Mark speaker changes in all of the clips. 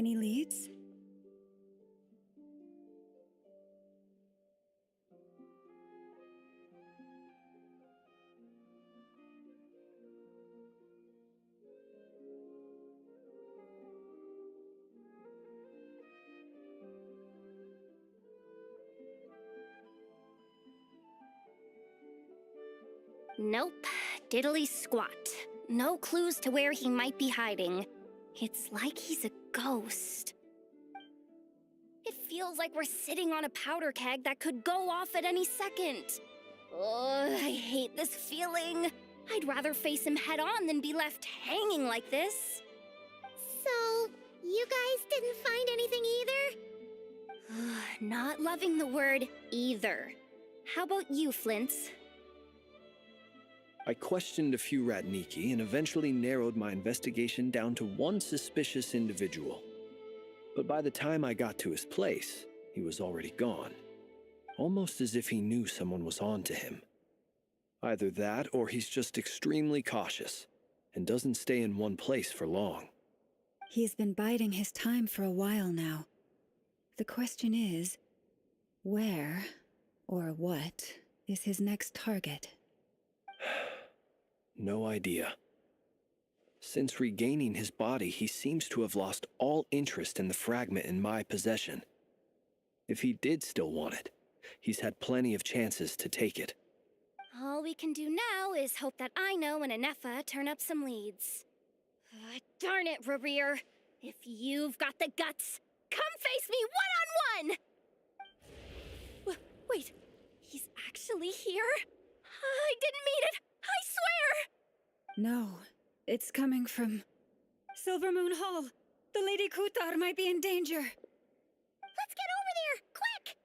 Speaker 1: Any leads?
Speaker 2: Nope. Diddly squat. No clues to where he might be hiding. It's like he's a ghost. It feels like we're sitting on a powder keg that could go off at any second. Ugh, I hate this feeling. I'd rather face him head on than be left hanging like this.
Speaker 3: So, you guys didn't find anything either?
Speaker 2: Not loving the word either. How about you, Flint's?
Speaker 4: I questioned a few Ratniki and eventually narrowed my investigation down to one suspicious individual. But by the time I got to his place, he was already gone. Almost as if he knew someone was on to him. Either that or he's just extremely cautious and doesn't stay in one place for long.
Speaker 1: He's been biding his time for a while now. The question is, where or what is his next target?
Speaker 4: No idea. Since regaining his body, he seems to have lost all interest in the fragment in my possession. If he did still want it, he's had plenty of chances to take it.
Speaker 2: All we can do now is hope that Aino and Nefer turn up some leads. Darn it, Rereer. If you've got the guts, come face me one-on-one! Wait, he's actually here? I didn't mean it! I swear!
Speaker 1: No, it's coming from Silver Moon Hall. The Lady Kutar might be in danger.
Speaker 3: Let's get over there, quick!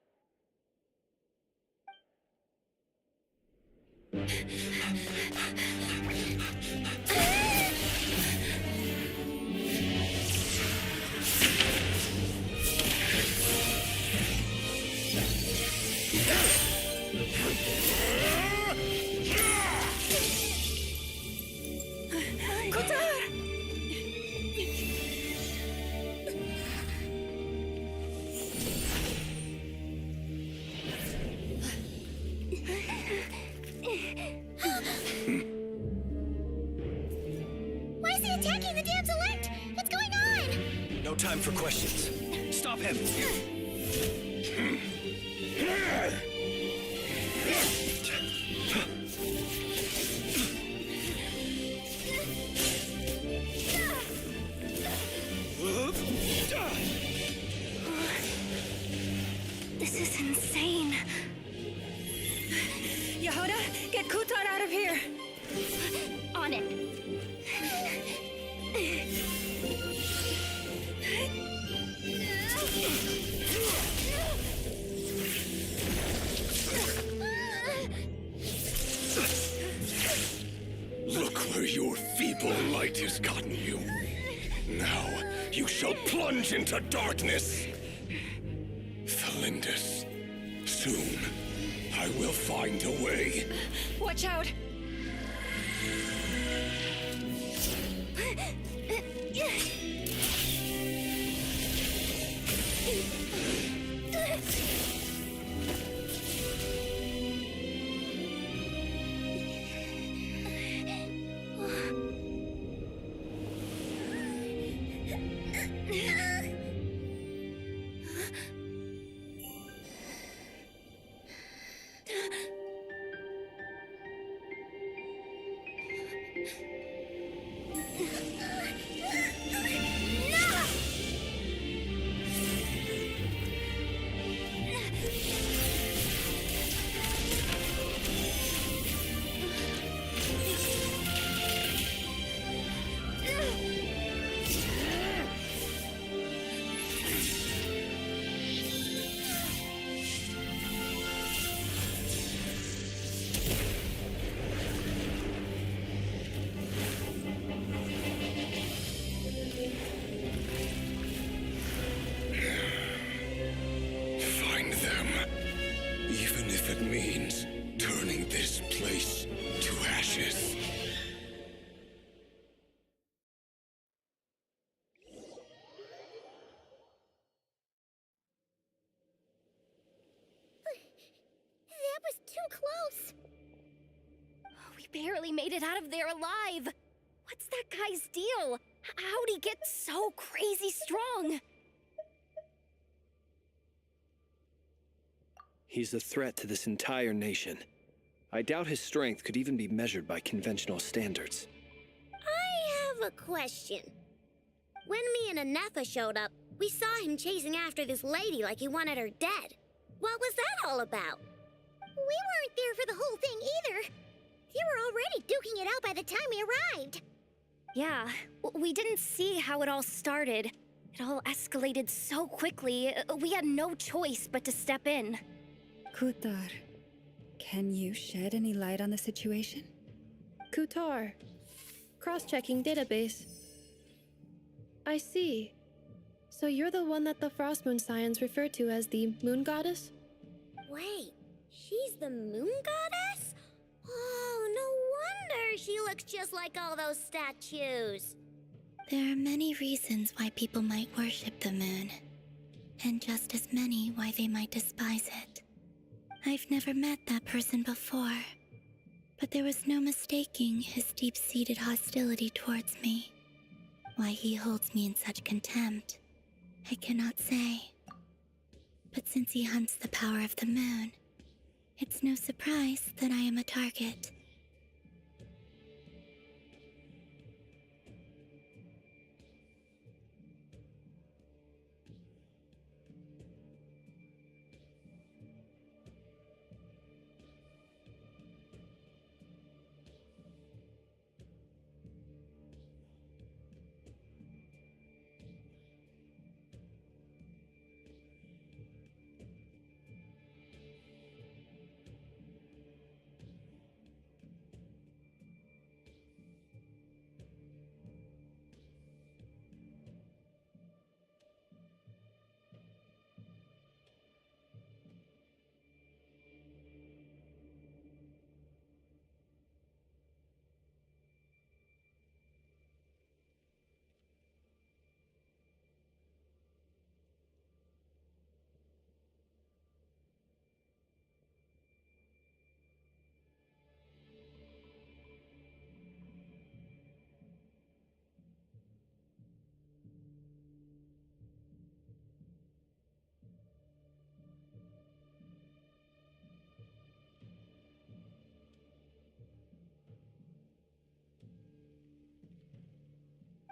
Speaker 3: Why is he attacking the damsel-elect? What's going on?
Speaker 4: No time for questions. Stop him!
Speaker 2: This is insane.
Speaker 1: Yehuda, get Kutar out of here!
Speaker 2: On it.
Speaker 5: Look where your feeble light has gotten you. Now you shall plunge into darkness. Thalindus, soon I will find a way.
Speaker 1: Watch out!
Speaker 3: too close.
Speaker 2: We barely made it out of there alive. What's that guy's deal? How'd he get so crazy strong?
Speaker 4: He's a threat to this entire nation. I doubt his strength could even be measured by conventional standards.
Speaker 3: I have a question. When me and Nefer showed up, we saw him chasing after this lady like he wanted her dead. What was that all about? We weren't there for the whole thing either. You were already duking it out by the time we arrived.
Speaker 2: Yeah, we didn't see how it all started. It all escalated so quickly, we had no choice but to step in.
Speaker 1: Kutar, can you shed any light on the situation?
Speaker 6: Kutar. Cross-checking database. I see. So you're the one that the Frost Moon Scions refer to as the Moon Goddess?
Speaker 3: Wait, she's the moon goddess? Oh, no wonder she looks just like all those statues.
Speaker 7: There are many reasons why people might worship the moon, and just as many why they might despise it. I've never met that person before, but there was no mistaking his deep-seated hostility towards me. Why he holds me in such contempt, I cannot say. But since he hunts the power of the moon, it's no surprise that I am a target.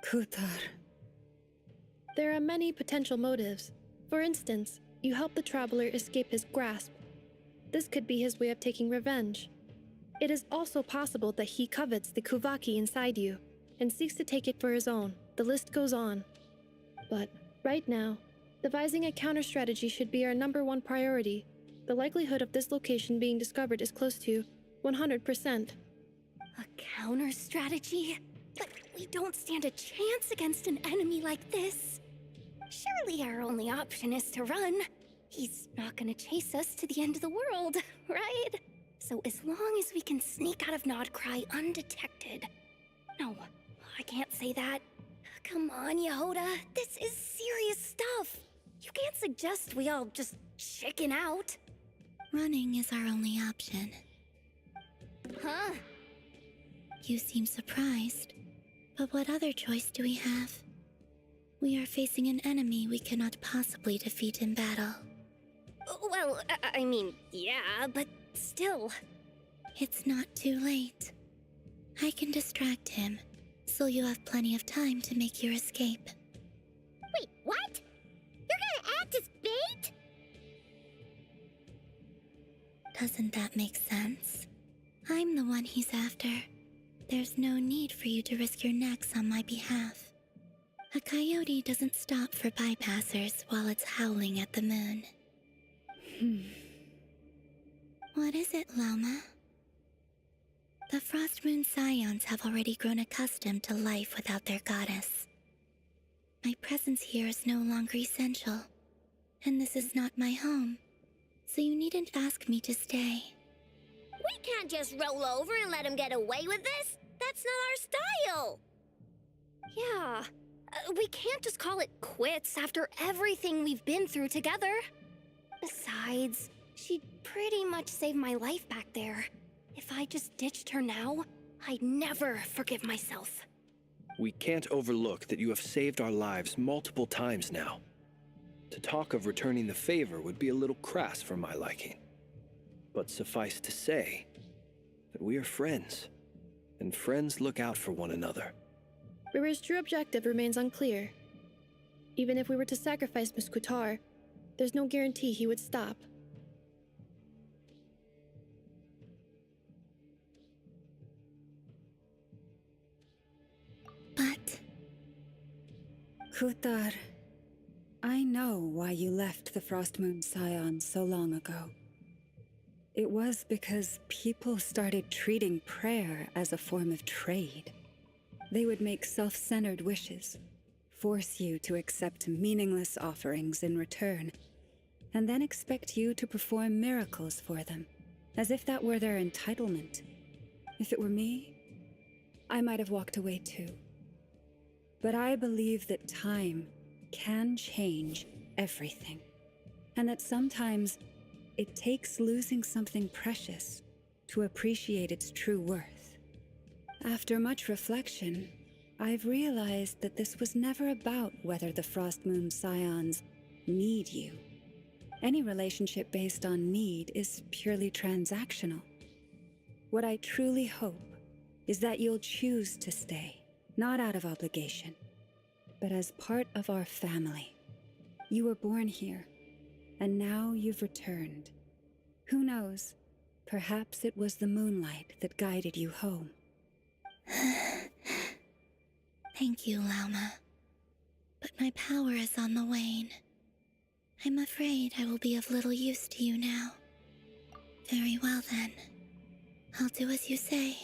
Speaker 1: Kutar.
Speaker 6: There are many potential motives. For instance, you help the traveler escape his grasp. This could be his way of taking revenge. It is also possible that he covets the Kuvaki inside you and seeks to take it for his own. The list goes on. But right now, devising a counter-strategy should be our #1 priority. The likelihood of this location being discovered is close to 100%.
Speaker 2: A counter strategy? But we don't stand a chance against an enemy like this. Surely our only option is to run. He's not gonna chase us to the end of the world, right? So as long as we can sneak out of Nodcry undetected. No, I can't say that. Come on, Yehoda, this is serious stuff. You can't suggest we all just chicken out.
Speaker 7: Running is our only option.
Speaker 2: Huh?
Speaker 7: You seem surprised, but what other choice do we have? We are facing an enemy we cannot possibly defeat in battle.
Speaker 2: Well, I mean, yeah, but still.
Speaker 7: It's not too late. I can distract him, so you have plenty of time to make your escape.
Speaker 3: Wait, what? You're gonna act as bait?
Speaker 7: Doesn't that make sense? I'm the one he's after. There's no need for you to risk your necks on my behalf. A coyote doesn't stop for bypassers while it's howling at the moon. What is it, Loma? The Frost Moon Scions have already grown accustomed to life without their goddess. My presence here is no longer essential, and this is not my home, so you needn't ask me to stay.
Speaker 3: We can't just roll over and let him get away with this. That's not our style.
Speaker 2: Yeah, we can't just call it quits after everything we've been through together. Besides, She'd pretty much saved my life back there. If I just ditched her now, I'd never forgive myself.
Speaker 4: We can't overlook that you have saved our lives multiple times now. To talk of returning the favor would be a little crass for my liking. But suffice to say that we are friends, and friends look out for one another.
Speaker 6: Rivers' true objective remains unclear. Even if we were to sacrifice Miss Kutar, there's no guarantee he would stop.
Speaker 7: But
Speaker 1: Kutar, I know why you left the Frost Moon Scion so long ago. It was because people started treating prayer as a form of trade. They would make self-centered wishes, force you to accept meaningless offerings in return, and then expect you to perform miracles for them, as if that were their entitlement. If it were me, I might have walked away too. But I believe that time can change everything, and that sometimes it takes losing something precious to appreciate its true worth. After much reflection, I've realized that this was never about whether the Frost Moon Scions need you. Any relationship based on need is purely transactional. What I truly hope is that you'll choose to stay, not out of obligation, but as part of our family. You were born here, and now you've returned. Who knows? Perhaps it was the moonlight that guided you home.
Speaker 7: thank you, Lauma. But my power is on the wane. I'm afraid I will be of little use to you now. Very well then. I'll do as you say.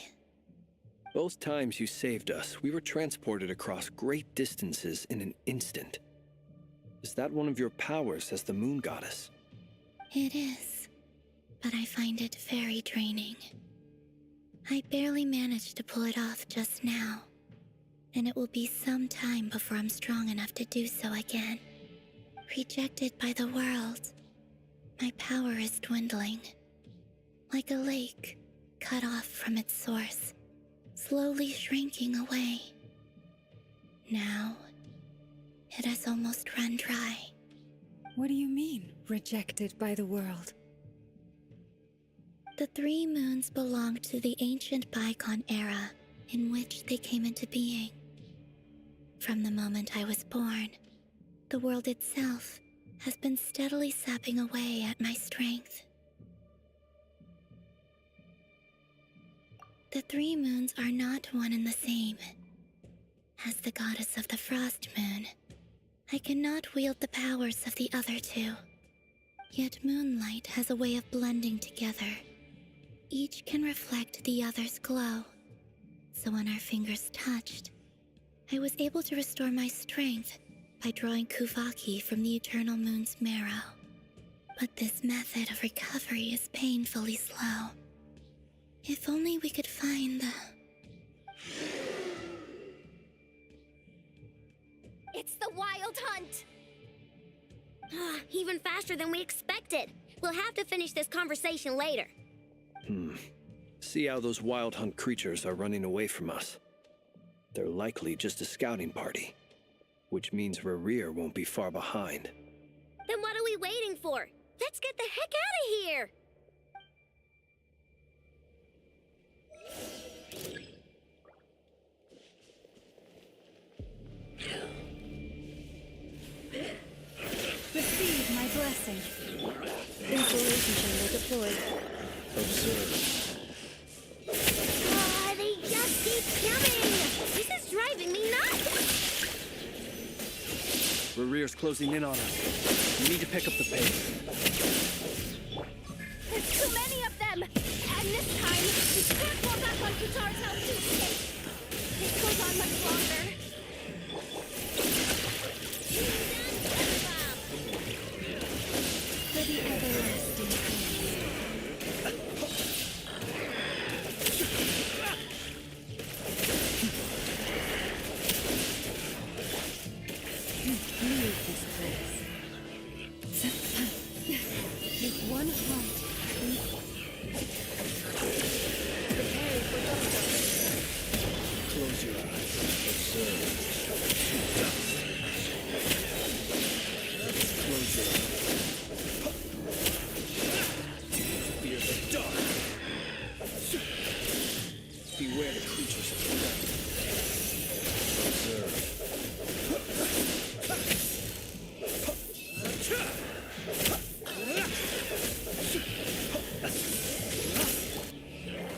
Speaker 4: Both times you saved us, we were transported across great distances in an instant. Is that one of your powers as the moon goddess?
Speaker 7: It is, but I find it very draining. I barely managed to pull it off just now, and it will be some time before I'm strong enough to do so again. Rejected by the world, my power is dwindling. Like a lake cut off from its source, slowly shrinking away. Now, it has almost run dry.
Speaker 1: What do you mean, rejected by the world?
Speaker 7: The 3 moons belonged to the ancient bygone era in which they came into being. From the moment I was born, the world itself has been steadily sapping away at my strength. The 3 moons are not one and the same. As the goddess of the Frost Moon, I cannot wield the powers of the other 2. Yet moonlight has a way of blending together. Each can reflect the other's glow. So when our fingers touched, I was able to restore my strength by drawing Kuvaki from the eternal moon's marrow. But this method of recovery is painfully slow. If only we could find the...
Speaker 2: It's the Wild Hunt!
Speaker 3: Even faster than we expected. We'll have to finish this conversation later.
Speaker 4: See how those wild hunt creatures are running away from us. They're likely just a scouting party, which means Rerir won't be far behind.
Speaker 3: Then what are we waiting for? Let's get the heck out of here!
Speaker 1: Receive my blessing.
Speaker 6: Installation chamber deployed.
Speaker 4: Observe.
Speaker 3: They just keep coming! This is driving me nuts!
Speaker 4: Rerir's closing in on us. We need to pick up the pace.
Speaker 2: There's too many of them! And this time, we can't fall back on Kutar's house to escape. This goes on much longer.
Speaker 1: For the everlasting peace. Leave this place. With one heart
Speaker 4: beware the creatures of the night. Observe.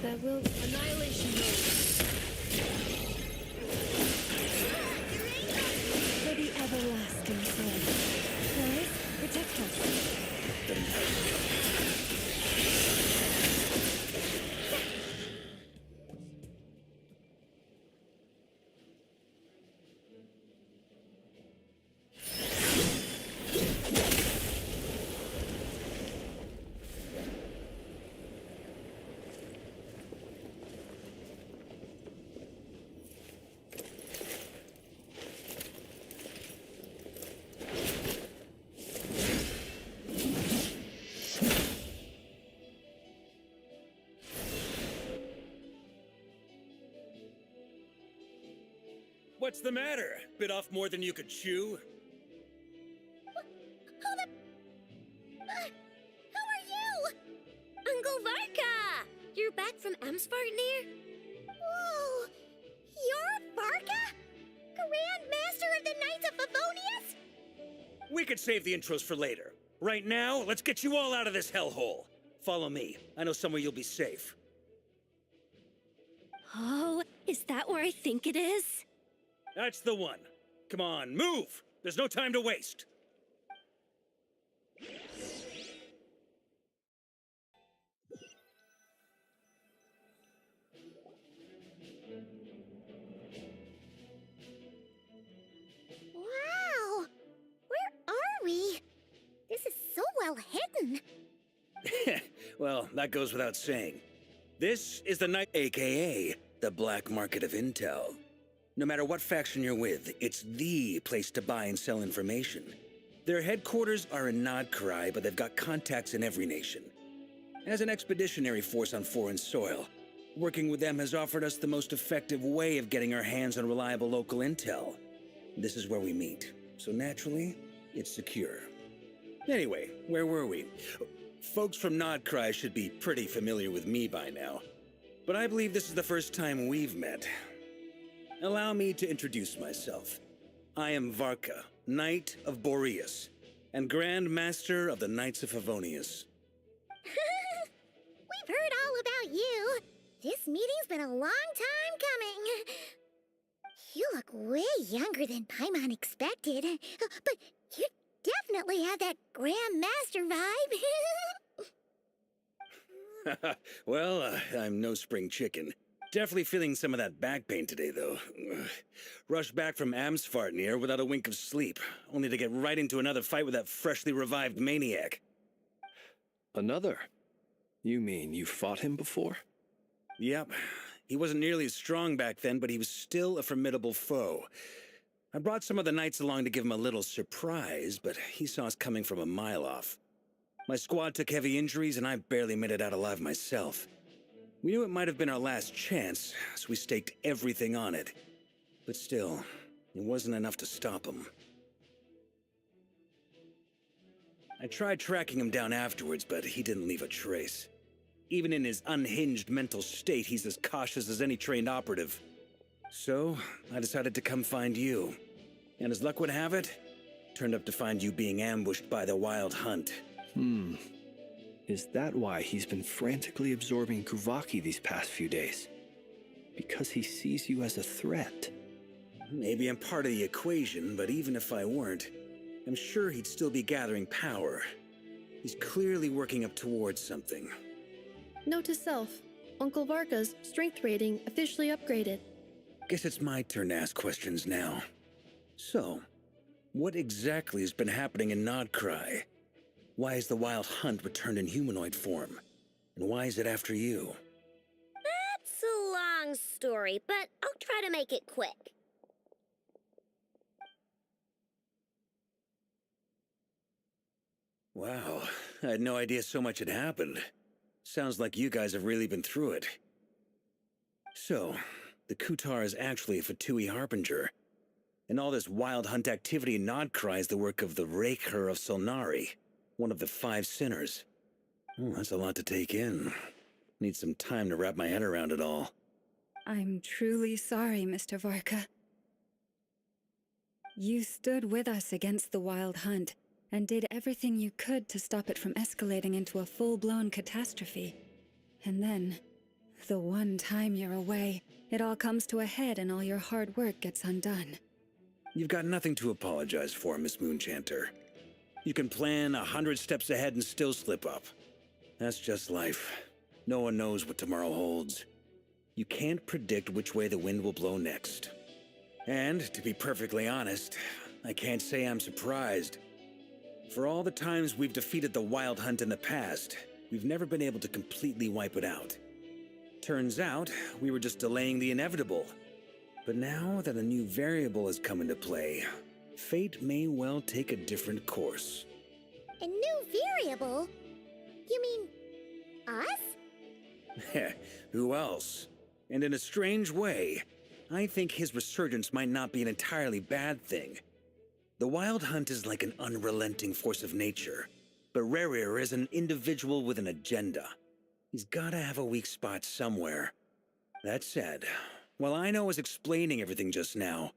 Speaker 6: That will
Speaker 1: Annihilation mode. For the everlasting flame. Guys, protect us.
Speaker 8: What's the matter? Bit off more than you could chew?
Speaker 3: Who are you? Uncle Varka! You're back from Amsvartnir? Whoa! You're Varka? Grand Master of the Knights of Favonius?
Speaker 8: We could save the intros for later. Right now, let's get you all out of this hellhole. Follow me. I know somewhere you'll be safe.
Speaker 2: Oh, is that where I think it is?
Speaker 8: That's the one. Come on, move! There's no time to waste.
Speaker 3: Wow! Where are we? This is so well hidden.
Speaker 8: Well, that goes without saying. This is the night, aka the black market of intel. No matter what faction you're with, it's the place to buy and sell information. Their headquarters are in Nodkrai, but they've got contacts in every nation. As an expeditionary force on foreign soil, working with them has offered us the most effective way of getting our hands on reliable local intel. This is where we meet, so naturally, it's secure. Anyway, where were we? Folks from Nodkrai should be pretty familiar with me by now, but I believe this is the first time we've met. Allow me to introduce myself. I am Varka, Knight of Boreas, and Grand Master of the Knights of Favonius.
Speaker 3: We've heard all about you. This meeting's been a long time coming. You look way younger than Paimon expected, but you definitely have that Grand Master vibe.
Speaker 8: Well, I'm no spring chicken. Definitely feeling some of that back pain today, though. Rushed back from Amsvartnir without a wink of sleep, only to get right into another fight with that freshly revived maniac.
Speaker 4: Another? You mean you fought him before?
Speaker 8: Yep. He wasn't nearly as strong back then, but he was still a formidable foe. I brought some of the knights along to give him a little surprise, but he saw us coming from a mile off. My squad took heavy injuries, and I barely made it out alive myself. We knew it might have been our last chance, so we staked everything on it. But still, it wasn't enough to stop him. I tried tracking him down afterwards, but he didn't leave a trace. Even in his unhinged mental state, he's as cautious as any trained operative. So, I decided to come find you. And as luck would have it, turned up to find you being ambushed by the Wild Hunt.
Speaker 4: Is that why he's been frantically absorbing Kuvaki these past few days? Because he sees you as a threat?
Speaker 8: Maybe I'm part of the equation, but even if I weren't, I'm sure he'd still be gathering power. He's clearly working up towards something.
Speaker 6: Note to self, Uncle Varka's strength rating officially upgraded.
Speaker 8: Guess it's my turn to ask questions now. So, what exactly has been happening in Nodkrai? Why is the Wild Hunt returned in humanoid form? And why is it after you?
Speaker 3: That's a long story, but I'll try to make it quick.
Speaker 8: Wow, I had no idea so much had happened. Sounds like you guys have really been through it. So, the Kutar is actually a Fatui Harbinger. And all this Wild Hunt activity in Nodkrai is the work of the Raker of Solnari, one of the 5 sinners. Oh, that's a lot to take in. Need some time to wrap my head around it all.
Speaker 1: I'm truly sorry, Mr. Varka. You stood with us against the Wild Hunt and did everything you could to stop it from escalating into a full-blown catastrophe. And then, the one time you're away, it all comes to a head and all your hard work gets undone.
Speaker 8: You've got nothing to apologize for, Miss Moonchanter. You can plan 100 steps ahead and still slip up. That's just life. No one knows what tomorrow holds. You can't predict which way the wind will blow next. And, to be perfectly honest, I can't say I'm surprised. For all the times we've defeated the Wild Hunt in the past, we've never been able to completely wipe it out. Turns out, we were just delaying the inevitable. But now that a new variable has come into play, fate may well take a different course.
Speaker 3: A new variable? You mean us?
Speaker 8: Who else? And in a strange way, I think his resurgence might not be an entirely bad thing. The Wild Hunt is like an unrelenting force of nature, but Rerir is an individual with an agenda. He's gotta have a weak spot somewhere. That said, while I was explaining everything just now,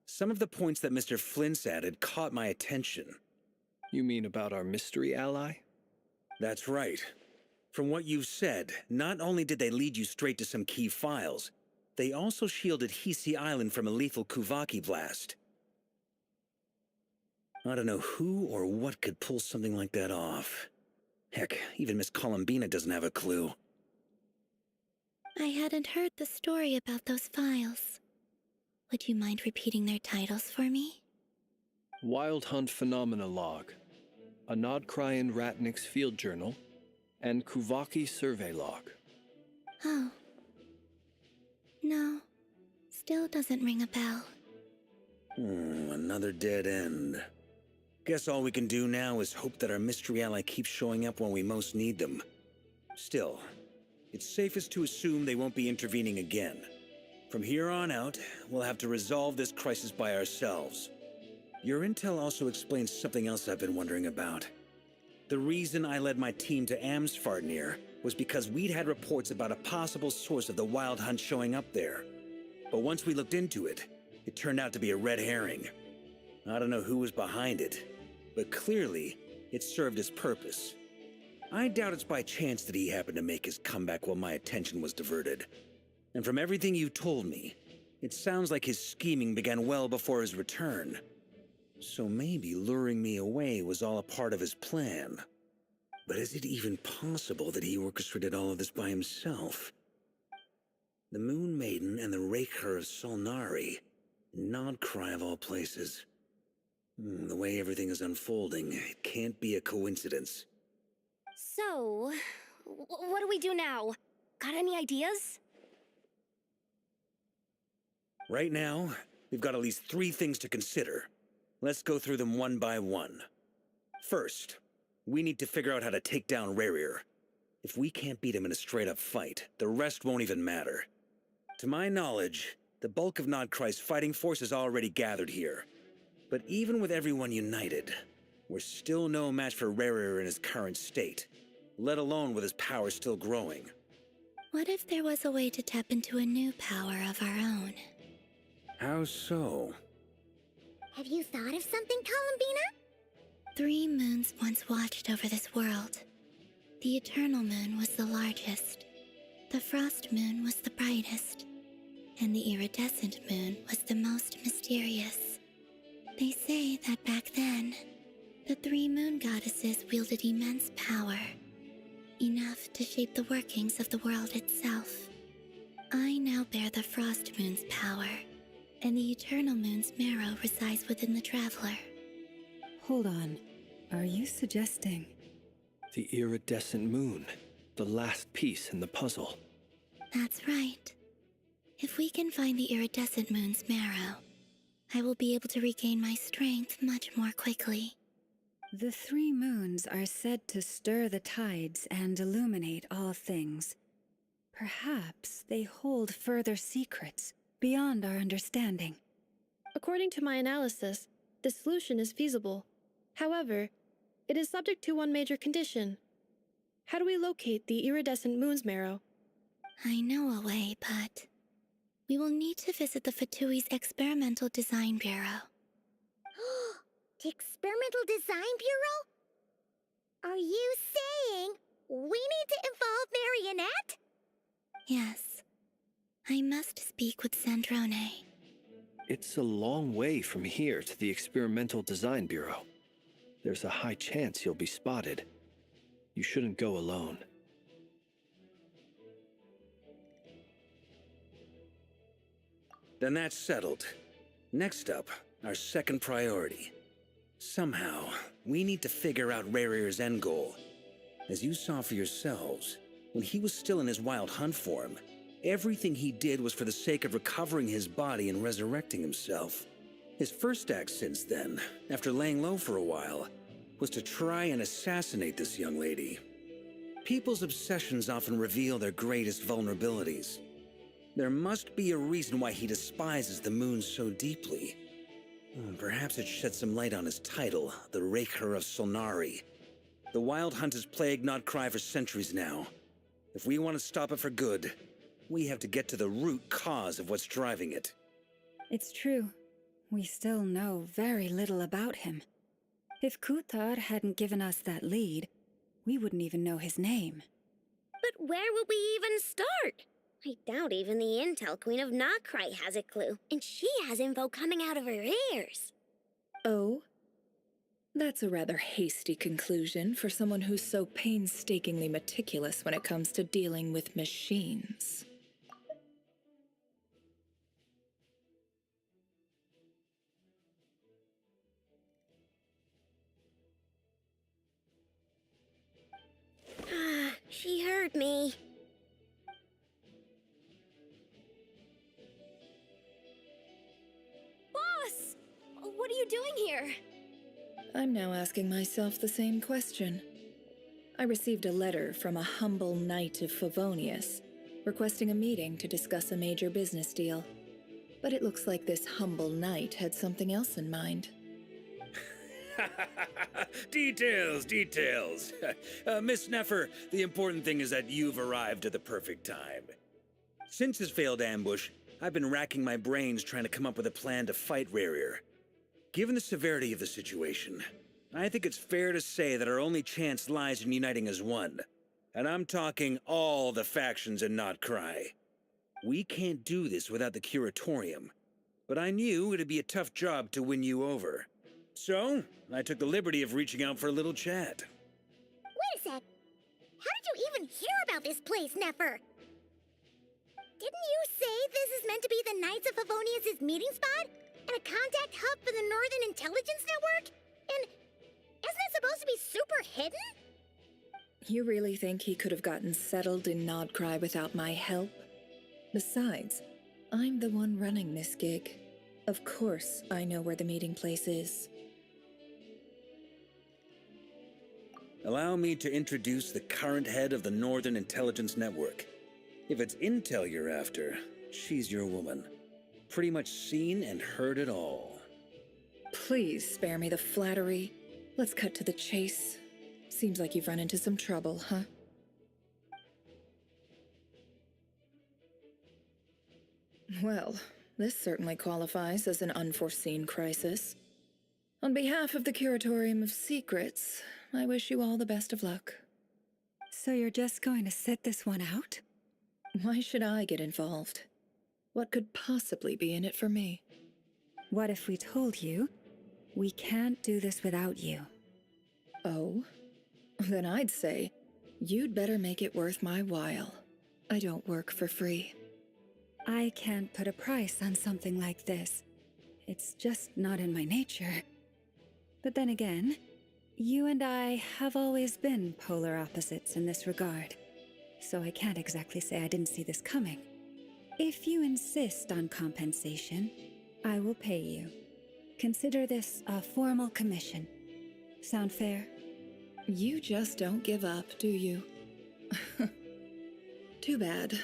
Speaker 8: some of the points that Mr. Flint's added caught my attention.
Speaker 4: You mean about our mystery ally?
Speaker 8: That's right. From what you've said, not only did they lead you straight to some key files, they also shielded Hisi Island from a lethal Kuvaki blast. I don't know who or what could pull something like that off. Heck, even Miss Columbina doesn't have a clue.
Speaker 7: I hadn't heard the story about those files. Would you mind repeating their titles for me?
Speaker 4: Wild Hunt Phenomena Log, a Nodcrian Ratnik's Field Journal, and Kuvaki Survey Log.
Speaker 7: Oh. No. Still doesn't ring a bell.
Speaker 8: Another dead end. Guess all we can do now is hope that our mystery ally keeps showing up when we most need them. Still, it's safest to assume they won't be intervening again. From here on out, we'll have to resolve this crisis by ourselves. Your intel also explains something else I've been wondering about. The reason I led my team to Amsfarnir was because we'd had reports about a possible source of the Wild Hunt showing up there. But once we looked into it, it turned out to be a red herring. I don't know who was behind it, but clearly, it served its purpose. I doubt it's by chance that he happened to make his comeback while my attention was diverted. And from everything you told me, it sounds like his scheming began well before his return. So maybe luring me away was all a part of his plan. But is it even possible that he orchestrated all of this by himself? The Moon Maiden and the Raker of Solnari, Nodcry of all places. The way everything is unfolding, it can't be a coincidence.
Speaker 2: So, what do we do now? Got any ideas?
Speaker 8: Right now, we've got at least 3 things to consider. Let's go through them one by one. First, we need to figure out how to take down Rerir. If we can't beat him in a straight-up fight, the rest won't even matter. To my knowledge, the bulk of Nodcry's fighting force is already gathered here. But even with everyone united, we're still no match for Rerir in his current state, let alone with his power still growing.
Speaker 7: What if there was a way to tap into a new power of our own?
Speaker 8: How so?
Speaker 3: Have you thought of something, Columbina?
Speaker 7: 3 moons once watched over this world. The Eternal Moon was the largest. The Frost Moon was the brightest. And the Iridescent Moon was the most mysterious. They say that back then, the 3 moon goddesses wielded immense power, enough to shape the workings of the world itself. I now bear the Frost Moon's power, and the Eternal Moon's marrow resides within the Traveler.
Speaker 1: Hold on. Are you suggesting?
Speaker 4: The iridescent moon, the last piece in the puzzle.
Speaker 7: That's right. If we can find the Iridescent Moon's marrow, I will be able to regain my strength much more quickly.
Speaker 1: The 3 moons are said to stir the tides and illuminate all things. Perhaps they hold further secrets beyond our understanding.
Speaker 6: According to my analysis, the solution is feasible. However, it is subject to one major condition. How do we locate the Iridescent Moon's marrow?
Speaker 7: I know a way, but We will need to visit the Fatui's Experimental Design Bureau.
Speaker 3: The Experimental Design Bureau? Are you saying we need to involve Marionette?
Speaker 7: Yes. I must speak with Sandrone.
Speaker 4: It's a long way from here to the Experimental Design Bureau. There's a high chance you'll be spotted. You shouldn't go alone.
Speaker 8: Then that's settled. Next up, our second priority. Somehow, we need to figure out Rarear's end goal. As you saw for yourselves, when he was still in his wild hunt form, everything he did was for the sake of recovering his body and resurrecting himself. His first act since then, after laying low for a while, was to try and assassinate this young lady. People's obsessions often reveal their greatest vulnerabilities. There must be a reason why he despises the moon so deeply. Perhaps it sheds some light on his title, the Raker of Solnari. The Wild Hunt has plagued Notcry for centuries now. If we want to stop it for good, we have to get to the root cause of what's driving it.
Speaker 1: It's true. We still know very little about him. If Kutar hadn't given us that lead, we wouldn't even know his name.
Speaker 3: But where would we even start? I doubt even the Intel Queen of Notcry has a clue, and she has info coming out of her ears.
Speaker 9: Oh? That's a rather hasty conclusion for someone who's so painstakingly meticulous when it comes to dealing with machines.
Speaker 3: She heard me.
Speaker 2: Boss! What are you doing here?
Speaker 9: I'm now asking myself the same question. I received a letter from a humble knight of Favonius, requesting a meeting to discuss a major business deal. But it looks like this humble knight had something else in mind.
Speaker 8: Details, details. Miss Nefer, the important thing is that you've arrived at the perfect time. Since his failed ambush, I've been racking my brains trying to come up with a plan to fight Rarear. Given the severity of the situation, I think it's fair to say that our only chance lies in uniting as one. And I'm talking all the factions in Notcry. We can't do this without the Curatorium, but I knew it'd be a tough job to win you over. So, I took the liberty of reaching out for a little chat.
Speaker 3: Wait a sec. How did you even hear about this place, Nefer? Didn't you say this is meant to be the Knights of Favonius' meeting spot? And a contact hub for the Northern Intelligence Network? And isn't it supposed to be super hidden?
Speaker 9: You really think he could have gotten settled in Notcry without my help? Besides, I'm the one running this gig. Of course I know where the meeting place is.
Speaker 8: Allow me to introduce the current head of the Northern Intelligence Network. If it's intel you're after, she's your woman. Pretty much seen and heard it all.
Speaker 9: Please spare me the flattery. Let's cut to the chase. Seems like you've run into some trouble, huh? Well, this certainly qualifies as an unforeseen crisis. On behalf of the Curatorium of Secrets, I wish you all the best of luck.
Speaker 1: So you're just going to sit this one out?
Speaker 9: Why should I get involved? What could possibly be in it for me?
Speaker 1: What if we told you we can't do this without you?
Speaker 9: Oh? Then I'd say, you'd better make it worth my while. I don't work for free.
Speaker 1: I can't put a price on something like this. It's just not in my nature. But then again, you and I have always been polar opposites in this regard, so I can't exactly say I didn't see this coming. If you insist on compensation, I will pay you. Consider this a formal commission. Sound fair?
Speaker 9: You just don't give up, do you? Too bad.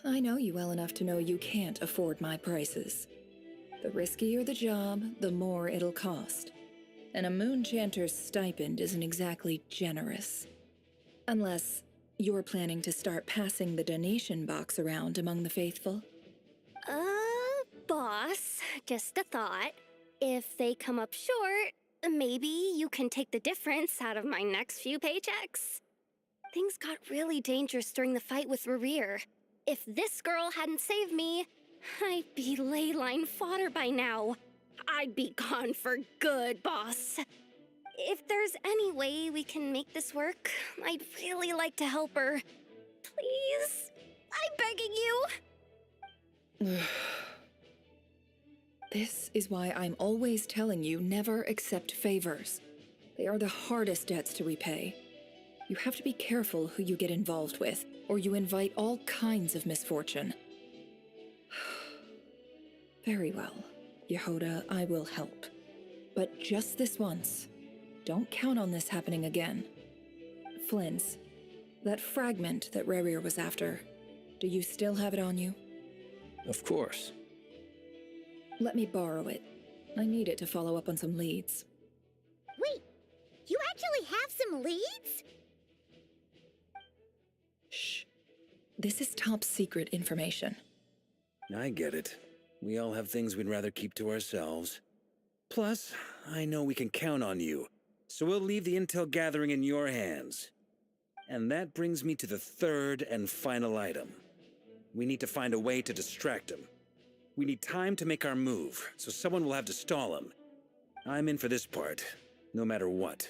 Speaker 9: I know you well enough to know you can't afford my prices. The riskier the job, the more it'll cost. And a Moonchanter's stipend isn't exactly generous. Unless you're planning to start passing the donation box around among the faithful.
Speaker 2: Boss, just a thought. If they come up short, maybe you can take the difference out of my next few paychecks. Things got really dangerous during the fight with Rerir. If this girl hadn't saved me, I'd be ley line fodder by now. I'd be gone for good, boss. If there's any way we can make this work, I'd really like to help her. Please? I'm begging you.
Speaker 9: This is why I'm always telling you never accept favors. They are the hardest debts to repay. You have to be careful who you get involved with, or you invite all kinds of misfortune. Very well, Yehoda, I will help. But just this once. Don't count on this happening again. Flynn's, that fragment that Rerir was after, do you still have it on you?
Speaker 4: Of course.
Speaker 9: Let me borrow it. I need it to follow up on some leads.
Speaker 3: Wait, you actually have some leads?
Speaker 9: Shh. This is top secret information.
Speaker 8: I get it. We all have things we'd rather keep to ourselves. Plus, I know we can count on you, so we'll leave the intel gathering in your hands. And that brings me to the third and final item. We need to find a way to distract him. We need time to make our move, so someone will have to stall him. I'm in for this part, no matter what.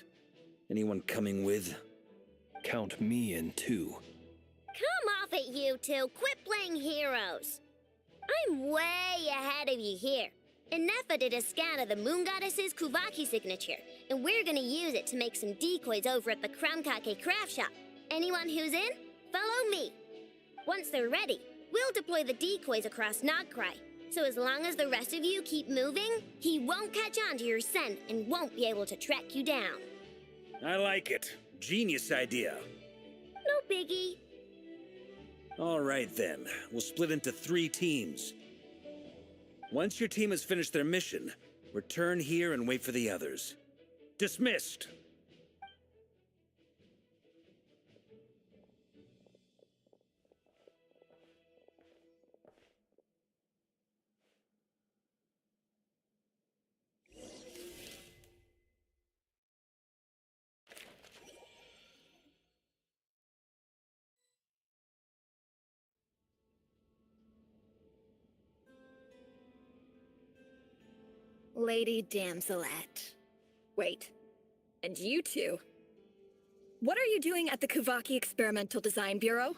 Speaker 8: Anyone coming with?
Speaker 4: Count me in too.
Speaker 3: Come off it, you two. Quit playing heroes. I'm way ahead of you here. And Nefer did a scan of the Moon Goddess's Kuvaki signature, and we're gonna use it to make some decoys over at the Kramkake craft shop. Anyone who's in, follow me. Once they're ready, we'll deploy the decoys across Nagkrai. So as long as the rest of you keep moving, he won't catch on to your scent and won't be able to track you down.
Speaker 8: I like it. Genius idea.
Speaker 3: No biggie.
Speaker 8: All right then, we'll split into 3 teams. Once your team has finished their mission, return here and wait for the others. Dismissed!
Speaker 1: Lady Damselette. Wait, and you two? What are you doing at the Kuvaki Experimental Design Bureau?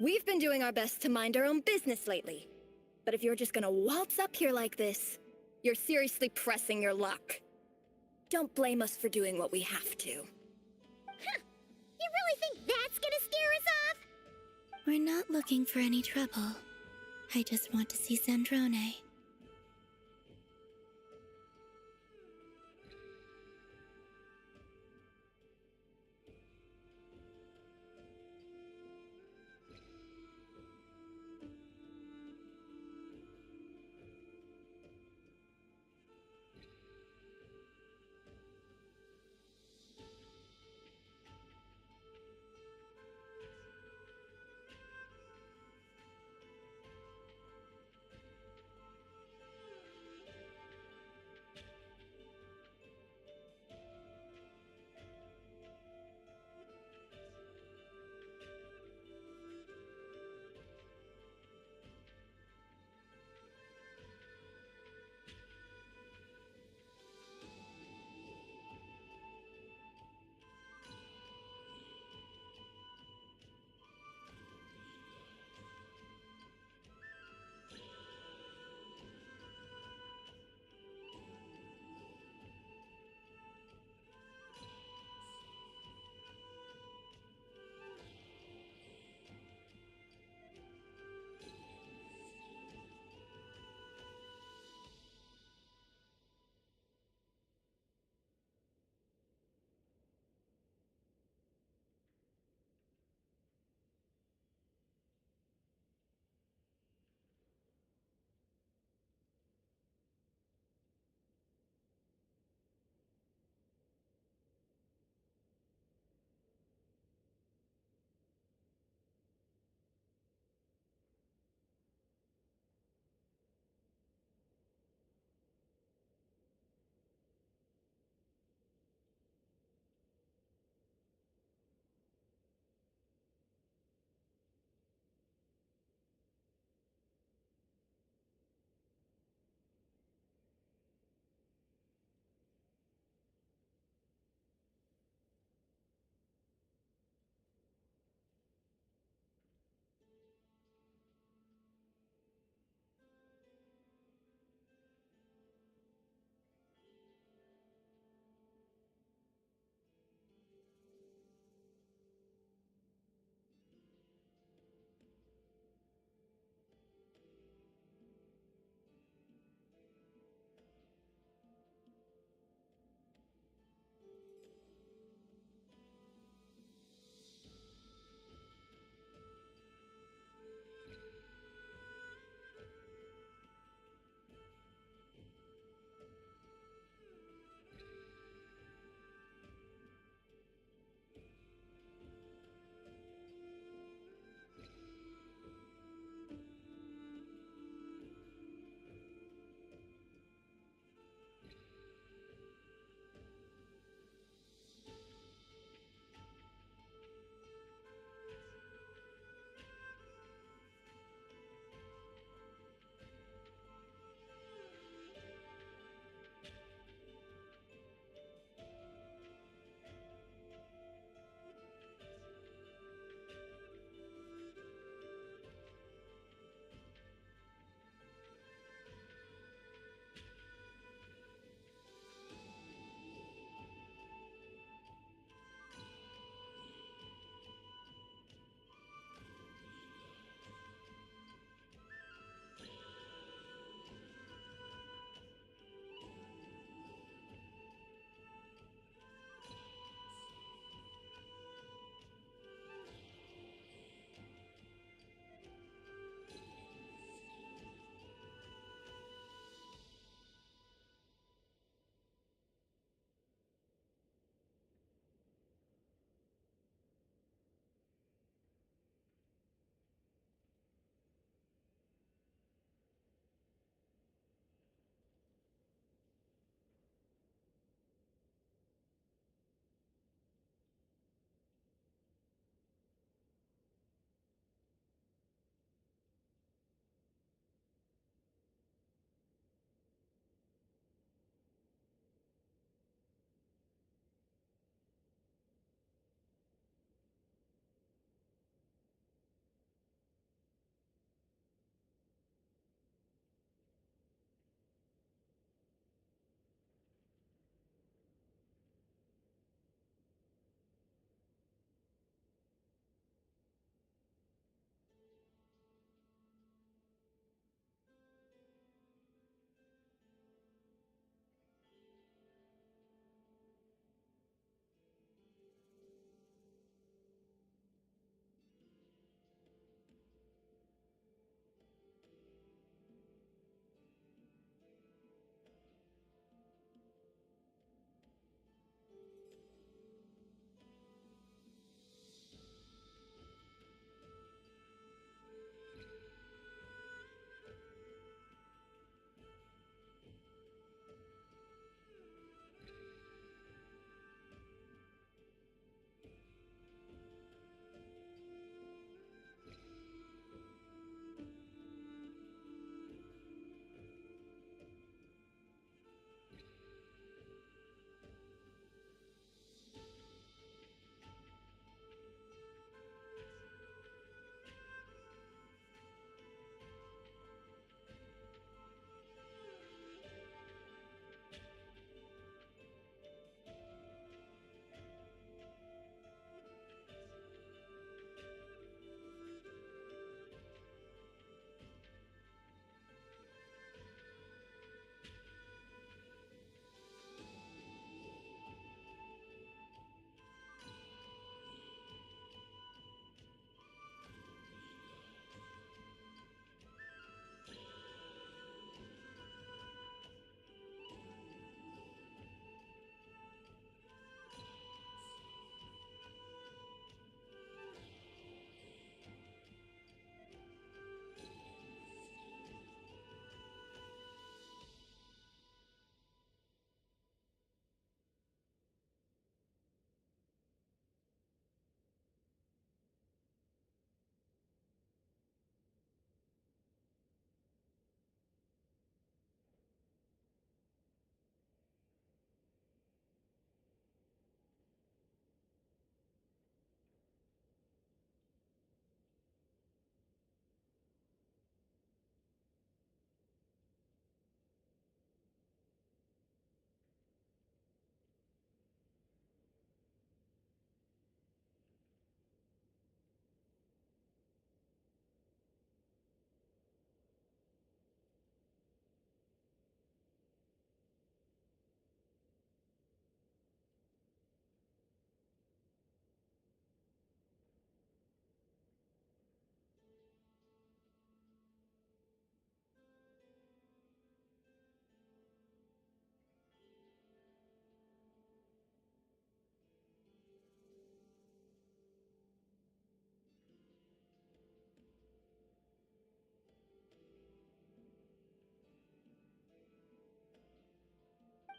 Speaker 1: We've been doing our best to mind our own business lately. But if you're just gonna waltz up here like this, you're seriously pressing your luck. Don't blame us for doing what we have to.
Speaker 3: Huh. You really think that's gonna scare us off?
Speaker 7: We're not looking for any trouble. I just want to see Zandrone.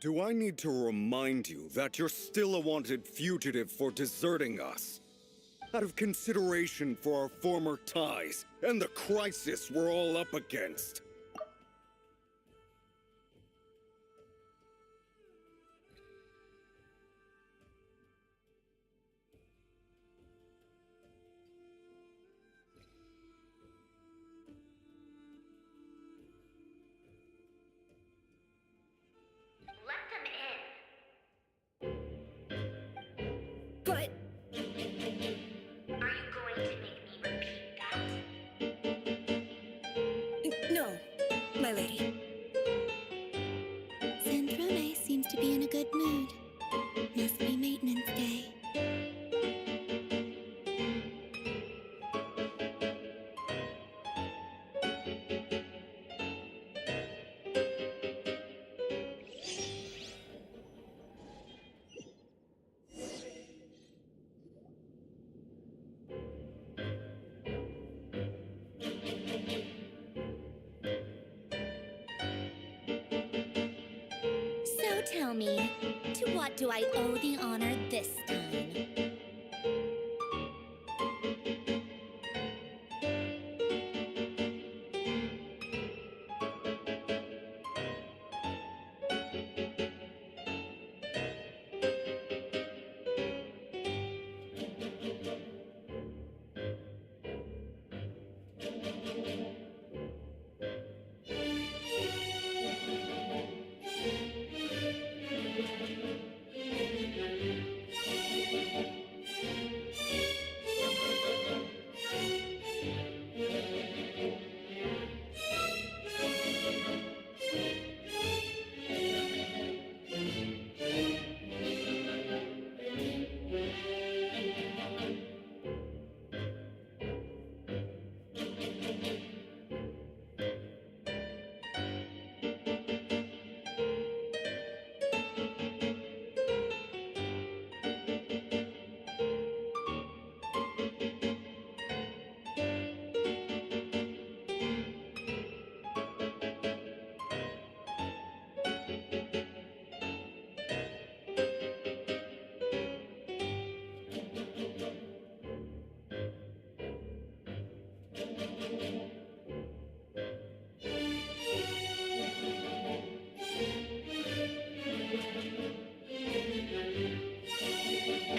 Speaker 5: Do I need to remind you that you're still a wanted fugitive for deserting us? Out of consideration for our former ties and the crisis we're all up against.
Speaker 1: But
Speaker 3: Are you going to make me repeat that?
Speaker 1: no, my lady.
Speaker 7: Sandrone seems to be in a good mood. Must be maintenance day.
Speaker 2: So tell me, to what do I owe the honor this time?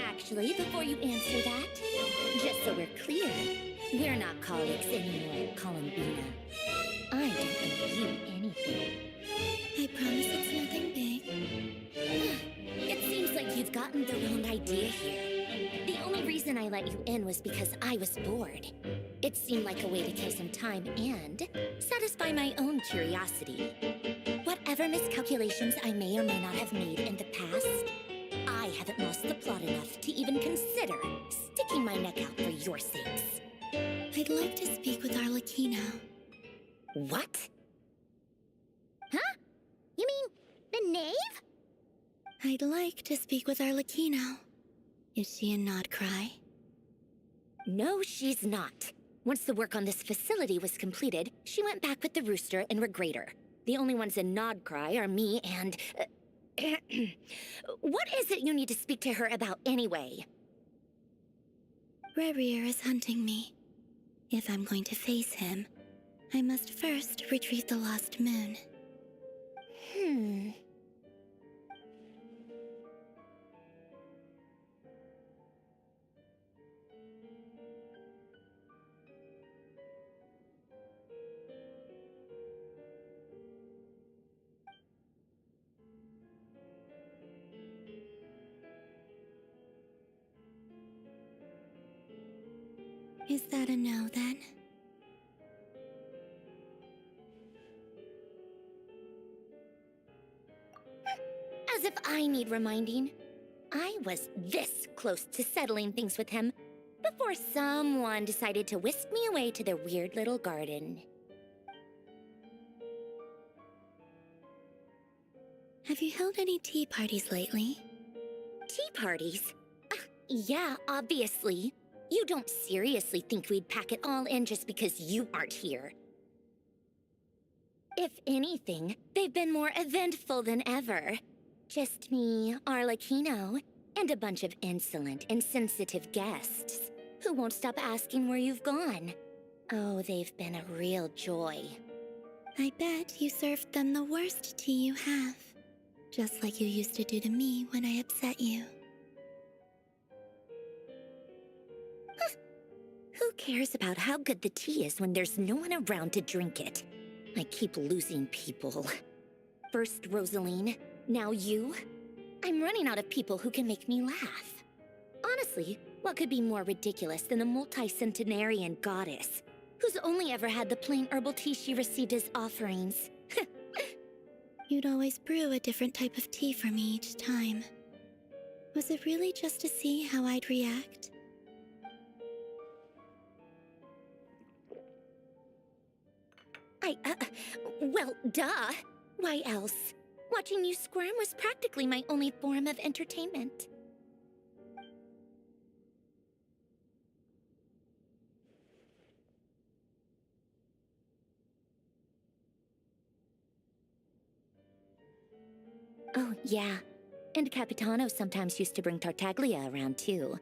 Speaker 2: Actually, before you answer that, just so we're clear, we're not colleagues anymore, Columbina. I don't owe you anything.
Speaker 7: I promise it's nothing big.
Speaker 2: It seems like you've gotten the wrong idea here. The only reason I let you in was because I was bored. It seemed like a way to kill some time and satisfy my own curiosity. Whatever miscalculations I may or may not have made in the past, I haven't lost the plot enough to even consider sticking my neck out for your sakes.
Speaker 7: I'd like to speak with Arlecchino.
Speaker 2: What?
Speaker 3: Huh? You mean the knave?
Speaker 7: I'd like to speak with Arlecchino. Is she in Nodcry?
Speaker 2: No, she's not. Once the work on this facility was completed, she went back with the Rooster and Regrator. The only ones in Nodcry are me and... what is it you need to speak to her about anyway?
Speaker 7: Rerir is hunting me. If I'm going to face him, I must first retrieve the lost moon. Is that a no, then?
Speaker 2: As if I need reminding. I was this close to settling things with him before someone decided to whisk me away to their weird little garden.
Speaker 7: Have you held any tea parties lately?
Speaker 2: Tea parties? Yeah, obviously. You don't seriously think we'd pack it all in just because you aren't here. If anything, they've been more eventful than ever.
Speaker 3: Just me, Arlecchino, and a bunch of insolent, insensitive guests who won't stop asking where you've gone. Oh, they've been a real joy.
Speaker 7: I bet you served them the worst tea you have. Just like you used to do to me when I upset you.
Speaker 3: Who cares about how good the tea is when there's no one around to drink it? I keep losing people. First Rosaline, now you. I'm running out of people who can make me laugh. Honestly, what could be more ridiculous than a multi-centenarian goddess who's only ever had the plain herbal tea she received as offerings?
Speaker 7: You'd always brew a different type of tea for me each time. Was it really just to see how I'd react?
Speaker 3: Well, duh. Why else? Watching you squirm was practically my only form of entertainment. Oh, yeah. And Capitano sometimes used to bring Tartaglia around, too.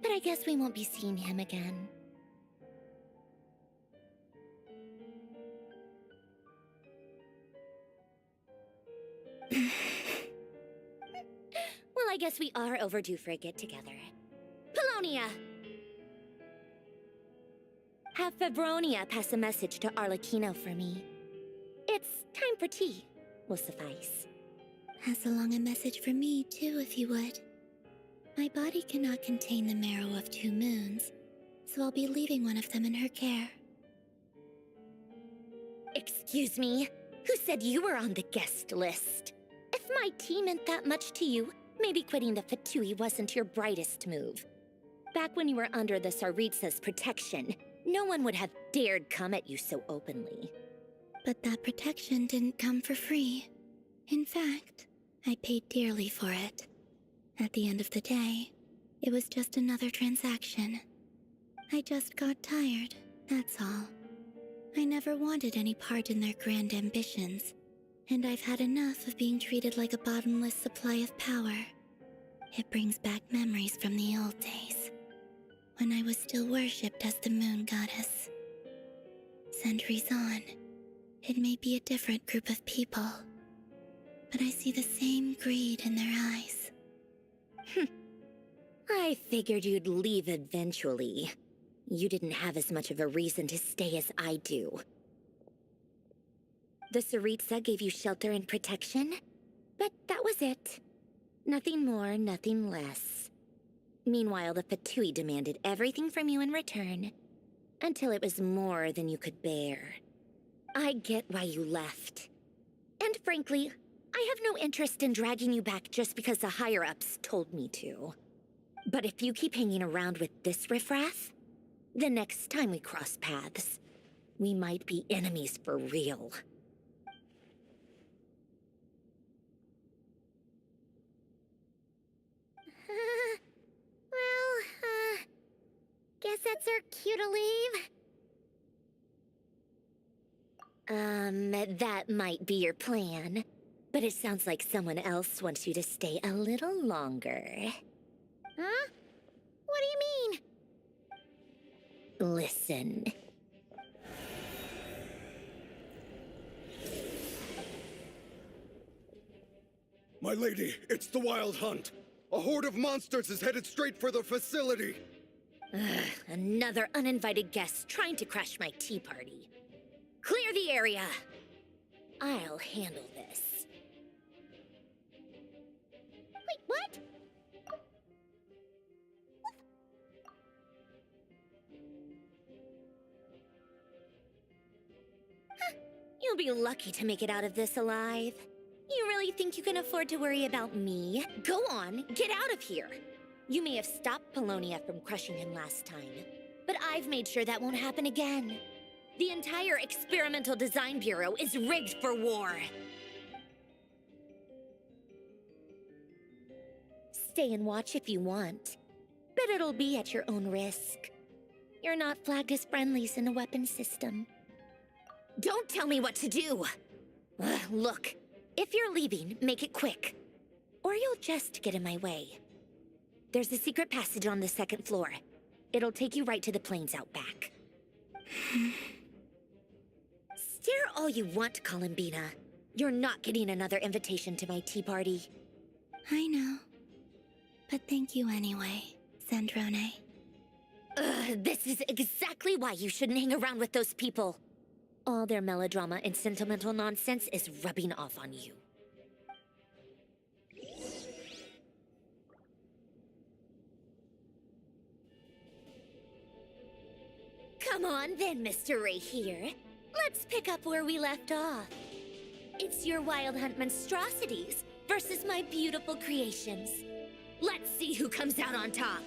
Speaker 3: But I guess we won't be seeing him again. Well, I guess we are overdue for a get-together. Polonia! Have Febronia pass a message to Arlecchino for me. It's time for tea, will suffice.
Speaker 7: Pass along a message for me, too, if you would. My body cannot contain the marrow of 2 moons, so I'll be leaving one of them in her care.
Speaker 3: Excuse me? Who said you were on the guest list? If my tea meant that much to you, maybe quitting the Fatui wasn't your brightest move. Back when you were under the Tsaritsa's protection, no one would have dared come at you so openly.
Speaker 7: But that protection didn't come for free. In fact, I paid dearly for it. At the end of the day, it was just another transaction. I just got tired, that's all. I never wanted any part in their grand ambitions, and I've had enough of being treated like a bottomless supply of power. It brings back memories from the old days, when I was still worshipped as the moon goddess. Centuries on, it may be a different group of people, but I see the same greed in their eyes.
Speaker 3: I figured you'd leave eventually. You didn't have as much of a reason to stay as I do. The Tsaritsa gave you shelter and protection, but that was it. Nothing more, nothing less. Meanwhile, the Fatui demanded everything from you in return, until it was more than you could bear. I get why you left. And frankly, I have no interest in dragging you back just because the higher-ups told me to. But if you keep hanging around with this riffraff, the next time we cross paths, we might be enemies for real. Guess that's our cue to leave. That might be your plan, but it sounds like someone else wants you to stay a little longer. Huh? What do you mean? Listen.
Speaker 5: My lady, it's the Wild Hunt. A horde of monsters is headed straight for the facility.
Speaker 3: Another uninvited guest trying to crash my tea party. Clear the area. I'll handle this. Wait, what? You'll be lucky to make it out of this alive. You really think you can afford to worry about me? Go on, get out of here. You may have stopped Polonia from crushing him last time, but I've made sure that won't happen again. The entire Experimental Design Bureau is rigged for war. Stay and watch if you want, but it'll be at your own risk. You're not flagged as friendlies in the weapons system. Don't tell me what to do! Look, if you're leaving, make it quick.
Speaker 10: Or you'll just get in my way. There's a secret passage on the second floor. It'll take you right to the plains out back. Stare all you want, Columbina. You're not getting another invitation to my tea party.
Speaker 7: I know. But thank you anyway, Zandrone.
Speaker 10: This is exactly why you shouldn't hang around with those people. All their melodrama and sentimental nonsense is rubbing off on you. Come on then, Mr. Ray here. Let's pick up where we left off. It's your Wild Hunt monstrosities versus my beautiful creations. Let's see who comes out on top.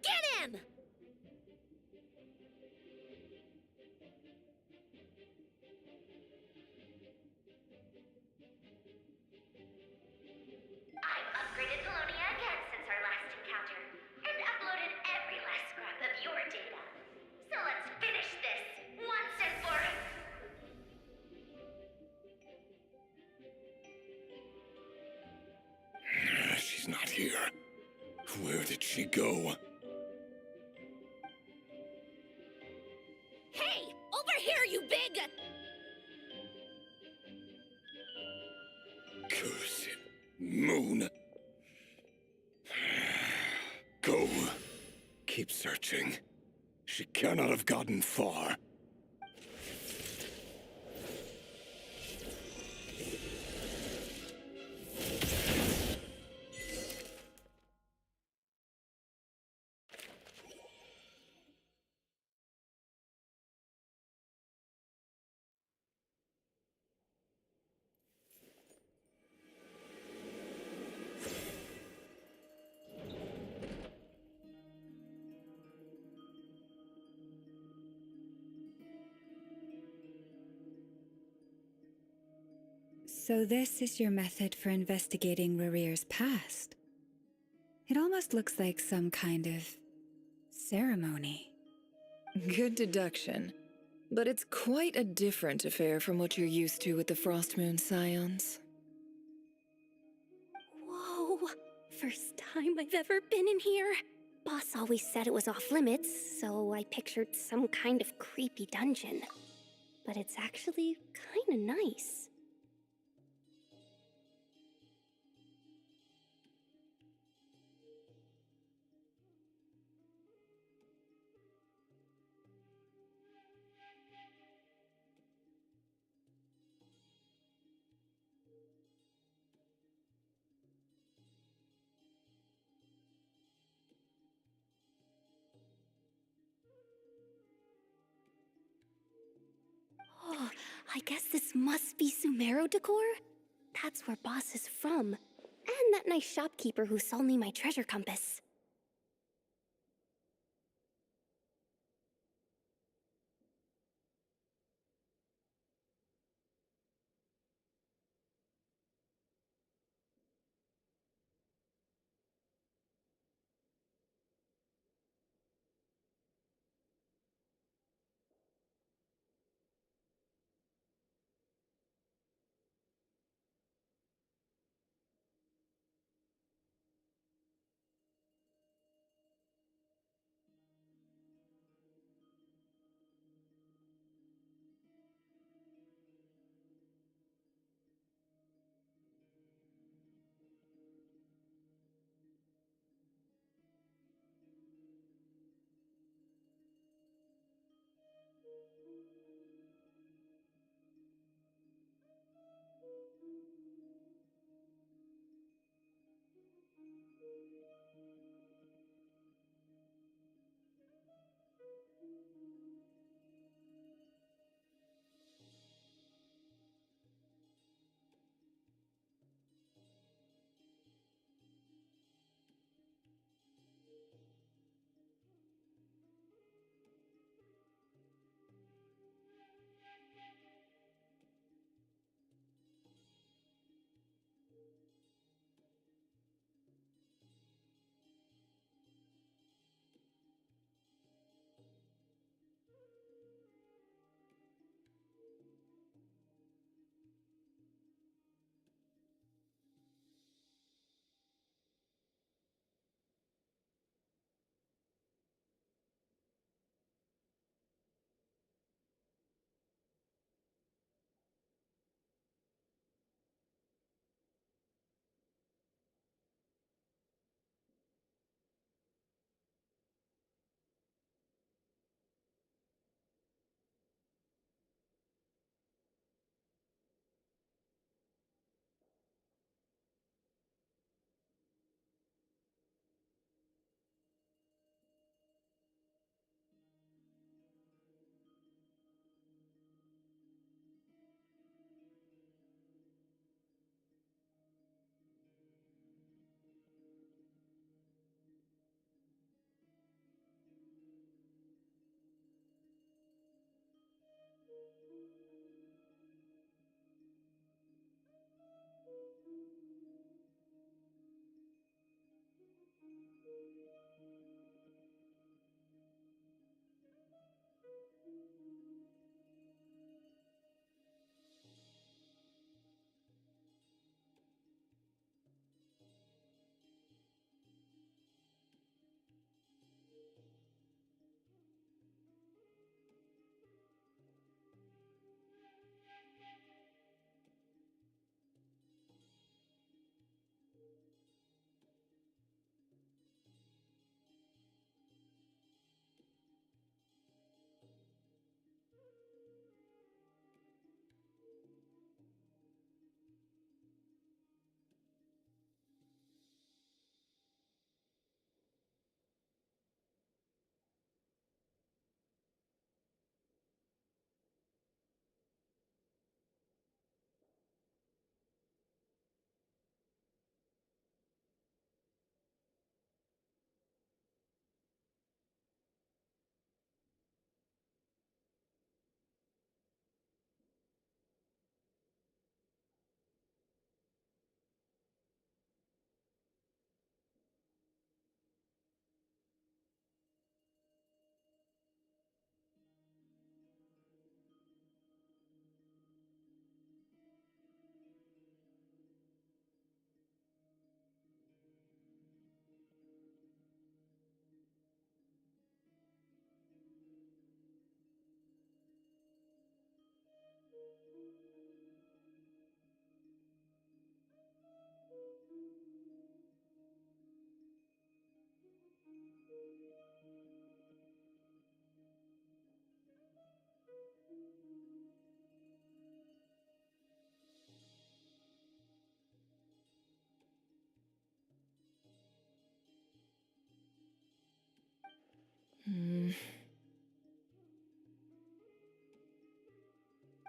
Speaker 3: get him!
Speaker 10: I've upgraded Polonia again since our last encounter, and uploaded every last scrap of your data. So let's finish this, once and for all.
Speaker 5: She's not here. Where did she go?
Speaker 2: Hey! Over here, you big...
Speaker 5: Curse it. Moon. Go. Keep searching. She cannot have gotten far.
Speaker 1: So this is your method for investigating Rarir's past. It almost looks like some kind of ceremony.
Speaker 9: Good deduction. But it's quite a different affair from what you're used to with the Frost Moon Scions.
Speaker 2: Whoa! First time I've ever been in here. Boss always said it was off limits, so I pictured some kind of creepy dungeon. But it's actually kinda nice. Oh, I guess this must be Sumero decor? That's where Boss is from. And that nice shopkeeper who sold me my treasure compass.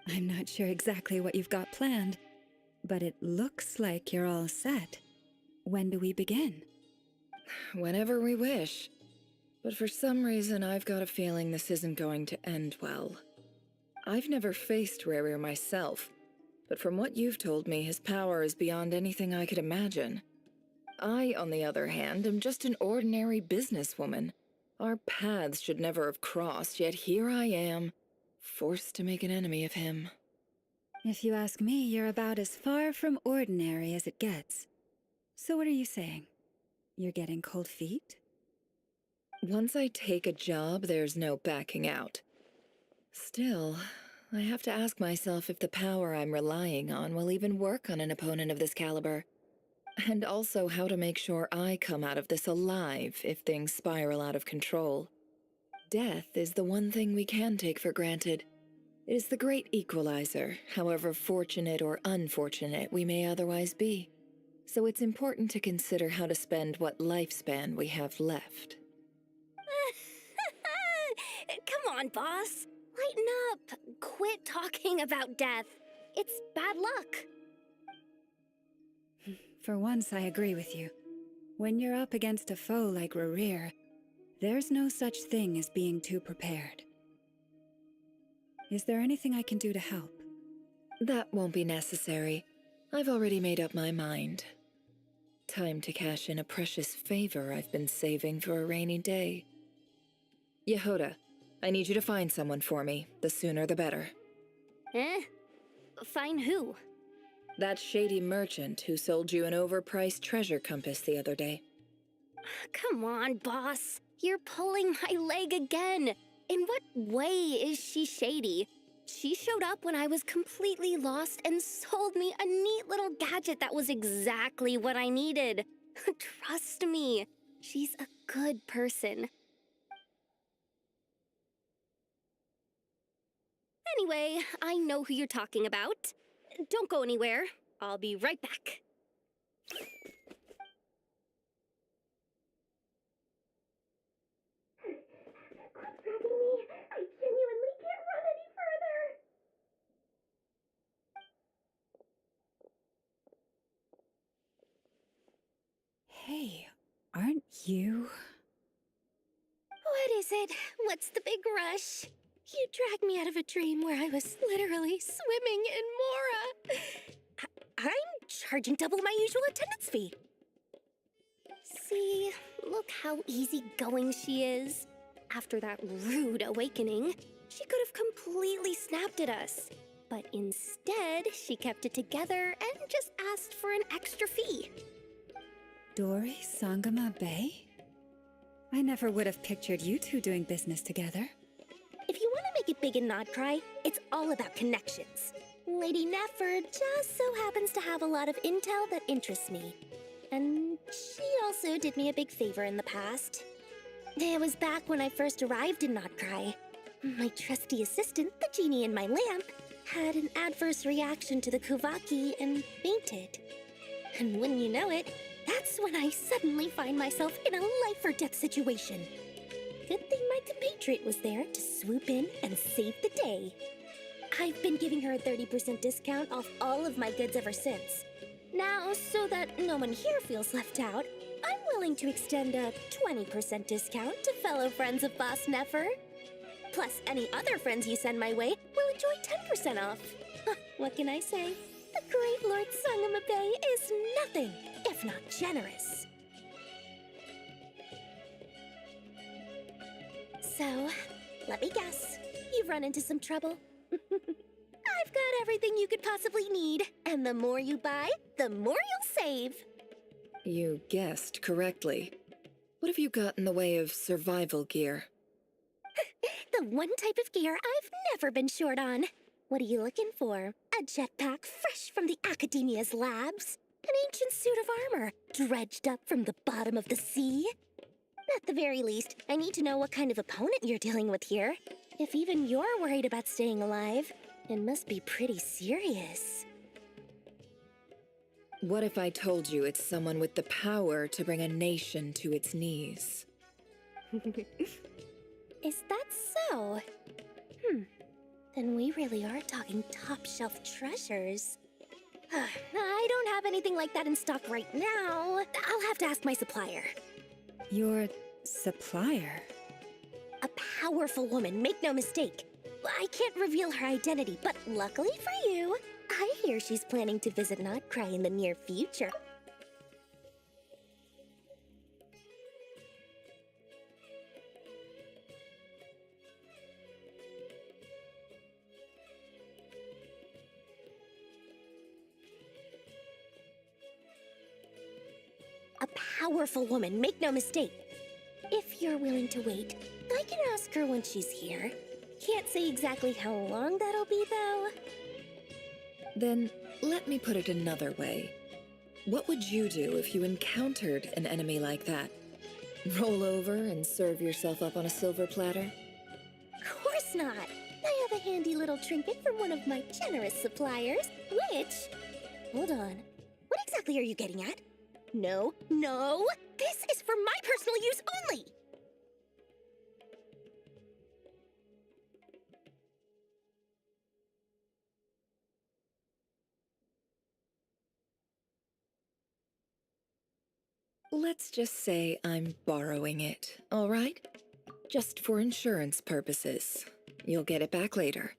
Speaker 1: I'm not sure exactly what you've got planned, but it looks like you're all set. When do we begin?
Speaker 9: Whenever we wish. But for some reason, I've got a feeling this isn't going to end well. I've never faced Rerir myself, but from what you've told me, his power is beyond anything I could imagine. I, on the other hand, am just an ordinary businesswoman. Our paths should never have crossed, yet here I am, forced to make an enemy of him.
Speaker 1: If you ask me, you're about as far from ordinary as it gets. So what are you saying? You're getting cold feet?
Speaker 9: Once I take a job, there's no backing out. Still, I have to ask myself if the power I'm relying on will even work on an opponent of this caliber. And also how to make sure I come out of this alive if things spiral out of control. Death is the one thing we can take for granted. It is the great equalizer, however fortunate or unfortunate we may otherwise be. So it's important to consider how to spend what lifespan we have left.
Speaker 2: Come on, boss. Lighten up. Quit talking about death. It's bad luck.
Speaker 1: For once, I agree with you. When you're up against a foe like Rerir, there's no such thing as being too prepared. Is there anything I can do to help?
Speaker 9: That won't be necessary. I've already made up my mind. Time to cash in a precious favor I've been saving for a rainy day. Yehoda, I need you to find someone for me. The sooner the better.
Speaker 2: Find who?
Speaker 9: That shady merchant who sold you an overpriced treasure compass the other day.
Speaker 2: Come on, boss. You're pulling my leg again. In what way is she shady? She showed up when I was completely lost and sold me a neat little gadget that was exactly what I needed. Trust me, she's a good person. Anyway, I know who you're talking about. Don't go anywhere. I'll be right back.
Speaker 3: Quit dragging me. I genuinely can't run any further.
Speaker 1: Hey, aren't you?
Speaker 2: What is it? What's the big rush? You dragged me out of a dream where I was literally swimming in Mora. I'm charging double my usual attendance fee. See, Look how easygoing she is. After that rude awakening, she could have completely snapped at us. But instead, she kept it together and just asked for an extra fee.
Speaker 1: Dori Sangama Bay? I never would have pictured you two doing business together.
Speaker 2: If you want to make it big in Nodcry, it's all about connections. Lady Nefer just so happens to have a lot of intel that interests me. And she also did me a big favor in the past. It was back when I first arrived in Nodcry. My trusty assistant, the genie in my lamp, had an adverse reaction to the Kuvaki and fainted. And wouldn't you know it, that's when I suddenly find myself in a life-or-death situation. Good thing my compatriot was there to swoop in and save the day. I've been giving her a 30% discount off all of my goods ever since. Now, so that no one here feels left out, I'm willing to extend a 20% discount to fellow friends of Boss Nefer. Plus, any other friends you send my way will enjoy 10% off. What can I say? The great Lord Sangamabe is nothing if not generous. So, let me guess. You've run into some trouble? I've got everything you could possibly need. And the more you buy, the more you'll save.
Speaker 9: You guessed correctly. What have you got in the way of survival gear?
Speaker 2: The one type of gear I've never been short on. What are you looking for? A jetpack fresh from the Academia's labs? An ancient suit of armor dredged up from the bottom of the sea? At the very least, I need to know what kind of opponent you're dealing with here. If even you're worried about staying alive, it must be pretty serious.
Speaker 9: What if I told you it's someone with the power to bring a nation to its knees?
Speaker 2: Is that so? Then we really are talking top-shelf treasures. I don't have anything like that in stock right now. I'll have to ask my supplier.
Speaker 1: Your supplier?
Speaker 2: A powerful woman, make no mistake. I can't reveal her identity, but luckily for you, I hear she's planning to visit Nodcry in the near future. A powerful woman, make no mistake. If you're willing to wait, I can ask her when she's here. Can't say exactly how long that'll be, though.
Speaker 9: Then let me put it another way. What would you do if you encountered an enemy like that? Roll over and serve yourself up on a silver platter?
Speaker 2: Of course not. I have a handy little trinket from one of my generous suppliers, which... Hold on. What exactly are you getting at? No, no! This is for my personal use only!
Speaker 9: Let's just say I'm borrowing it, all right? Just for insurance purposes. You'll get it back later.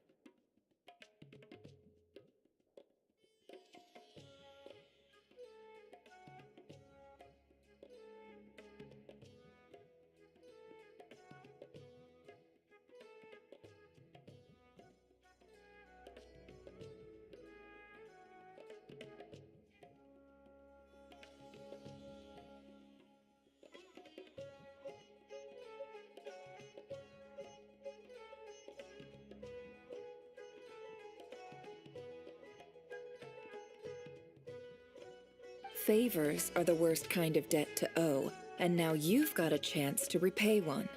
Speaker 9: Favors are the worst kind of debt to owe, and now you've got a chance to repay one.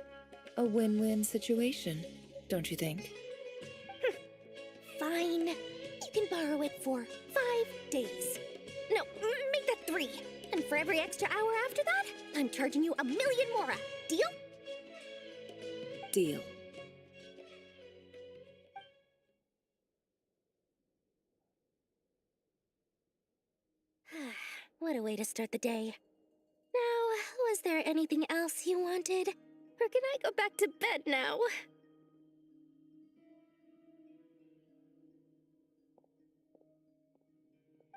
Speaker 9: A win-win situation, don't you think?
Speaker 2: Fine. You can borrow it for 5 days. No, make that 3. And for every extra hour after that, I'm charging you 1 million mora. Deal?
Speaker 9: Deal.
Speaker 2: What a way to start the day. Now, was there anything else you wanted? Or can I go back to bed now?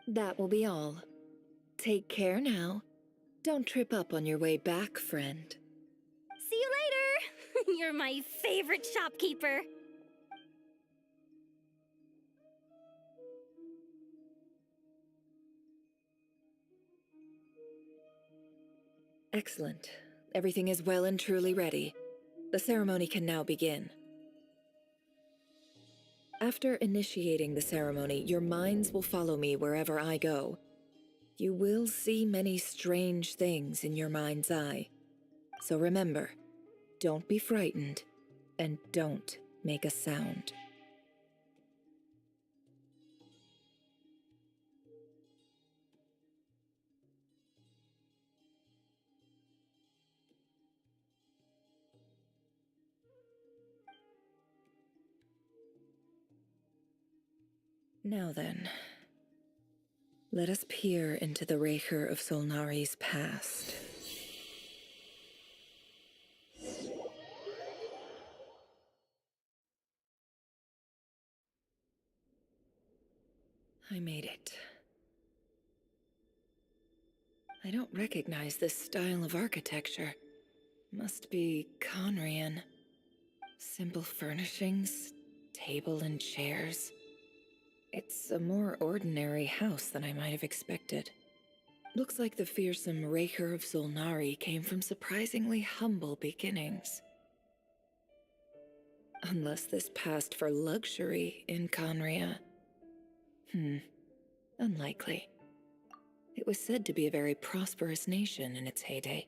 Speaker 9: That will be all. Take care now. Don't trip up on your way back, friend.
Speaker 2: See you later! You're my favorite shopkeeper.
Speaker 9: Excellent. Everything is well and truly ready. The ceremony can now begin. After initiating the ceremony, your minds will follow me wherever I go. You will see many strange things in your mind's eye. So remember, don't be frightened, and don't make a sound. Now then, let us peer into the Raker of Solnari's past. I made it. I don't recognize this style of architecture. Must be Conrian. Simple furnishings, table and chairs. It's a more ordinary house than I might have expected. Looks like the fearsome Raker of Solnari came from surprisingly humble beginnings. Unless this passed for luxury in Conria. Unlikely. It was said to be a very prosperous nation in its heyday.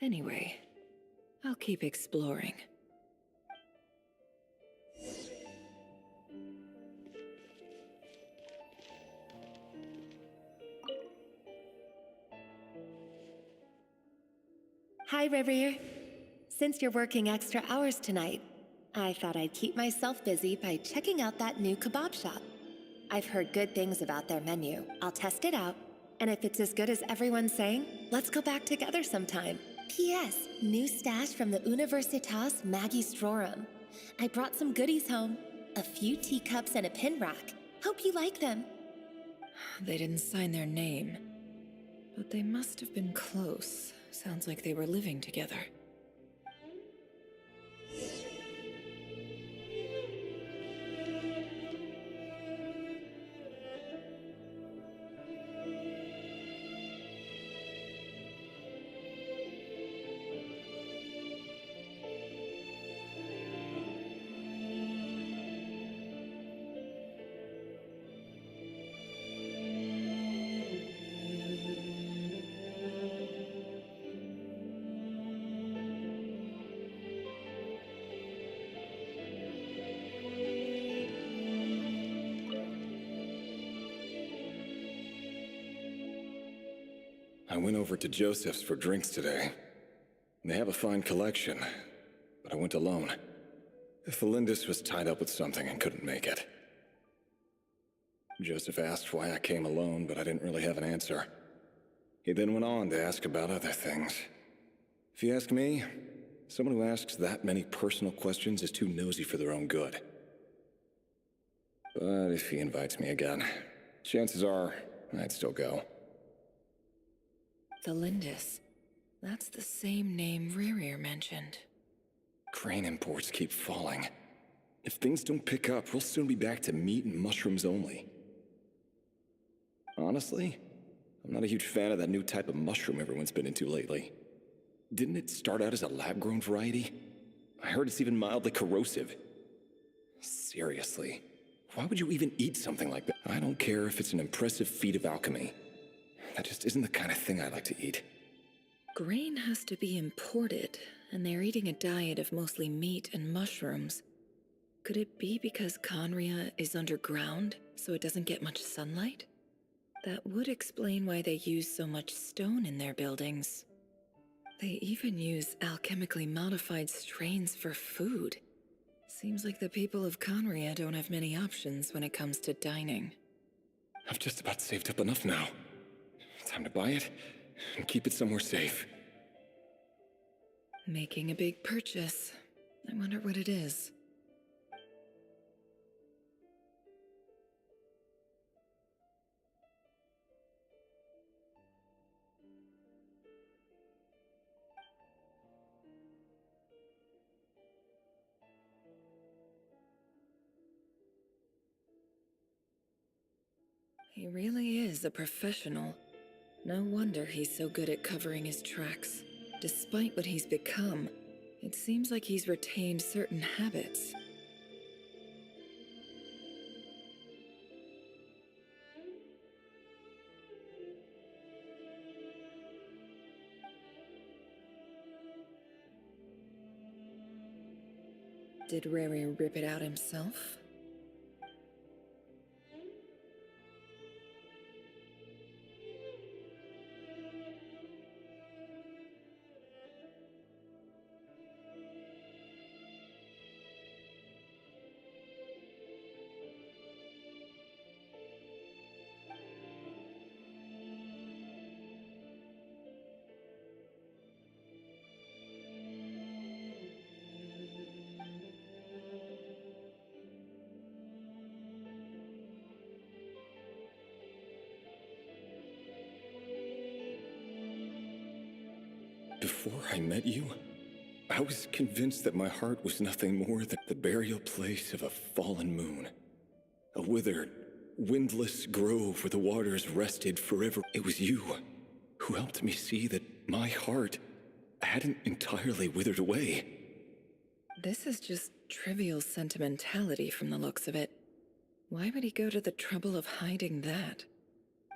Speaker 9: Anyway, I'll keep exploring.
Speaker 11: Hi, Rivier. Since you're working extra hours tonight, I thought I'd keep myself busy by checking out that new kebab shop. I've heard good things about their menu. I'll test it out, and if it's as good as everyone's saying, let's go back together sometime. P.S. New stash from the Universitas Magistrorum. I brought some goodies home. A few teacups and a pin rack. Hope you like them.
Speaker 9: They didn't sign their name, but they must have been close. Sounds like they were living together.
Speaker 12: I went over to Joseph's for drinks today. They have a fine collection, but I went alone. Felindis was tied up with something and couldn't make it. Joseph asked why I came alone, but I didn't really have an answer. He then went on to ask about other things. If you ask me, someone who asks that many personal questions is too nosy for their own good. But if he invites me again, chances are I'd still go.
Speaker 9: Felindis. That's the same name Rerir mentioned.
Speaker 12: Crane imports keep falling. If things don't pick up, we'll soon be back to meat and mushrooms only. Honestly, I'm not a huge fan of that new type of mushroom everyone's been into lately. Didn't it start out as a lab-grown variety? I heard it's even mildly corrosive. Seriously, why would you even eat something like that? I don't care if it's an impressive feat of alchemy. That just isn't the kind of thing I like to eat.
Speaker 9: Grain has to be imported, and they're eating a diet of mostly meat and mushrooms. Could it be because Conria is underground, so it doesn't get much sunlight? That would explain why they use so much stone in their buildings. They even use alchemically modified strains for food. Seems like the people of Conria don't have many options when it comes to dining.
Speaker 12: I've just about saved up enough now. Time to buy it and keep it somewhere safe.
Speaker 9: Making a big purchase. I wonder what it is. He really is a professional. No wonder he's so good at covering his tracks. Despite what he's become, it seems like he's retained certain habits. Did Rary rip it out himself?
Speaker 12: Before I met you, I was convinced that my heart was nothing more than the burial place of a fallen moon. A withered, windless grove where the waters rested forever. It was you who helped me see that my heart hadn't entirely withered away.
Speaker 9: This is just trivial sentimentality from the looks of it. Why would he go to the trouble of hiding that?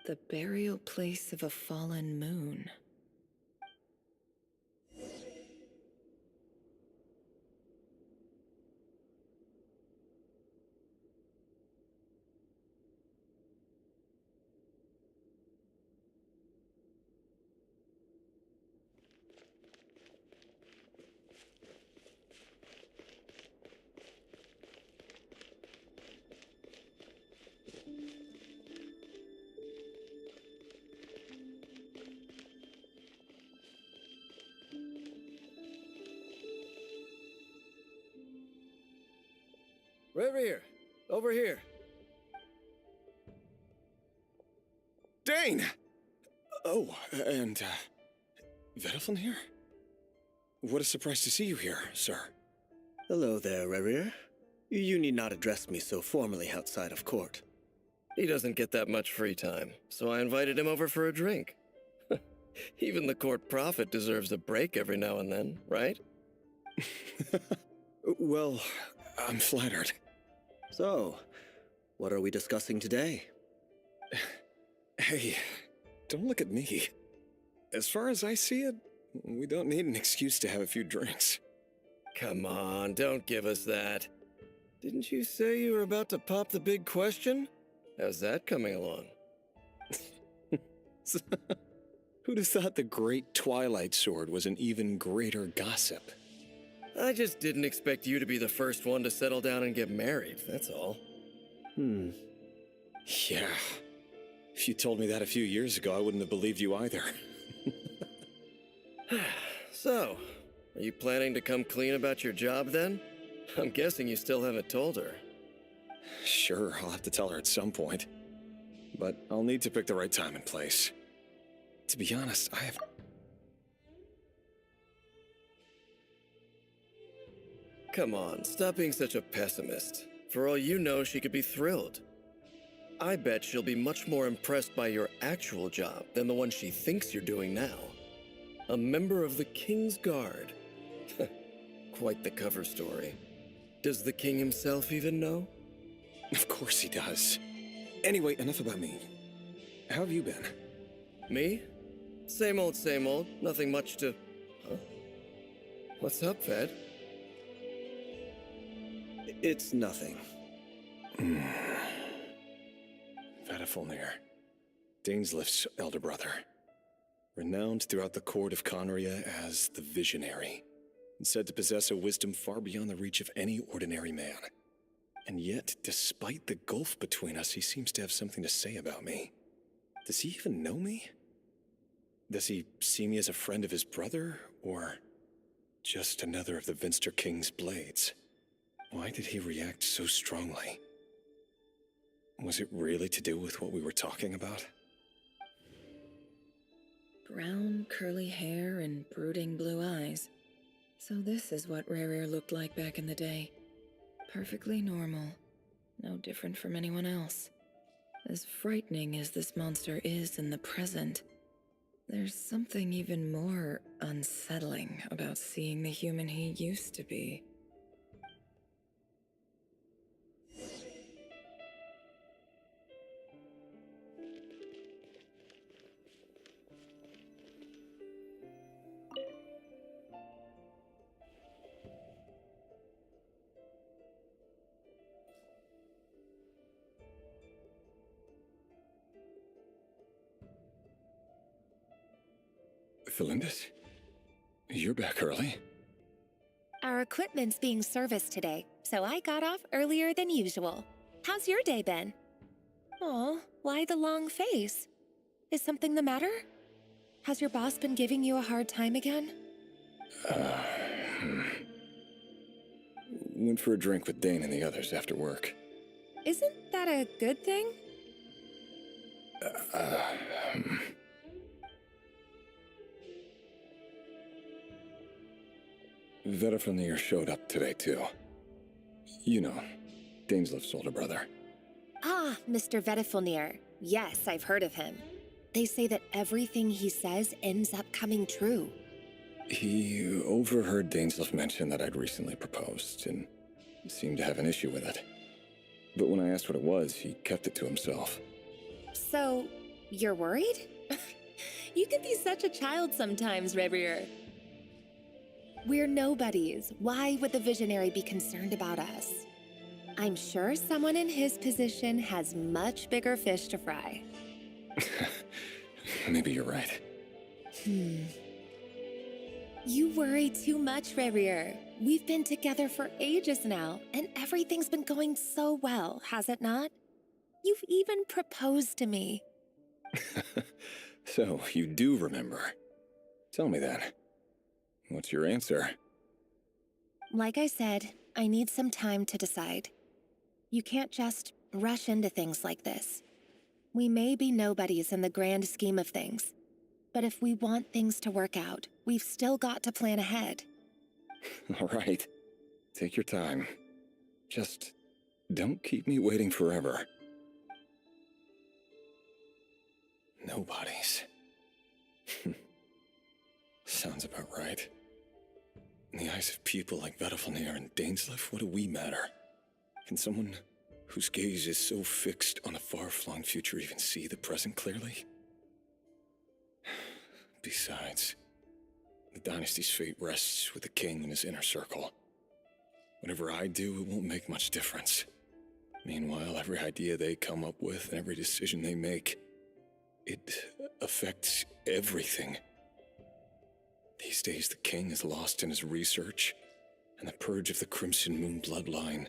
Speaker 9: The burial place of a fallen moon.
Speaker 13: Over here. Over here.
Speaker 12: Dane! Oh, and, Vedelfin here? What a surprise to see you here, sir.
Speaker 13: Hello there, Rerir. You need not address me so formally outside of court. He doesn't get that much free time, so I invited him over for a drink. Even the court prophet deserves a break every now and then, right?
Speaker 12: Well, I'm flattered.
Speaker 13: So, what are we discussing today?
Speaker 12: Hey, don't look at me. As far as I see it, we don't need an excuse to have a few drinks.
Speaker 13: Come on, don't give us that. Didn't you say you were about to pop the big question? How's that coming along?
Speaker 12: Who'd have thought the great Twilight Sword was an even greater gossip?
Speaker 13: I just didn't expect you to be the first one to settle down and get married, that's all.
Speaker 12: Yeah. If you told me that a few years ago, I wouldn't have believed you either.
Speaker 13: So, are you planning to come clean about your job then? I'm guessing you still haven't told her.
Speaker 12: Sure, I'll have to tell her at some point. But I'll need to pick the right time and place. To be honest, I have...
Speaker 13: Come on, stop being such a pessimist. For all you know, she could be thrilled. I bet she'll be much more impressed by your actual job than the one she thinks you're doing now. A member of the King's Guard. Quite the cover story. Does the king himself even know?
Speaker 12: Of course he does. Anyway, enough about me. How have you been?
Speaker 13: Me? Same old, nothing much to... Huh? What's up, Fed?
Speaker 4: It's nothing.
Speaker 12: Vedafulnir, Dainslift's elder brother. Renowned throughout the court of Conria as the Visionary, and said to possess a wisdom far beyond the reach of any ordinary man. And yet, despite the gulf between us, he seems to have something to say about me. Does he even know me? Does he see me as a friend of his brother, or just another of the Vinster King's blades? Why did he react so strongly? Was it really to do with what we were talking about?
Speaker 9: Brown, curly hair and brooding blue eyes. So this is what Rerir looked like back in the day. Perfectly normal. No different from anyone else. As frightening as this monster is in the present, there's something even more unsettling about seeing the human he used to be.
Speaker 12: Felindis? You're back early?
Speaker 11: Our equipment's being serviced today, so I got off earlier than usual. How's your day been? Oh, why the long face? Is something the matter? Has your boss been giving you a hard time again?
Speaker 12: Went for a drink with Dane and the others after work.
Speaker 11: Isn't that a good thing?
Speaker 12: Vedifenir showed up today, too. You know, Daneslif's older brother.
Speaker 11: Ah, Mr. Vedifenir. Yes, I've heard of him. They say that everything he says ends up coming true.
Speaker 12: He overheard Daneslif mention that I'd recently proposed, and seemed to have an issue with it. But when I asked what it was, he kept it to himself.
Speaker 11: So, you're worried? You can be such a child sometimes, Rerir. We're nobodies. Why would the visionary be concerned about us? I'm sure someone in his position has much bigger fish to fry.
Speaker 12: Maybe you're right.
Speaker 11: You worry too much, Rerir. We've been together for ages now, and everything's been going so well, has it not? You've even proposed to me.
Speaker 12: So, you do remember. Tell me then. What's your answer?
Speaker 11: Like I said, I need some time to decide. You can't just rush into things like this. We may be nobodies in the grand scheme of things, but if we want things to work out, we've still got to plan ahead.
Speaker 12: All right. Take your time. Just don't keep me waiting forever. Nobodies. Sounds about right. In the eyes of people like Vedifenir and Daneslif, what do we matter? Can someone whose gaze is so fixed on a far-flung future even see the present clearly? Besides, the dynasty's fate rests with the king and his inner circle. Whatever I do, it won't make much difference. Meanwhile, every idea they come up with and every decision they make, it affects everything. These days, the king is lost in his research, and the purge of the Crimson Moon bloodline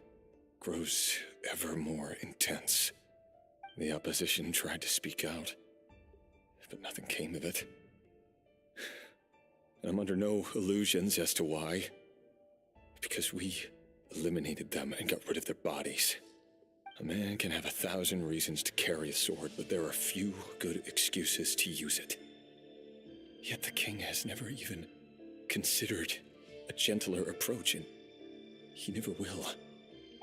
Speaker 12: grows ever more intense. The opposition tried to speak out, but nothing came of it. And I'm under no illusions as to why. Because we eliminated them and got rid of their bodies. A man can have 1,000 reasons to carry a sword, but there are few good excuses to use it. Yet the king has never even considered a gentler approach, and he never will.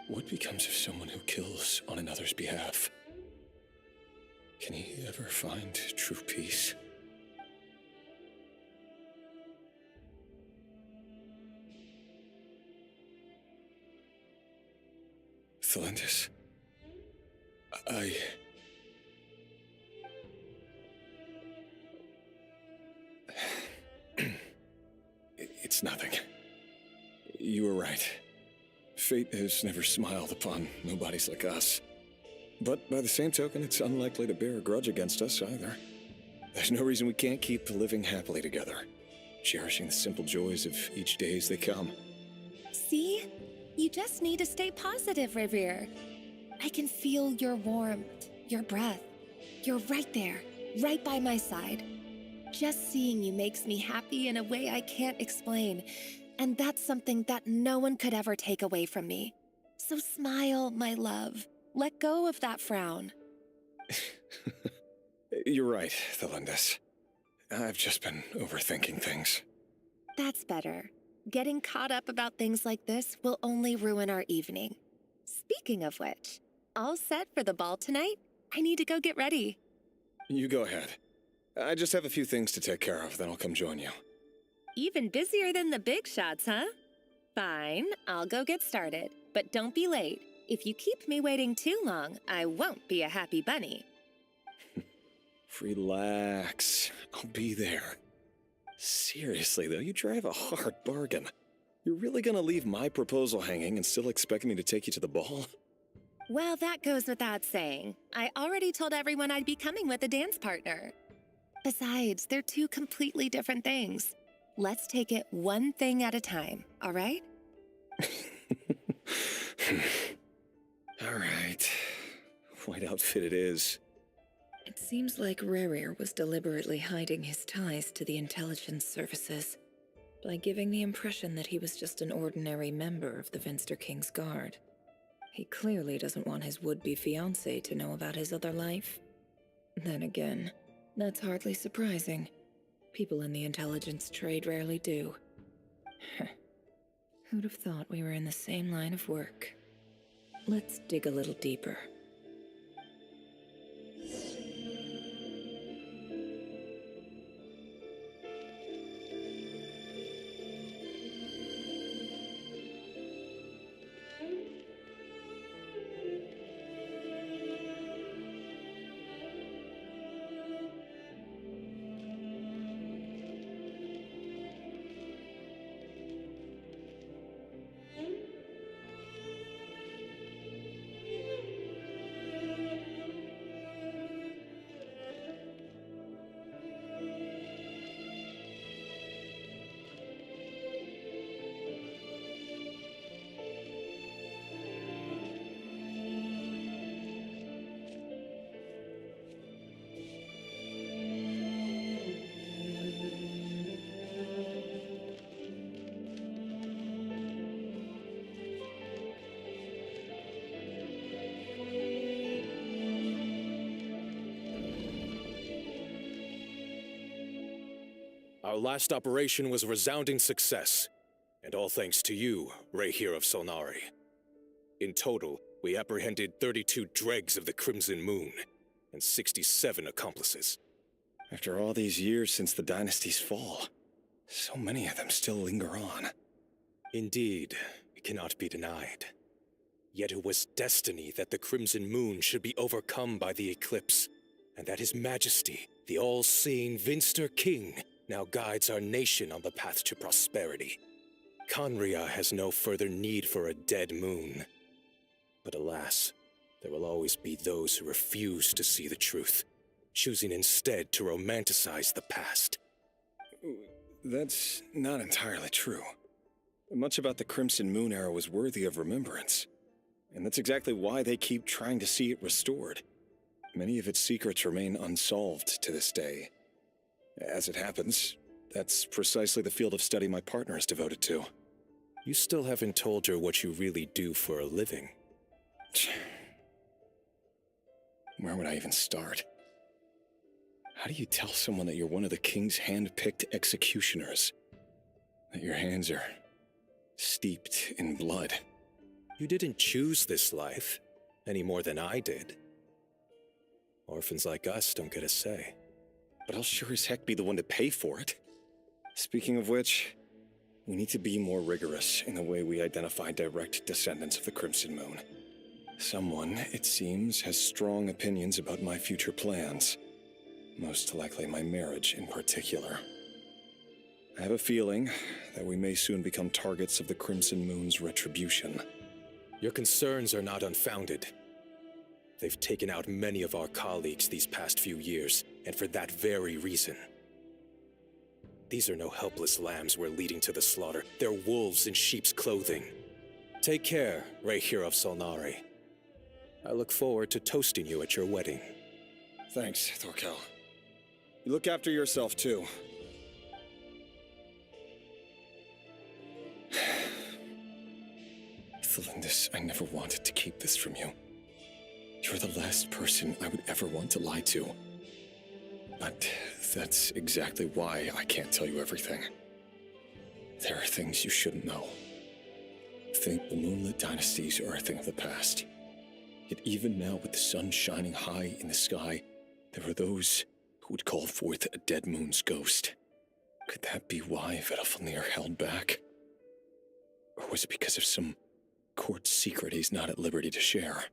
Speaker 12: What becomes of someone who kills on another's behalf? Can he ever find true peace? Felindis, It's nothing. You were right. Fate has never smiled upon nobodies like us. But by the same token, it's unlikely to bear a grudge against us either. There's no reason we can't keep living happily together, cherishing the simple joys of each day as they come.
Speaker 11: See? You just need to stay positive, Rerir. I can feel your warmth, your breath. You're right there, right by my side. Just seeing you makes me happy in a way I can't explain. And that's something that no one could ever take away from me. So smile, my love. Let go of that frown.
Speaker 12: You're right, Thelindis. I've just been overthinking things.
Speaker 11: That's better. Getting caught up about things like this will only ruin our evening. Speaking of which, all set for the ball tonight? I need to go get ready.
Speaker 12: You go ahead. I just have a few things to take care of, then I'll come join you.
Speaker 11: Even busier than the big shots, huh? Fine, I'll go get started. But don't be late. If you keep me waiting too long, I won't be a happy bunny.
Speaker 12: Relax. I'll be there. Seriously, though, you drive a hard bargain. You're really gonna leave my proposal hanging and still expect me to take you to the ball?
Speaker 11: Well, that goes without saying. I already told everyone I'd be coming with a dance partner. Besides, they're two completely different things. Let's take it one thing at a time, all right?
Speaker 12: All right. White outfit it is.
Speaker 9: It seems like Rerir was deliberately hiding his ties to the intelligence services by giving the impression that he was just an ordinary member of the Finster King's Guard. He clearly doesn't want his would-be fiancée to know about his other life. Then again, that's hardly surprising. People in the intelligence trade rarely do. Who'd have thought we were in the same line of work? Let's dig a little deeper.
Speaker 14: Our last operation was a resounding success, and all thanks to you, Rehir of Solnari. In total, we apprehended 32 dregs of the Crimson Moon, and 67 accomplices.
Speaker 12: After all these years since the dynasty's fall, so many of them still linger on.
Speaker 14: Indeed, it cannot be denied. Yet it was destiny that the Crimson Moon should be overcome by the eclipse, and that His Majesty, the all-seeing Finster King, now guides our nation on the path to prosperity. Conria has no further need for a dead moon. But alas, there will always be those who refuse to see the truth, choosing instead to romanticize the past.
Speaker 12: That's not entirely true. Much about the Crimson Moon era was worthy of remembrance. And that's exactly why they keep trying to see it restored. Many of its secrets remain unsolved to this day. As it happens, that's precisely the field of study my partner is devoted to.
Speaker 14: You still haven't told her what you really do for a living.
Speaker 12: Where would I even start? How do you tell someone that you're one of the king's hand-picked executioners? That your hands are steeped in blood?
Speaker 14: You didn't choose this life, any more than I did. Orphans like us don't get a say.
Speaker 12: But I'll sure as heck be the one to pay for it. Speaking of which, we need to be more rigorous in the way we identify direct descendants of the Crimson Moon. Someone, it seems, has strong opinions about my future plans. Most likely my marriage in particular. I have a feeling that we may soon become targets of the Crimson Moon's retribution.
Speaker 14: Your concerns are not unfounded. They've taken out many of our colleagues these past few years, and for that very reason. These are no helpless lambs we're leading to the slaughter. They're wolves in sheep's clothing. Take care, Rehir of Solnari. I look forward to toasting you at your wedding.
Speaker 12: Thanks, Thorkel.
Speaker 14: You look after yourself, too.
Speaker 12: Felindus, I never wanted to keep this from you. You're the last person I would ever want to lie to. But that's exactly why I can't tell you everything. There are things you shouldn't know. Think the moonlit dynasties are a thing of the past. Yet even now, with the sun shining high in the sky, there are those who would call forth a dead moon's ghost. Could that be why Vedalfnir held back? Or was it because of some court secret he's not at liberty to share?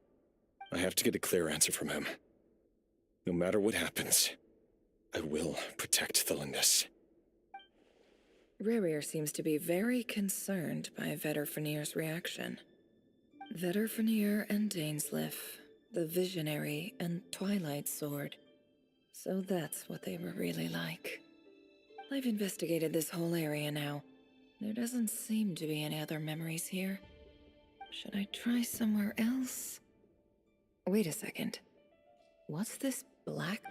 Speaker 12: I have to get a clear answer from him. No matter what happens, I will protect Felindus.
Speaker 9: Rerir seems to be very concerned by Vedalfnir's reaction. Vedalfnir and Dainsleif, the Visionary and Twilight Sword. So that's what they were really like. I've investigated this whole area now. There doesn't seem to be any other memories here. Should I try somewhere else? Wait a second. What's this black?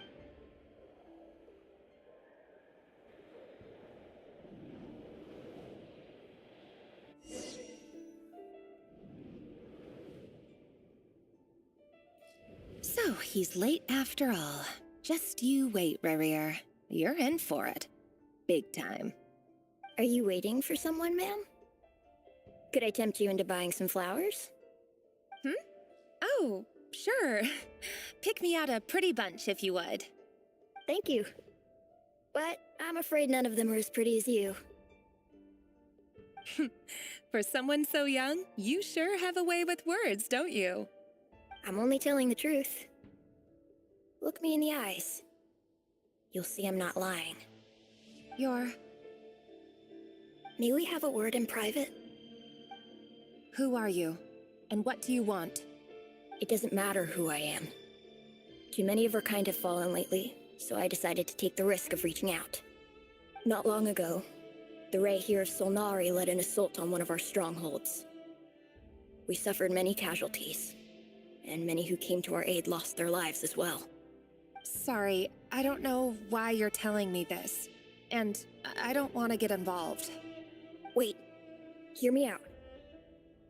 Speaker 11: So, he's late after all. Just you wait, Rerir. You're in for it. Big time.
Speaker 3: Are you waiting for someone, ma'am? Could I tempt you into buying some flowers?
Speaker 11: Oh, sure. Pick me out a pretty bunch if you would.
Speaker 3: Thank you. But I'm afraid none of them are as pretty as you.
Speaker 11: For someone so young, you sure have a way with words, don't you?
Speaker 3: I'm only telling the truth. Look me in the eyes. You'll see I'm not lying. May we have a word in private?
Speaker 11: Who are you? And what do you want?
Speaker 3: It doesn't matter who I am. Too many of our kind have fallen lately, so I decided to take the risk of reaching out. Not long ago, the Ray here of Solnari led an assault on one of our strongholds. We suffered many casualties, and many who came to our aid lost their lives as well.
Speaker 11: Sorry, I don't know why you're telling me this. And I don't want to get involved.
Speaker 3: Wait, hear me out.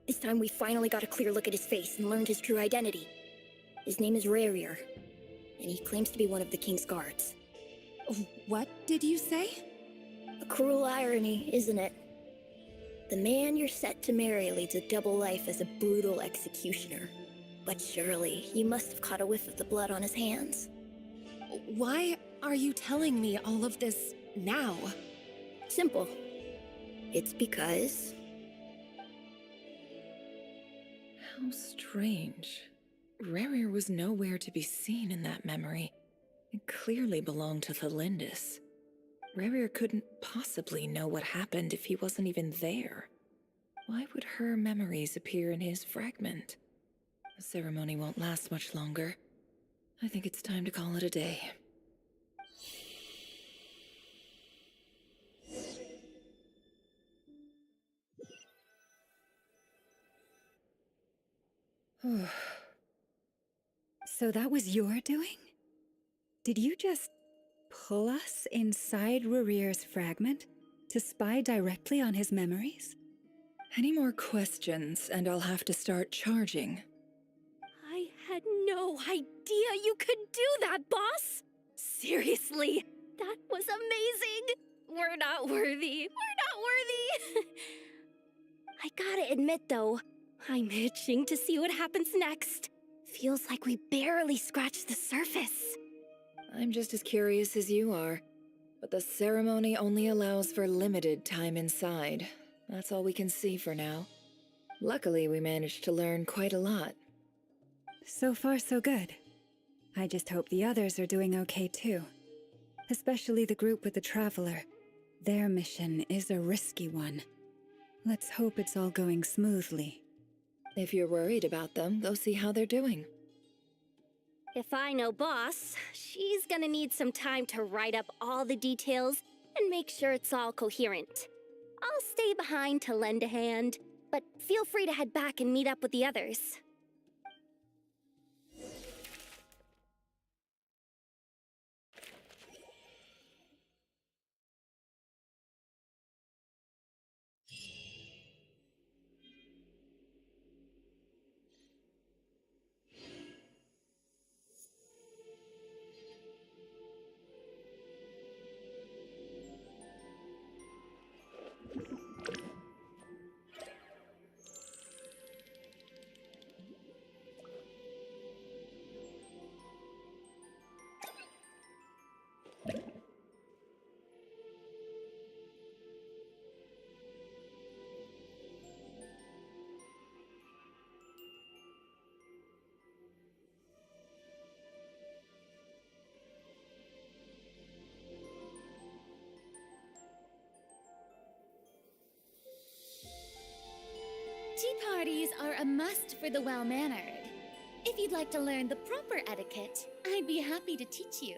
Speaker 3: This time we finally got a clear look at his face and learned his true identity. His name is Rerir, and he claims to be one of the King's guards.
Speaker 11: What did you say?
Speaker 3: A cruel irony, isn't it? The man you're set to marry leads a double life as a brutal executioner. But surely, you must have caught a whiff of the blood on his hands.
Speaker 11: Why are you telling me all of this now?
Speaker 3: Simple. It's because...
Speaker 9: How strange. Rerir was nowhere to be seen in that memory. It clearly belonged to Felindus. Rerir couldn't possibly know what happened if he wasn't even there. Why would her memories appear in his fragment? The ceremony won't last much longer. I think it's time to call it a day.
Speaker 1: So that was your doing? Did you just pull us inside Rerir's fragment to spy directly on his memories?
Speaker 9: Any more questions, and I'll have to start charging.
Speaker 2: I had no idea you could do that, boss! Seriously, that was amazing! We're not worthy. We're not worthy! I gotta admit, though, I'm itching to see what happens next. Feels like we barely scratched the surface.
Speaker 9: I'm just as curious as you are, but the ceremony only allows for limited time inside. That's all we can see for now. Luckily, we managed to learn quite a lot.
Speaker 1: So far, so good. I just hope the others are doing okay too. Especially the group with the Traveler. Their mission is a risky one. Let's hope it's all going smoothly.
Speaker 9: If you're worried about them, go see how they're doing.
Speaker 2: If I know Boss, she's gonna need some time to write up all the details and make sure it's all coherent. I'll stay behind to lend a hand, but feel free to head back and meet up with the others.
Speaker 10: parties are a must for the well-mannered. If you'd like to learn the proper etiquette, I'd be happy to teach you.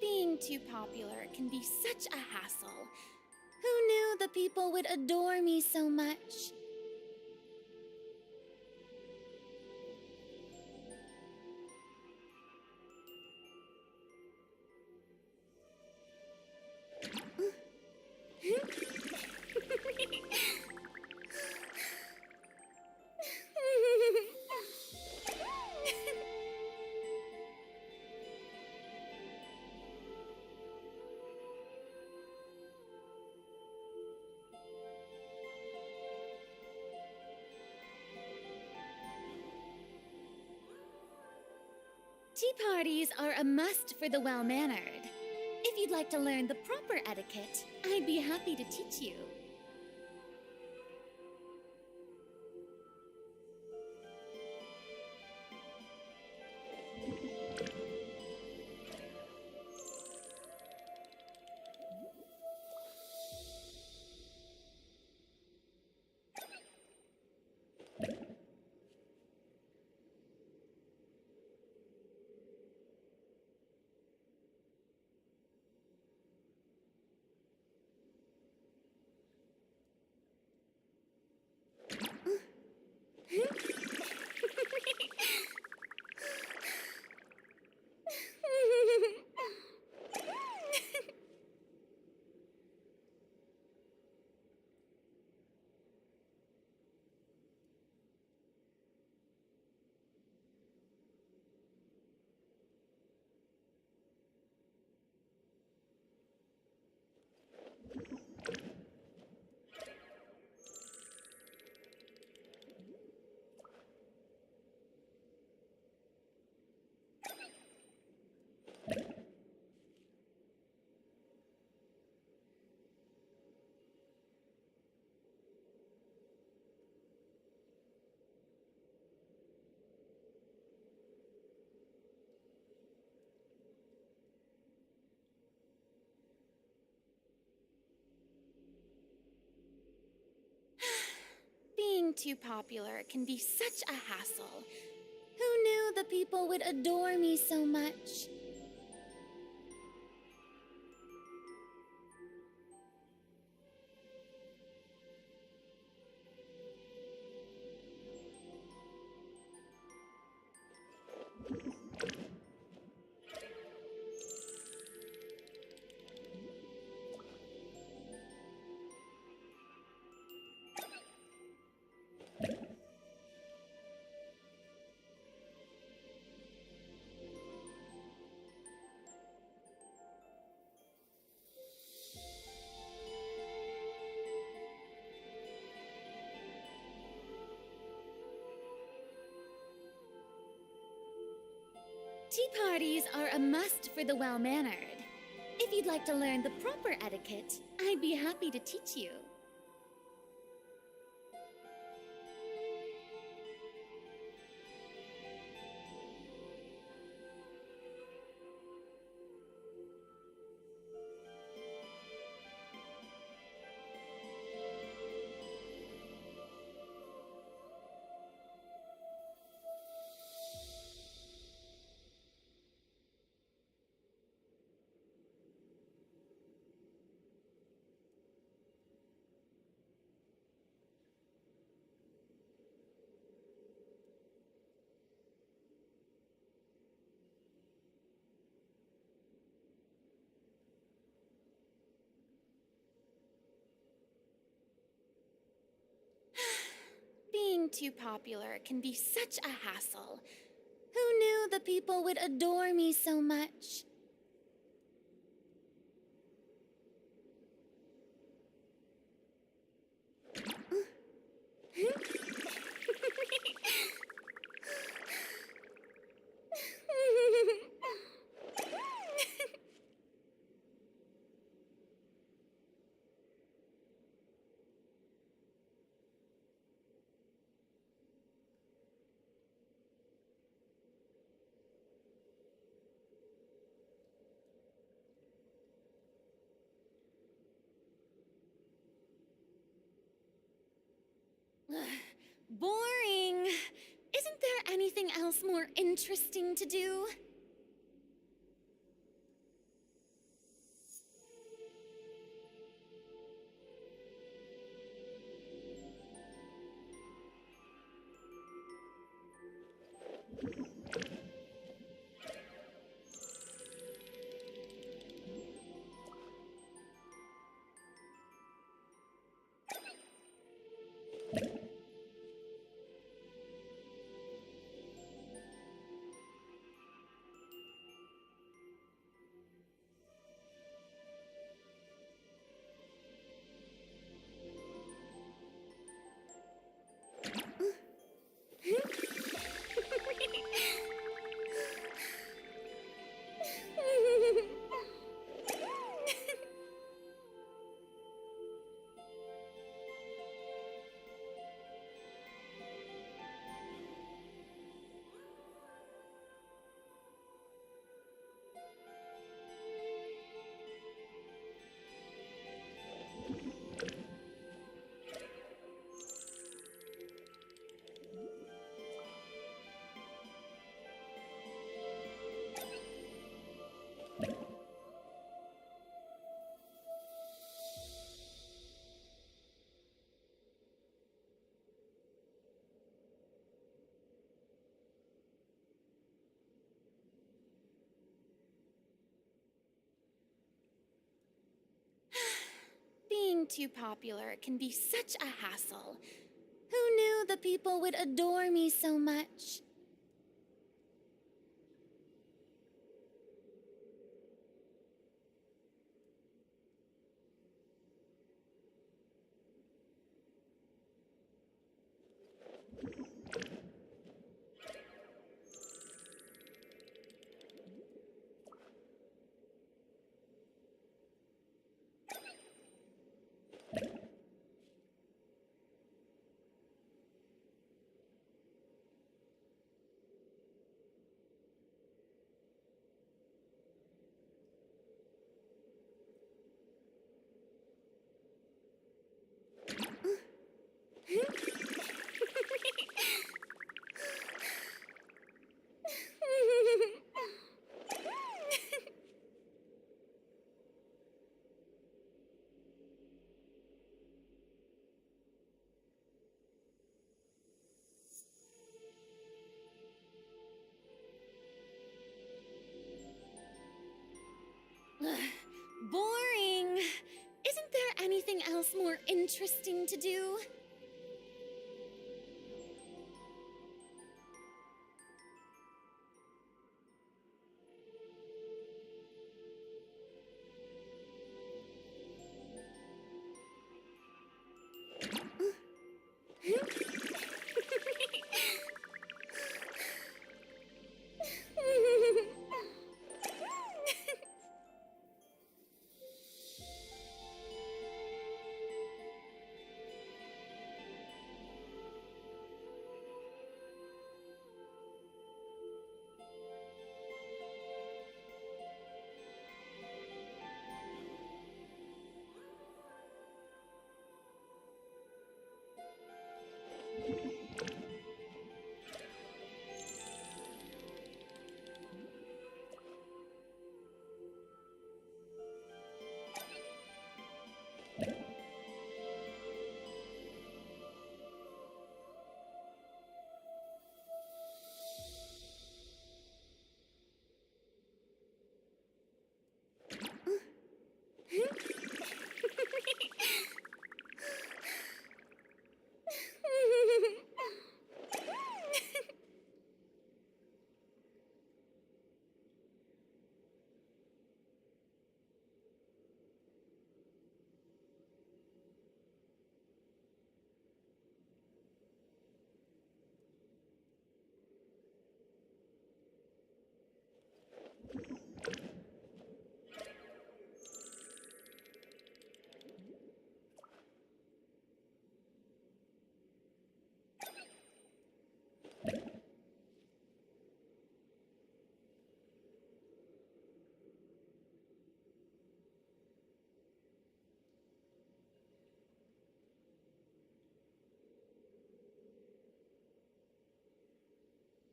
Speaker 10: Being too popular can be such a hassle. Who knew the people would adore me so much? Tea parties are a must for the well-mannered. If you'd like to learn the proper etiquette, I'd be happy to teach you. Being too popular can be such a hassle. Who knew the people would adore me so much? Tea parties are a must for the well-mannered. If you'd like to learn the proper etiquette, I'd be happy to teach you. Being too popular can be such a hassle. Who knew the people would adore me so much? Boring. Isn't there anything else more interesting to do? Being too popular can be such a hassle. Who knew the people would adore me so much? Boring. Isn't there anything else more interesting to do?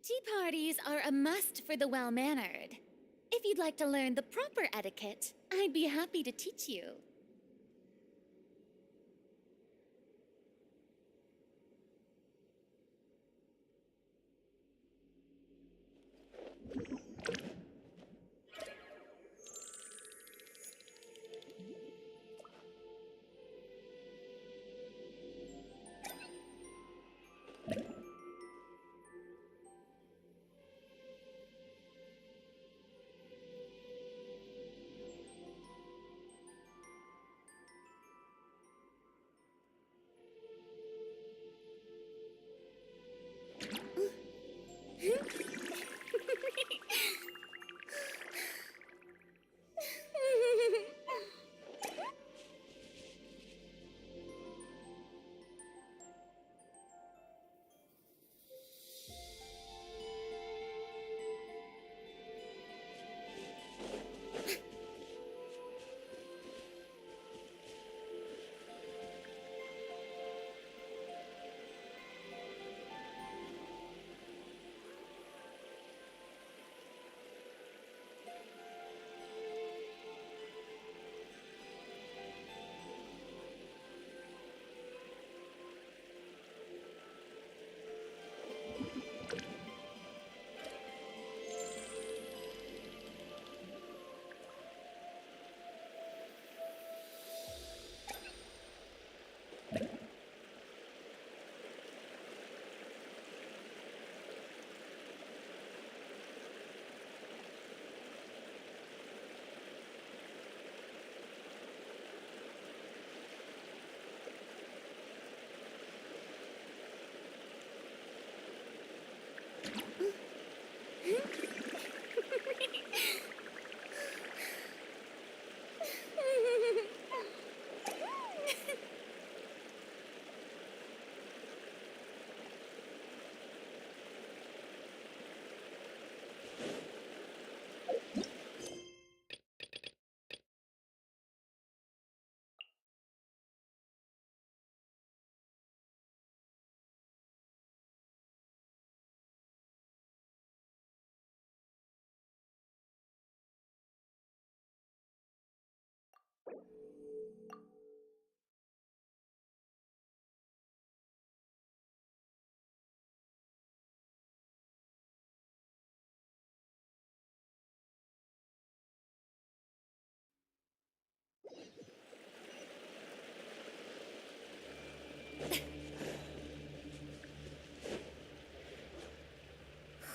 Speaker 10: Tea parties are a must for the well-mannered. If you'd like to learn the proper etiquette, I'd be happy to teach you.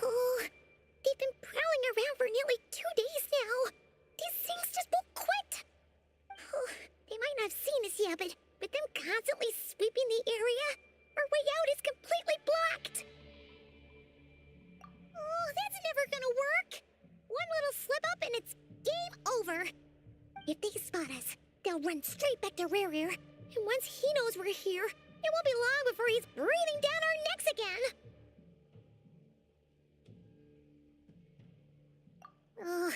Speaker 3: Oh, they've been prowling around for nearly 2 days now. These things just won't quit. Oh, they might not have seen us yet, but them constantly sweeping the area, our way out is completely blocked. Oh, that's never gonna work. One little slip up and it's game over. If they spot us, they'll run straight back to Rare. And once he knows we're here, it won't be long before he's breathing down our necks again. Oh,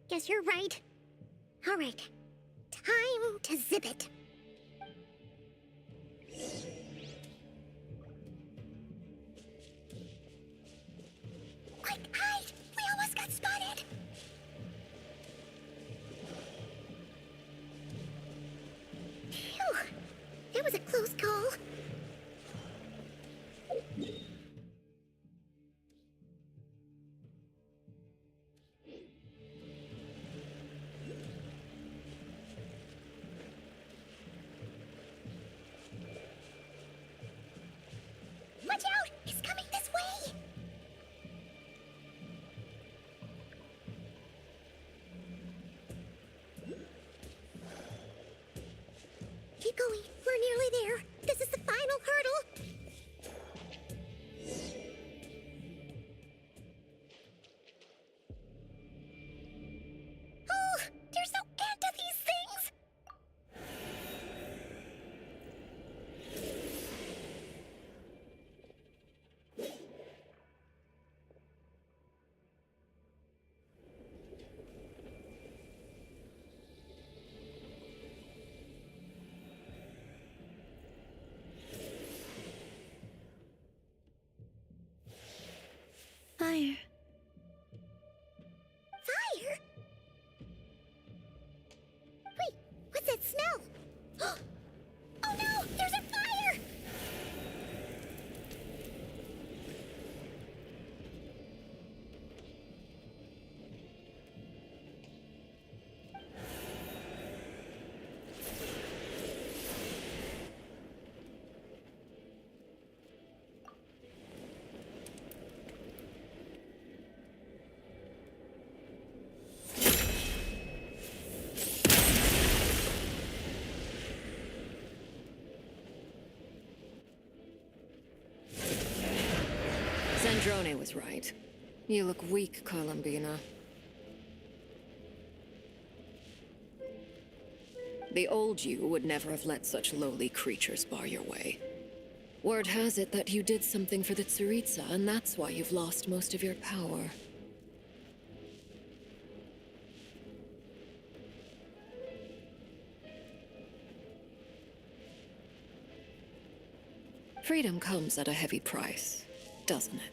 Speaker 3: guess you're right. All right, time to zip it. Quick, hide! We almost got spotted! Phew, that was a close call. Watch out! He's coming this way! Keep going. We're nearly there. This is the final hurdle. Oh, there's no end to these things!
Speaker 15: Sandrone was right. You look weak, Columbina. The old you would never have let such lowly creatures bar your way. Word has it that you did something for the Tsaritsa, and that's why you've lost most of your power. Freedom comes at a heavy price, doesn't it?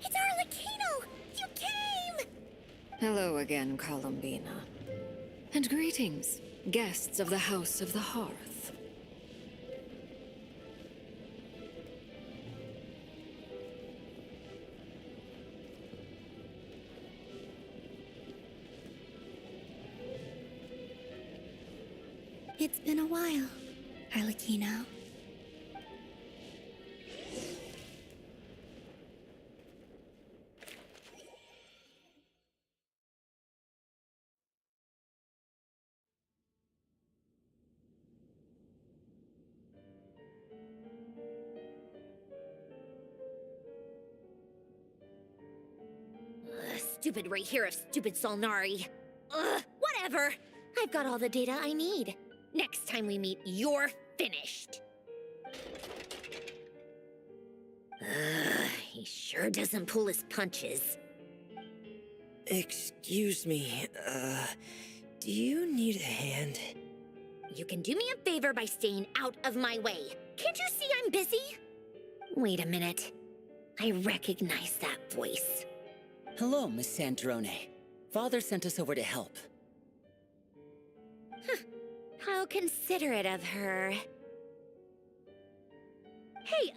Speaker 3: It's Arlecchino! You came!
Speaker 15: Hello again, Columbina. And greetings, guests of the House of the Hearth.
Speaker 7: It's been a while, Arlecchino.
Speaker 10: Stupid right here of stupid Solnari. Whatever. I've got all the data I need. Next time we meet, you're finished. He sure doesn't pull his punches.
Speaker 16: Excuse me, do you need a hand?
Speaker 10: You can do me a favor by staying out of my way. Can't you see I'm busy? Wait a minute. I recognize that voice.
Speaker 17: Hello, Miss Sandrone. Father sent us over to help.
Speaker 10: How considerate of her. Hey,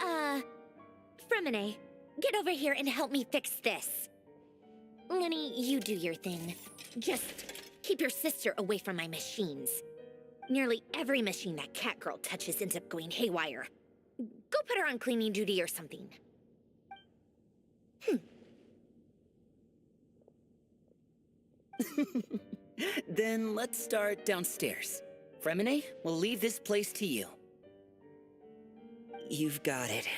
Speaker 10: Fremine, get over here and help me fix this. Lenny, you do your thing. Just keep your sister away from my machines. Nearly every machine that Catgirl touches ends up going haywire. Go put her on cleaning duty or something.
Speaker 17: Then let's start downstairs. Fremine, we'll leave this place to you.
Speaker 16: You've got it.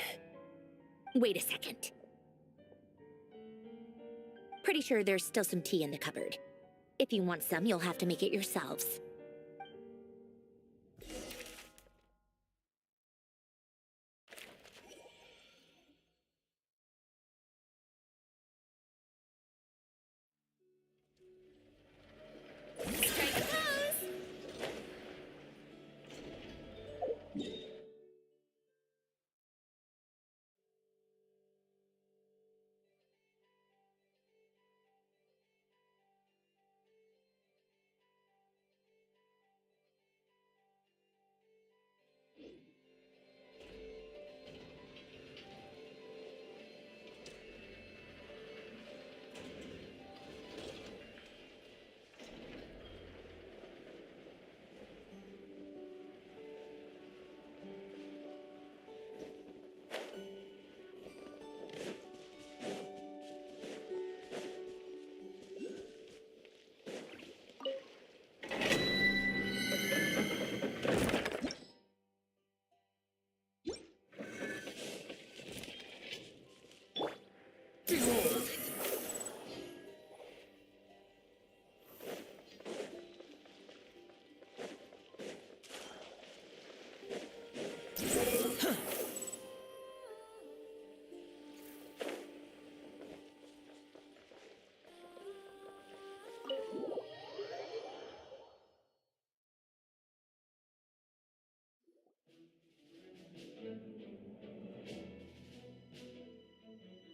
Speaker 10: Wait a second. Pretty sure there's still some tea in the cupboard. If you want some, you'll have to make it yourselves.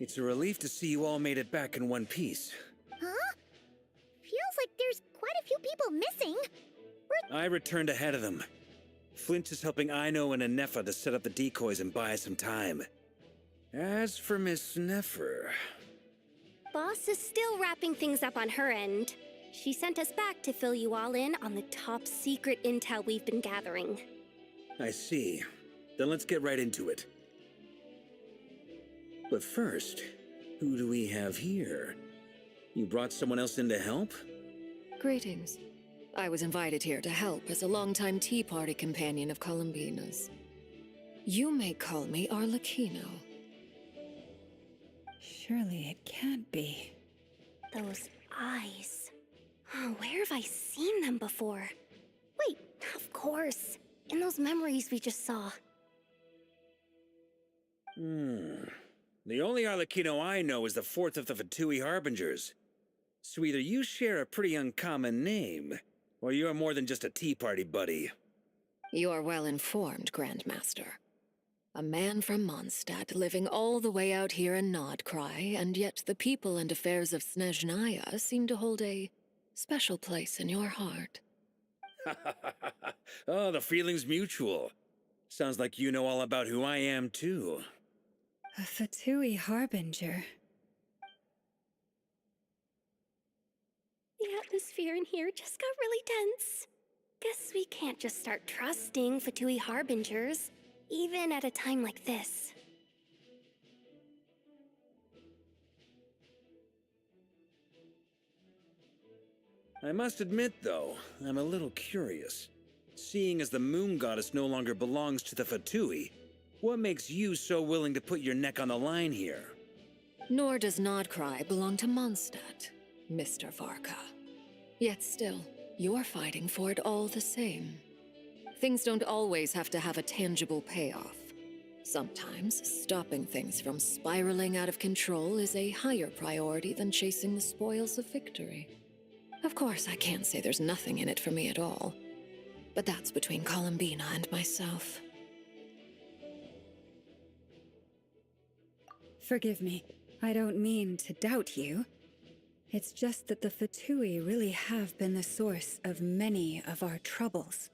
Speaker 8: It's a relief to see you all made it back in one piece.
Speaker 3: Huh? Feels like there's quite a few people missing.
Speaker 8: I returned ahead of them. Flint is helping Ino and Nefer to set up the decoys and buy some time. As for Miss Nefer...
Speaker 2: Boss is still wrapping things up on her end. She sent us back to fill you all in on the top secret intel we've been gathering.
Speaker 8: I see. Then let's get right into it. But first, who do we have here? You brought someone else in to help?
Speaker 15: Greetings. I was invited here to help as a longtime Tea Party companion of Columbina's. You may call me Arlecchino.
Speaker 1: Surely it can't be.
Speaker 2: Those eyes. Oh, where have I seen them before? Wait, of course. In those memories we just saw.
Speaker 8: The only Arlecchino I know is the fourth of the Fatui Harbingers. So either you share a pretty uncommon name, or you're more than just a tea party buddy.
Speaker 15: You're well informed, Grandmaster. A man from Mondstadt living all the way out here in Nodcry, and yet the people and affairs of Snezhnaya seem to hold a special place in your heart.
Speaker 8: Oh, the feeling's mutual. Sounds like you know all about who I am, too.
Speaker 1: A Fatui Harbinger.
Speaker 2: The atmosphere in here just got really tense. Guess we can't just start trusting Fatui Harbingers, even at a time like this.
Speaker 8: I must admit, though, I'm a little curious. Seeing as the moon goddess no longer belongs to the Fatui, what makes you so willing to put your neck on the line here?
Speaker 15: Nor does Nodcry belong to Mondstadt, Mr. Varka. Yet still, you're fighting for it all the same. Things don't always have to have a tangible payoff. Sometimes, stopping things from spiraling out of control is a higher priority than chasing the spoils of victory. Of course, I can't say there's nothing in it for me at all. But that's between Columbina and myself.
Speaker 1: Forgive me. I don't mean to doubt you. It's just that the Fatui really have been the source of many of our troubles.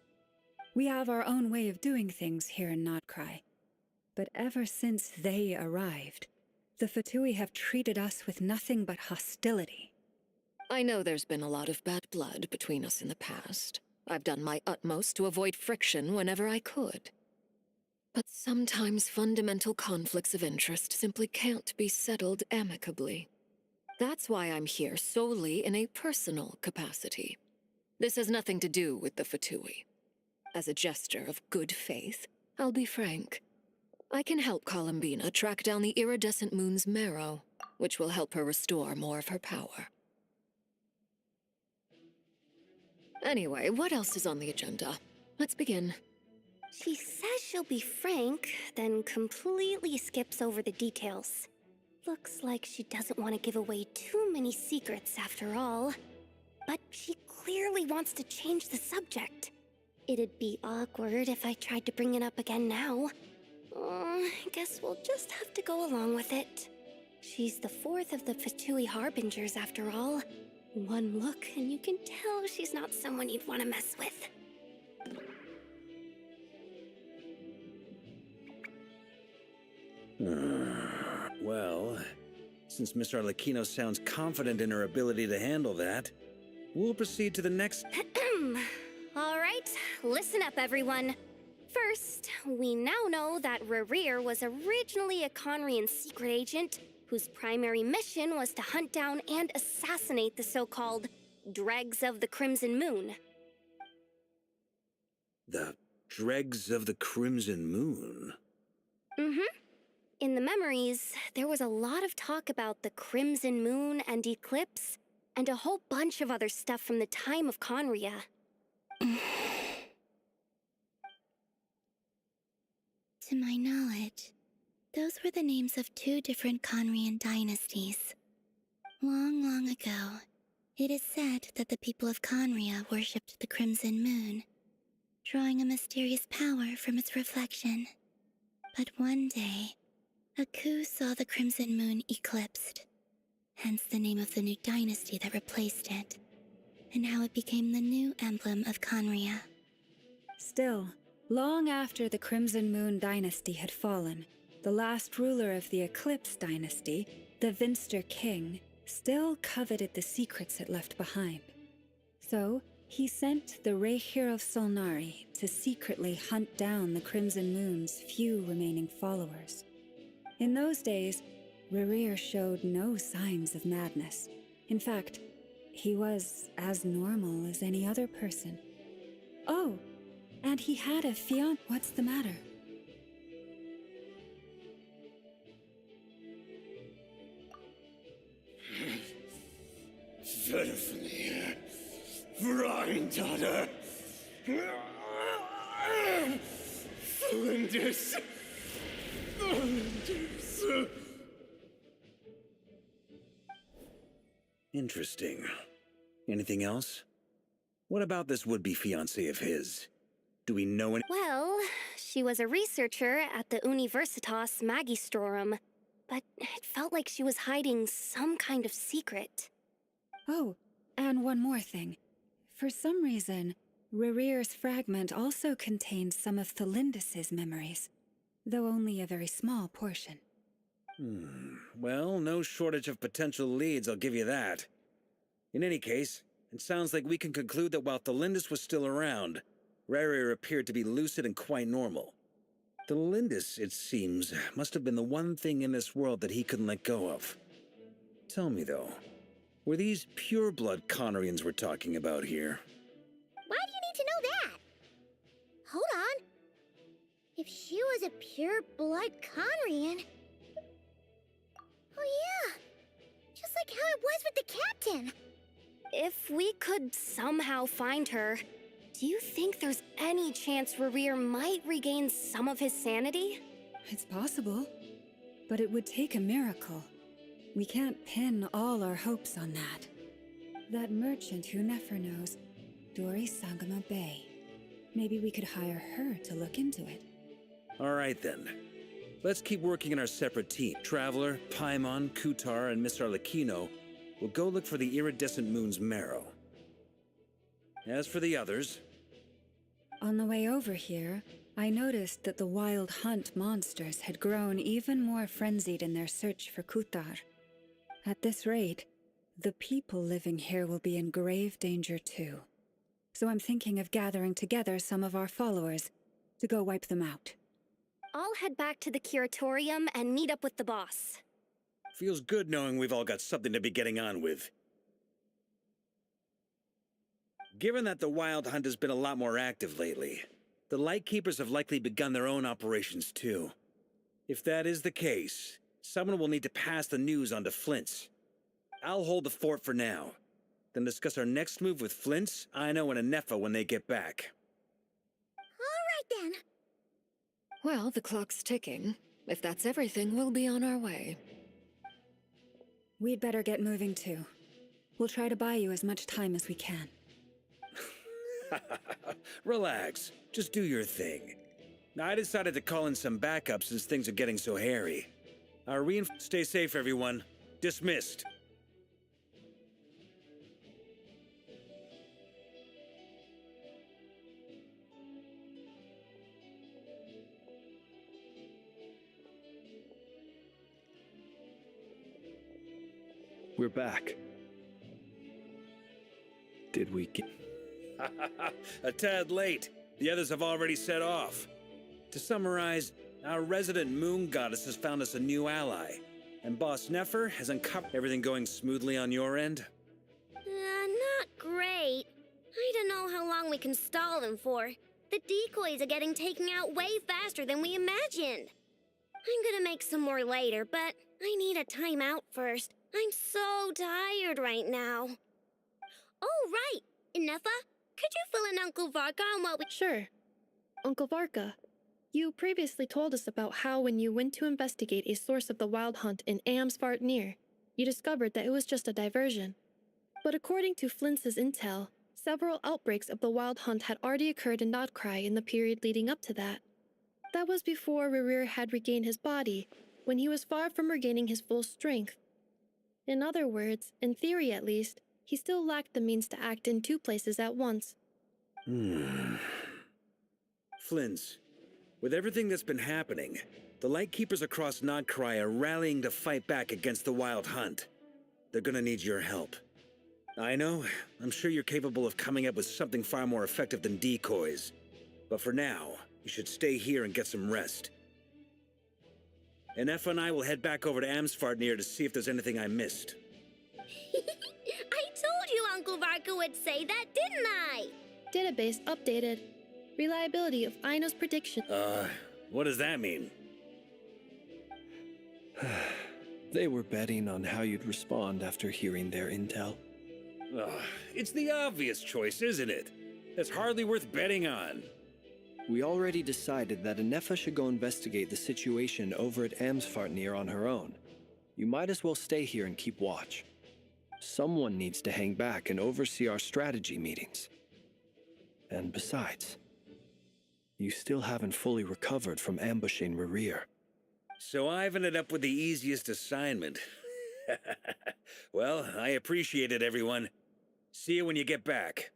Speaker 1: We have our own way of doing things here in Nodcry. But ever since they arrived, the Fatui have treated us with nothing but hostility.
Speaker 15: I know there's been a lot of bad blood between us in the past. I've done my utmost to avoid friction whenever I could. But sometimes fundamental conflicts of interest simply can't be settled amicably. That's why I'm here solely in a personal capacity. This has nothing to do with the Fatui. As a gesture of good faith, I'll be frank. I can help Columbina track down the iridescent moon's marrow, which will help her restore more of her power. Anyway, what else is on the agenda? Let's begin.
Speaker 2: She says she'll be frank, then completely skips over the details. Looks like she doesn't want to give away too many secrets after all. But she clearly wants to change the subject. It'd be awkward if I tried to bring it up again now. I guess we'll just have to go along with it. She's the fourth of the Fatui Harbingers after all. One look and you can tell she's not someone you'd want to mess with.
Speaker 8: Well, since Miss Arlecchino sounds confident in her ability to handle that, we'll proceed to the next...
Speaker 2: All right, listen up, everyone. First, we now know that Rerir was originally a Conrian secret agent whose primary mission was to hunt down and assassinate the so-called Dregs of the Crimson Moon.
Speaker 8: The Dregs of the Crimson Moon?
Speaker 2: In the memories, there was a lot of talk about the Crimson Moon and Eclipse, and a whole bunch of other stuff from the time of Conria.
Speaker 7: To my knowledge, those were the names of two different Conrian dynasties. Long, long ago, it is said that the people of Conria worshipped the Crimson Moon, drawing a mysterious power from its reflection. But one day, a coup saw the Crimson Moon eclipsed, hence the name of the new dynasty that replaced it, and how it became the new emblem of Conria.
Speaker 1: Still, long after the Crimson Moon dynasty had fallen, the last ruler of the Eclipse dynasty, the Vinster King, still coveted the secrets it left behind. So, he sent the Rehir of Solnari to secretly hunt down the Crimson Moon's few remaining followers. In those days, Rerir showed no signs of madness. In fact, he was as normal as any other person. Oh, and he had a fiancé. What's the matter?
Speaker 14: Lindis!
Speaker 8: Interesting. Anything else? What about this would-be fiancé of his? Do we know any—
Speaker 2: Well, she was a researcher at the Universitas Magistrorum, but it felt like she was hiding some kind of secret.
Speaker 1: Oh, and one more thing. For some reason, Rerear's fragment also contains some of Thelindis' memories, though only a very small portion.
Speaker 8: Well, no shortage of potential leads, I'll give you that. In any case, it sounds like we can conclude that while Thelindis was still around, Rerear appeared to be lucid and quite normal. Thelindis, it seems, must have been the one thing in this world that he couldn't let go of. Tell me, though, were these pure-blood Connorians we're talking about here?
Speaker 3: Why do you need to know that? Hold on. If she was a pure-blood Conrian... Oh yeah, just like how it was with the captain.
Speaker 2: If we could somehow find her, do you think there's any chance Rerear might regain some of his sanity?
Speaker 1: It's possible, but it would take a miracle. We can't pin all our hopes on that. That merchant who Nefer knows, Dori Sangama Bay. Maybe we could hire her to look into it.
Speaker 8: All right, then. Let's keep working in our separate team. Traveler, Paimon, Kutar, and Miss Arlecchino will go look for the iridescent moon's marrow. As for the others...
Speaker 1: On the way over here, I noticed that the Wild Hunt monsters had grown even more frenzied in their search for Kutar. At this rate, the people living here will be in grave danger too. So I'm thinking of gathering together some of our followers to go wipe them out.
Speaker 2: I'll head back to the curatorium and meet up with the boss.
Speaker 8: Feels good knowing we've all got something to be getting on with. Given that the Wild Hunt has been a lot more active lately, the Lightkeepers have likely begun their own operations too. If that is the case, someone will need to pass the news on to Flint's. I'll hold the fort for now, then discuss our next move with Flint's, Ino, and Nefer when they get back.
Speaker 3: All right then.
Speaker 15: Well, the clock's ticking. If that's everything, we'll be on our way.
Speaker 1: We'd better get moving too. We'll try to buy you as much time as we can.
Speaker 8: Relax. Just do your thing. I decided to call in some backup since things are getting so hairy. Stay safe, everyone. Dismissed.
Speaker 4: We're back. Did we get...
Speaker 8: A tad late. The others have already set off. To summarize, our resident moon goddess has found us a new ally, and Boss Nefer has uncovered everything going smoothly on your end.
Speaker 3: Not great. I don't know how long we can stall them for. The decoys are getting taken out way faster than we imagined. I'm gonna make some more later, but I need a timeout first. I'm so tired right now. Oh, right! Nefer, could you fill in Uncle Varka on what we...
Speaker 6: Sure. Uncle Varka, you previously told us about how when you went to investigate a source of the Wild Hunt in Amsvartnir, you discovered that it was just a diversion. But according to Flint's intel, several outbreaks of the Wild Hunt had already occurred in Nodcry in the period leading up to that. That was before Rerear had regained his body, when he was far from regaining his full strength. In other words, in theory at least, he still lacked the means to act in two places at once.
Speaker 8: Flint's, with everything that's been happening, the Lightkeepers across Nodcry are rallying to fight back against the Wild Hunt. They're gonna need your help. I know, I'm sure you're capable of coming up with something far more effective than decoys. But for now, you should stay here and get some rest. And Nefer and I will head back over to Amsvartnir to see if there's anything I missed.
Speaker 3: I told you Uncle Varka would say that, didn't I?
Speaker 6: Database updated. Reliability of Ino's prediction.
Speaker 8: What does that mean?
Speaker 4: They were betting on how you'd respond after hearing their intel.
Speaker 8: It's the obvious choice, isn't it? That's hardly worth betting on.
Speaker 4: We already decided that Nefer should go investigate the situation over at Amsfartnir on her own. You might as well stay here and keep watch. Someone needs to hang back and oversee our strategy meetings. And besides, you still haven't fully recovered from ambushing Rerir.
Speaker 8: So I've ended up with the easiest assignment. Well, I appreciate it, everyone. See you when you get back.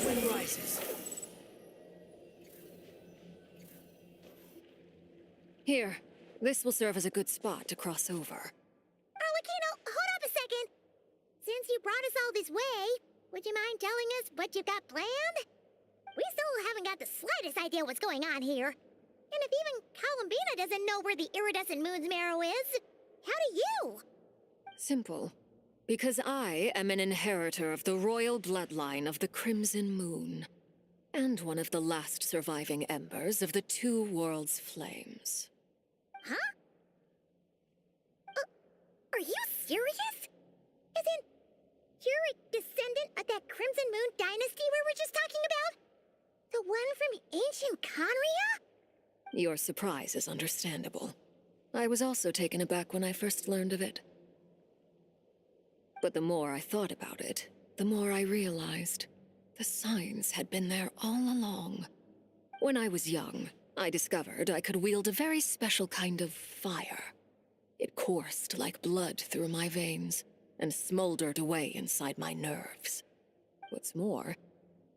Speaker 8: Wind rises.
Speaker 15: Here, this will serve as a good spot to cross over.
Speaker 3: Arlecchino, hold up a second. Since you brought us all this way, would you mind telling us what you've got planned? We still haven't got the slightest idea what's going on here. And if even Columbina doesn't know where the iridescent moon's marrow is, how do you?
Speaker 15: Simple. Because I am an inheritor of the royal bloodline of the Crimson Moon, and one of the last surviving embers of the Two Worlds' flames.
Speaker 3: Huh? Are you serious? As in, you're a descendant of that Crimson Moon dynasty we were just talking about? The one from ancient Conria?
Speaker 15: Your surprise is understandable. I was also taken aback when I first learned of it. But the more I thought about it, the more I realized the signs had been there all along. When I was young, I discovered I could wield a very special kind of fire. It coursed like blood through my veins and smoldered away inside my nerves. What's more,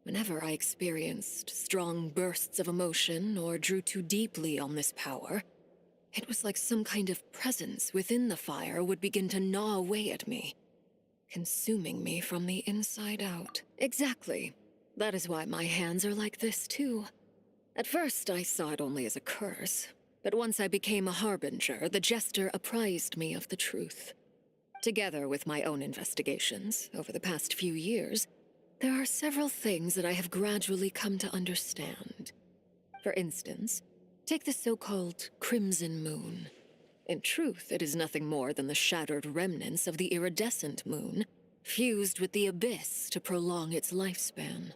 Speaker 15: whenever I experienced strong bursts of emotion or drew too deeply on this power, it was like some kind of presence within the fire would begin to gnaw away at me, consuming me from the inside out. Exactly. That is why my hands are like this, too. At first, I saw it only as a curse, but once I became a harbinger, the jester apprised me of the truth. Together with my own investigations, over the past few years, there are several things that I have gradually come to understand. For instance, take the so-called Crimson Moon. In truth, it is nothing more than the shattered remnants of the iridescent moon, fused with the abyss to prolong its lifespan.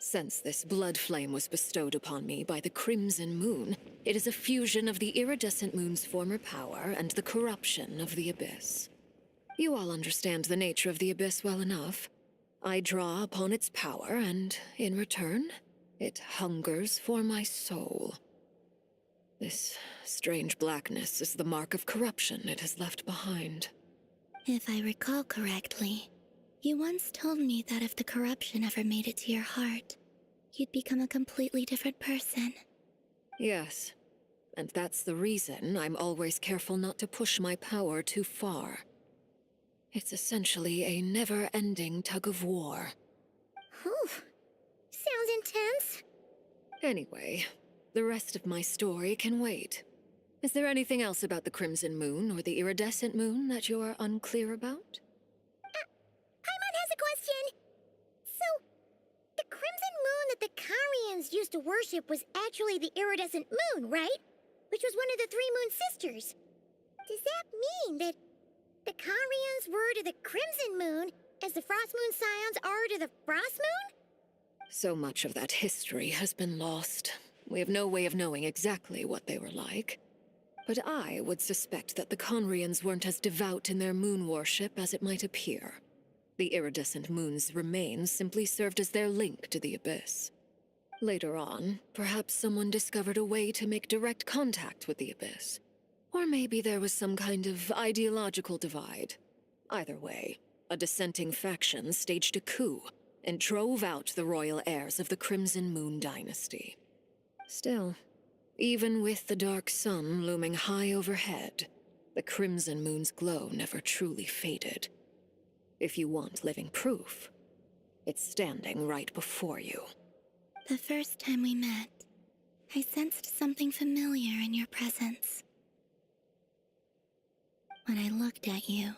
Speaker 15: Since this blood flame was bestowed upon me by the Crimson Moon, it is a fusion of the iridescent moon's former power and the corruption of the abyss. You all understand the nature of the abyss well enough. I draw upon its power, and in return, it hungers for my soul. This strange blackness is the mark of corruption it has left behind.
Speaker 7: If I recall correctly, you once told me that if the corruption ever made it to your heart, you'd become a completely different person.
Speaker 15: Yes, and that's the reason I'm always careful not to push my power too far. It's essentially a never-ending tug-of-war.
Speaker 3: Whew. Sounds intense.
Speaker 15: Anyway, the rest of my story can wait. Is there anything else about the Crimson Moon or the Iridescent Moon that you're unclear about?
Speaker 3: Paimon has a question. So, the Crimson Moon that the Carians used to worship was actually the Iridescent Moon, right? Which was one of the three Moon Sisters. Does that mean that the Carians were to the Crimson Moon as the Frost Moon Scions are to the Frost Moon?
Speaker 15: So much of that history has been lost. We have no way of knowing exactly what they were like. But I would suspect that the Conrians weren't as devout in their moon worship as it might appear. The iridescent moon's remains simply served as their link to the abyss. Later on, perhaps someone discovered a way to make direct contact with the abyss. Or maybe there was some kind of ideological divide. Either way, a dissenting faction staged a coup and drove out the royal heirs of the Crimson Moon dynasty. Still, even with the dark sun looming high overhead, the Crimson Moon's glow never truly faded. If you want living proof, it's standing right before you.
Speaker 7: The first time we met, I sensed something familiar in your presence. When I looked at you,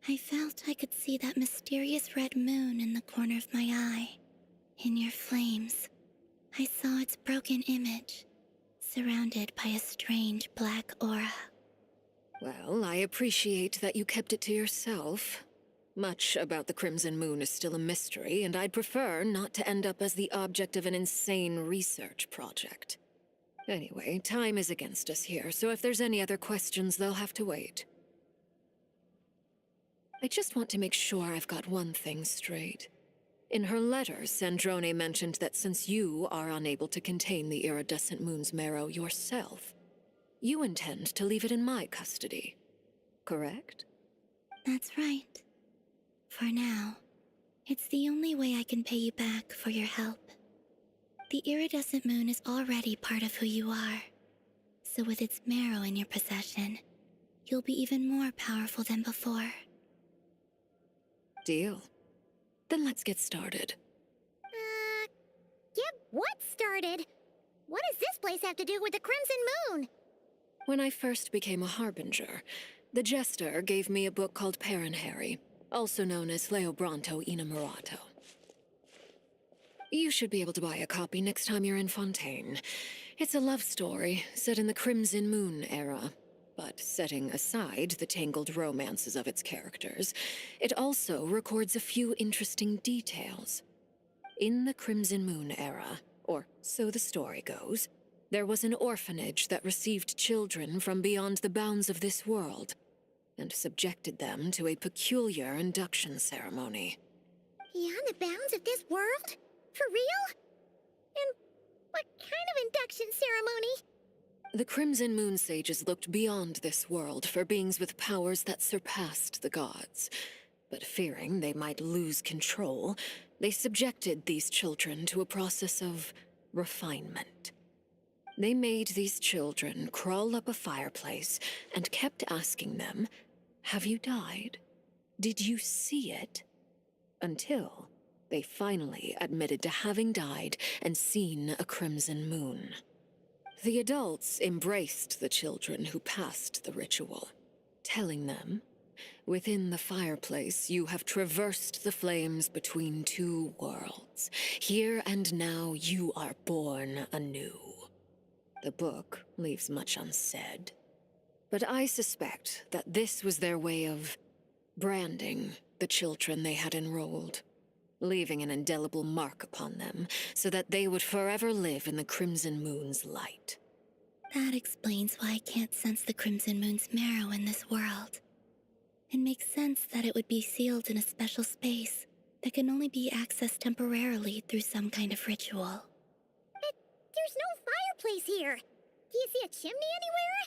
Speaker 7: I felt I could see that mysterious red moon in the corner of my eye. In your flames, I saw its broken image, surrounded by a strange black aura.
Speaker 15: Well, I appreciate that you kept it to yourself. Much about the Crimson Moon is still a mystery, and I'd prefer not to end up as the object of an insane research project. Anyway, time is against us here, so if there's any other questions, they'll have to wait. I just want to make sure I've got one thing straight. In her letter, Sandrone mentioned that since you are unable to contain the iridescent moon's marrow yourself, you intend to leave it in my custody. Correct?
Speaker 7: That's right. For now, it's the only way I can pay you back for your help. The iridescent moon is already part of who you are, so with its marrow in your possession, you'll be even more powerful than before.
Speaker 15: Deal. Then let's get started.
Speaker 3: Get what started? What does this place have to do with the Crimson Moon?
Speaker 15: When I first became a Harbinger, the Jester gave me a book called Paranhari, also known as Leobranto Innamorato. You should be able to buy a copy next time you're in Fontaine. It's a love story set in the Crimson Moon era, but setting aside the tangled romances of its characters, it also records a few interesting details. In the Crimson Moon era, or so the story goes, there was an orphanage that received children from beyond the bounds of this world, and subjected them to a peculiar induction ceremony.
Speaker 3: Beyond the bounds of this world? For real? And what kind of induction ceremony?
Speaker 15: The Crimson Moon sages looked beyond this world for beings with powers that surpassed the gods. But fearing they might lose control, they subjected these children to a process of refinement. They made these children crawl up a fireplace and kept asking them, "Have you died? Did you see it?" Until they finally admitted to having died and seen a crimson moon. The adults embraced the children who passed the ritual, telling them, "Within the fireplace, you have traversed the flames between two worlds. Here and now, you are born anew." The book leaves much unsaid, but I suspect that this was their way of branding the children they had enrolled, leaving an indelible mark upon them so that they would forever live in the Crimson Moon's light.
Speaker 7: That explains why I can't sense the Crimson Moon's marrow in this world. It makes sense that it would be sealed in a special space that can only be accessed temporarily through some kind of ritual.
Speaker 3: But there's no fireplace here. Do you see a chimney anywhere?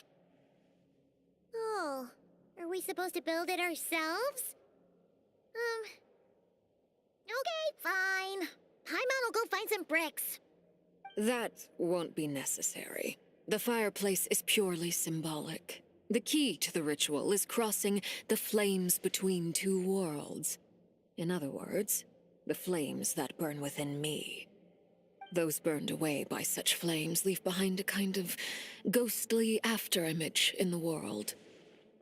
Speaker 3: Oh, are we supposed to build it ourselves? Okay, fine. Paimon will go find some bricks.
Speaker 15: That won't be necessary. The fireplace is purely symbolic. The key to the ritual is crossing the flames between two worlds. In other words, the flames that burn within me. Those burned away by such flames leave behind a kind of ghostly afterimage in the world.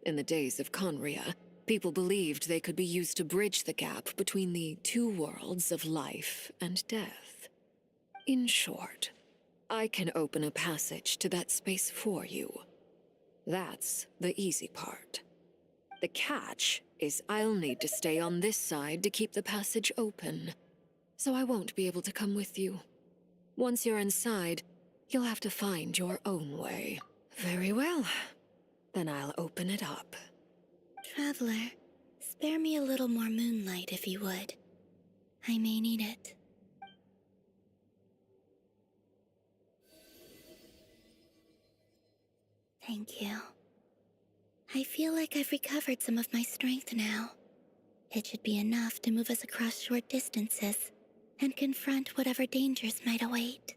Speaker 15: In the days of Conria, people believed they could be used to bridge the gap between the two worlds of life and death. In short, I can open a passage to that space for you. That's the easy part. The catch is I'll need to stay on this side to keep the passage open, so I won't be able to come with you. Once you're inside, you'll have to find your own way. Very well. Then I'll open it up.
Speaker 7: Traveler, spare me a little more moonlight if you would. I may need it. Thank you. I feel like I've recovered some of my strength now. It should be enough to move us across short distances and confront whatever dangers might await.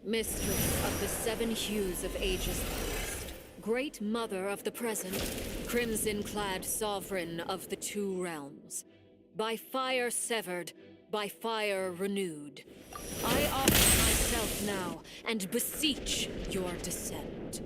Speaker 15: Mistress of the seven hues of ages past, great mother of the present, crimson-clad sovereign of the two realms, by fire severed, by fire renewed, I offer myself now and beseech your descent.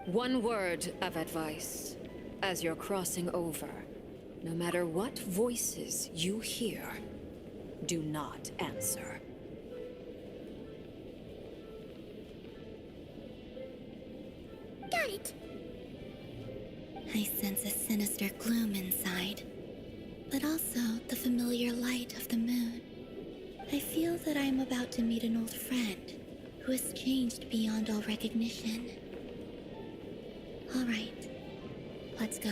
Speaker 15: One word of advice. As you're crossing over, no matter what voices you hear, do not answer.
Speaker 3: Got it.
Speaker 7: I sense a sinister gloom inside, but also the familiar light of the moon. I feel that I am about to meet an old friend who has changed beyond all recognition. All right, let's go.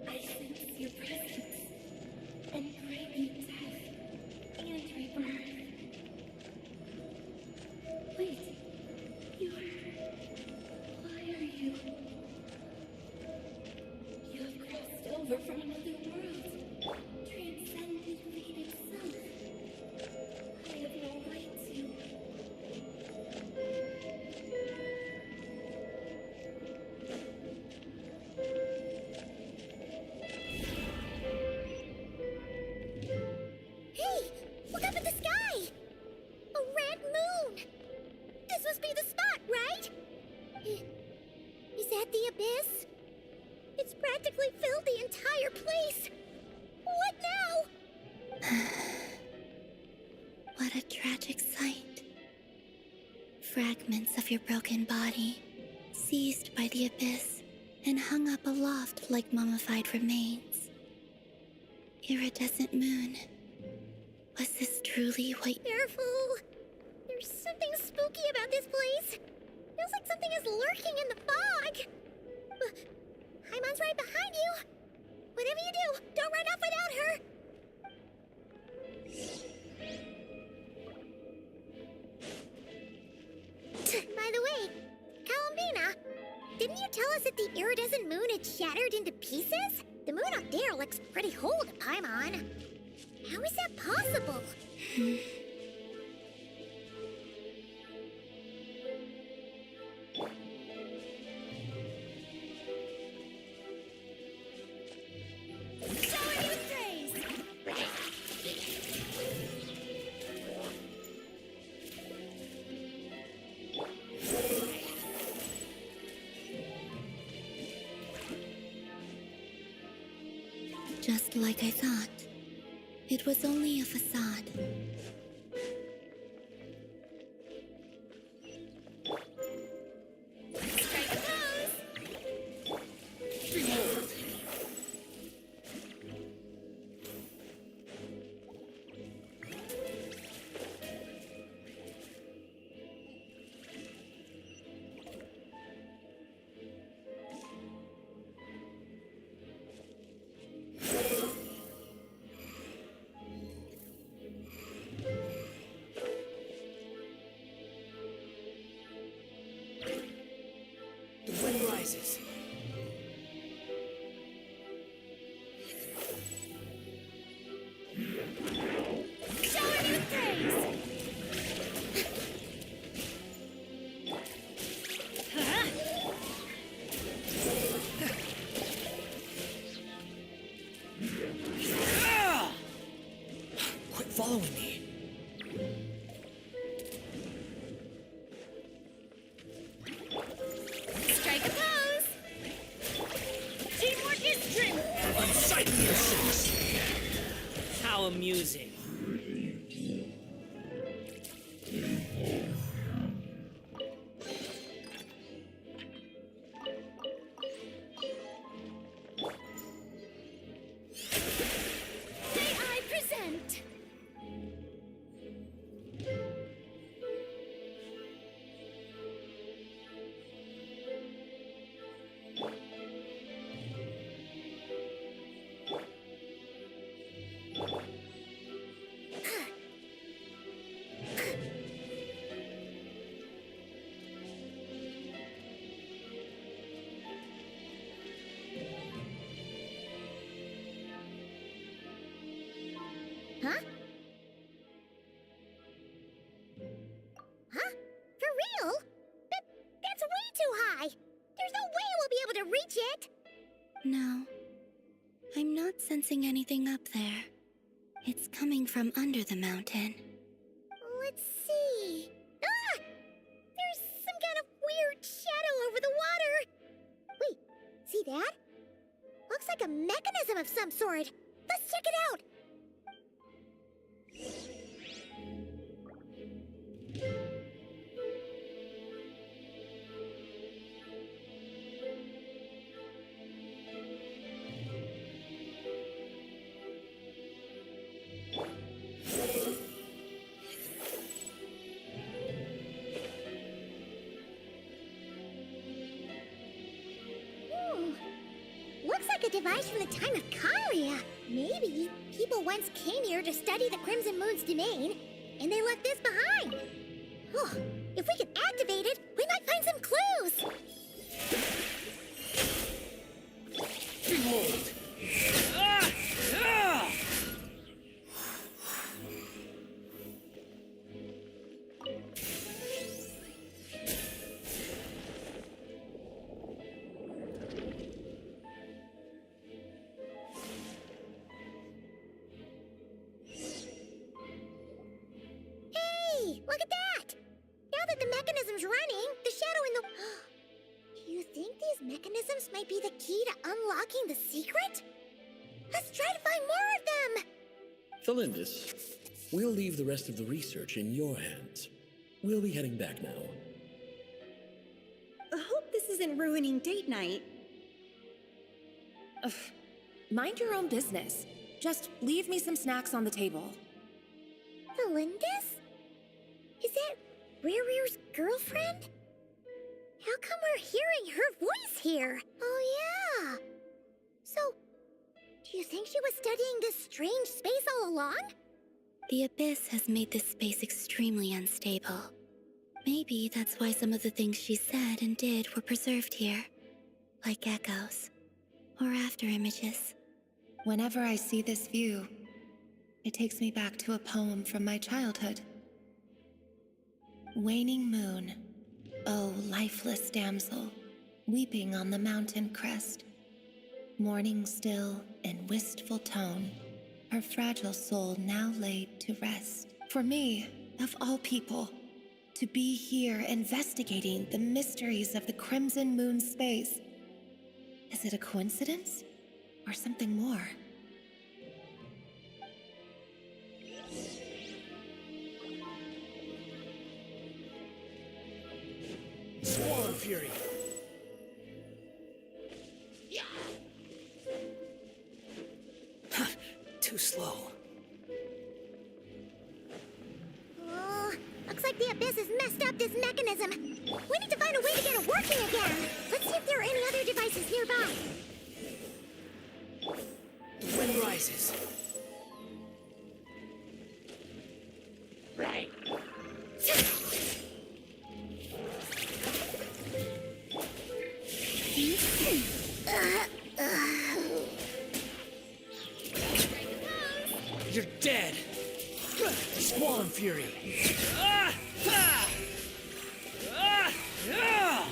Speaker 10: I sense your presence and bring you death and rebirth. Wait, why are you? You have crossed over from another world, transcended fate itself. I have no right to.
Speaker 3: Hey, look up at the sky! A red moon! This must be the spot, right? Is that the abyss? It's practically filled the entire place! What now?
Speaker 7: What a tragic sight. Fragments of your broken body, seized by the abyss and hung up aloft like mummified remains. Iridescent moon. Was this truly what...
Speaker 3: Careful! There's something spooky about this place. Feels like something is lurking in the fog. Haimon's right behind you. Whatever you do, don't run off without her. By the way, Columbina, didn't you tell us that the iridescent moon had shattered into pieces? The moon up there looks pretty whole to Paimon. How is that possible?
Speaker 7: Just like I thought. It was only a facade.
Speaker 17: Following me.
Speaker 10: Strike a pose! Teamwork is trim!
Speaker 17: Unsightly your six.
Speaker 18: How amusing.
Speaker 3: sky. There's no way we'll be able to reach it.
Speaker 7: No. I'm not sensing anything up there. It's coming from under the mountain.
Speaker 3: Let's see. Ah! There's some kind of weird shadow over the water. Wait, see that? Looks like a mechanism of some sort. Let's check it out. Looks like a device from the time of Kalia. Maybe people once came here to study the Crimson Moon's domain, and they left this behind. Oh, if we can activate it, we might find some clues.
Speaker 8: Behold! Ah! Ah!
Speaker 3: Hey, look at that! Now that the mechanism's running, the shadow in the... Do you think these mechanisms might be the key to unlocking the secret? Let's try to find more of them!
Speaker 18: Thelindis, we'll leave the rest of the research in your hands. We'll be heading back now.
Speaker 19: I hope this isn't ruining date night.
Speaker 11: Ugh. Mind your own business. Just leave me some snacks on the table.
Speaker 3: Thelindis? Is that Rere's girlfriend? How come we're hearing her voice here? Oh, yeah. So, do you think she was studying this strange space all along?
Speaker 7: The Abyss has made this space extremely unstable. Maybe that's why some of the things she said and did were preserved here. Like echoes. Or after images.
Speaker 6: Whenever I see this view, it takes me back to a poem from my childhood. Waning moon, oh lifeless damsel, weeping on the mountain crest. Mourning still in wistful tone, her fragile soul now laid to rest. For me, of all people, to be here investigating the mysteries of the Crimson Moon space. Is it a coincidence or something more?
Speaker 8: Swarm Fury! Huh, too slow.
Speaker 3: Oh, looks like the Abyss has messed up this mechanism. We need to find a way to get it working again. Let's see if there are any other devices nearby.
Speaker 8: The wind rises.
Speaker 3: Right.
Speaker 8: You're dead! Squall Fury! Ah! Ah! Ah! Ah!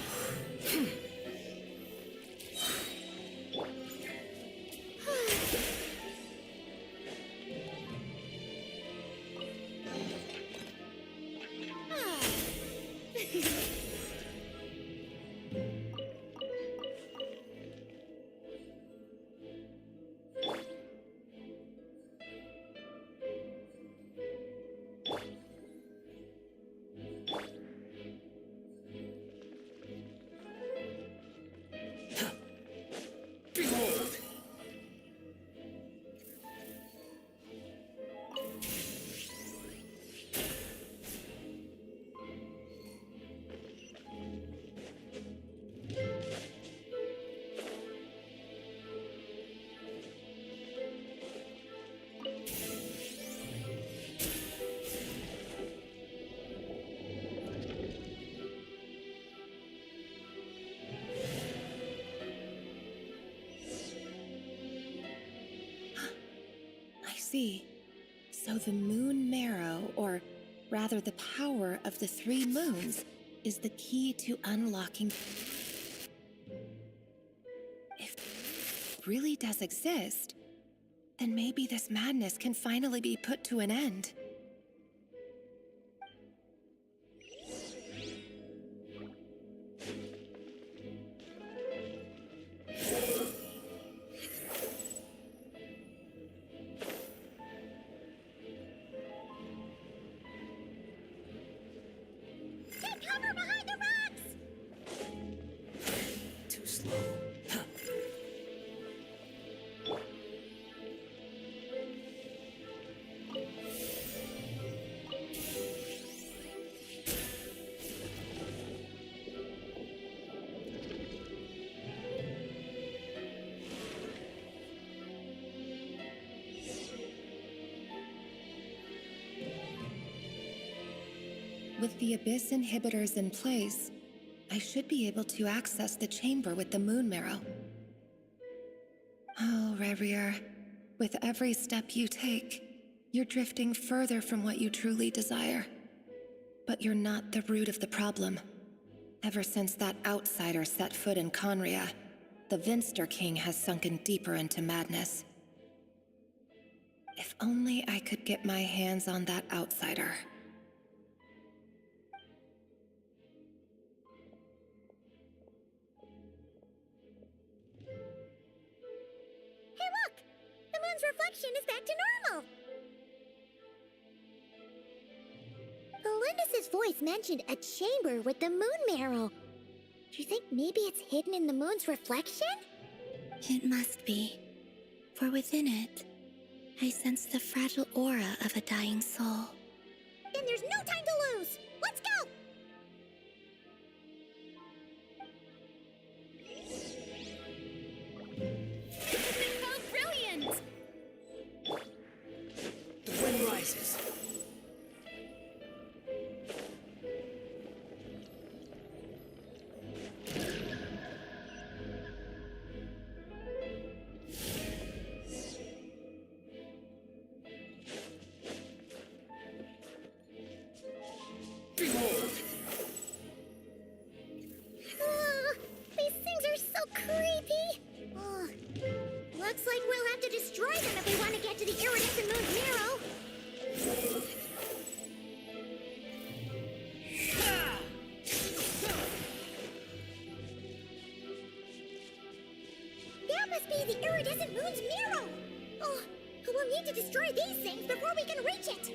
Speaker 8: Behold!
Speaker 6: See, so the moon marrow, or rather the power of the three moons, is the key to unlocking...
Speaker 20: really does exist, then maybe this madness can finally be put to an end.
Speaker 3: Take cover behind the rocks!
Speaker 17: Too slow.
Speaker 20: With the Abyss inhibitors in place, I should be able to access the chamber with the moon marrow. Oh, Revier, with every step you take, you're drifting further from what you truly desire. But you're not the root of the problem. Ever since that outsider set foot in Conria, the Vinster King has sunken deeper into madness. If only I could get my hands on that outsider.
Speaker 3: Hey look! The moon's reflection is back to normal! Belindis' voice mentioned a chamber with the moon marrow. Do you think maybe it's hidden in the moon's reflection?
Speaker 7: It must be, for within it, I sense the fragile aura of a dying soul.
Speaker 3: Then there's no time to lose! Let's go!
Speaker 2: How brilliant!
Speaker 17: The wind rises.
Speaker 3: Ah, these things are so creepy! Ah, looks like we'll have to destroy them if we want to get to the iridescent moon's marrow. That must be the iridescent moon's marrow! Oh, we'll need to destroy these things before we can reach it!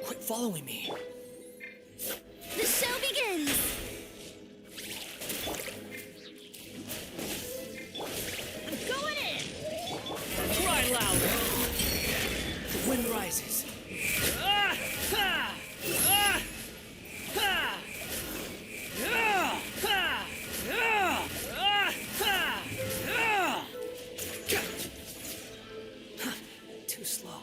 Speaker 17: Quit following me.
Speaker 2: The show begins!
Speaker 17: Going in! Cry louder! The wind rises. Ah! Ha! Ah! Ha! Ah! Ha! Ah! Ah! Ha! Ah! Huh, too slow.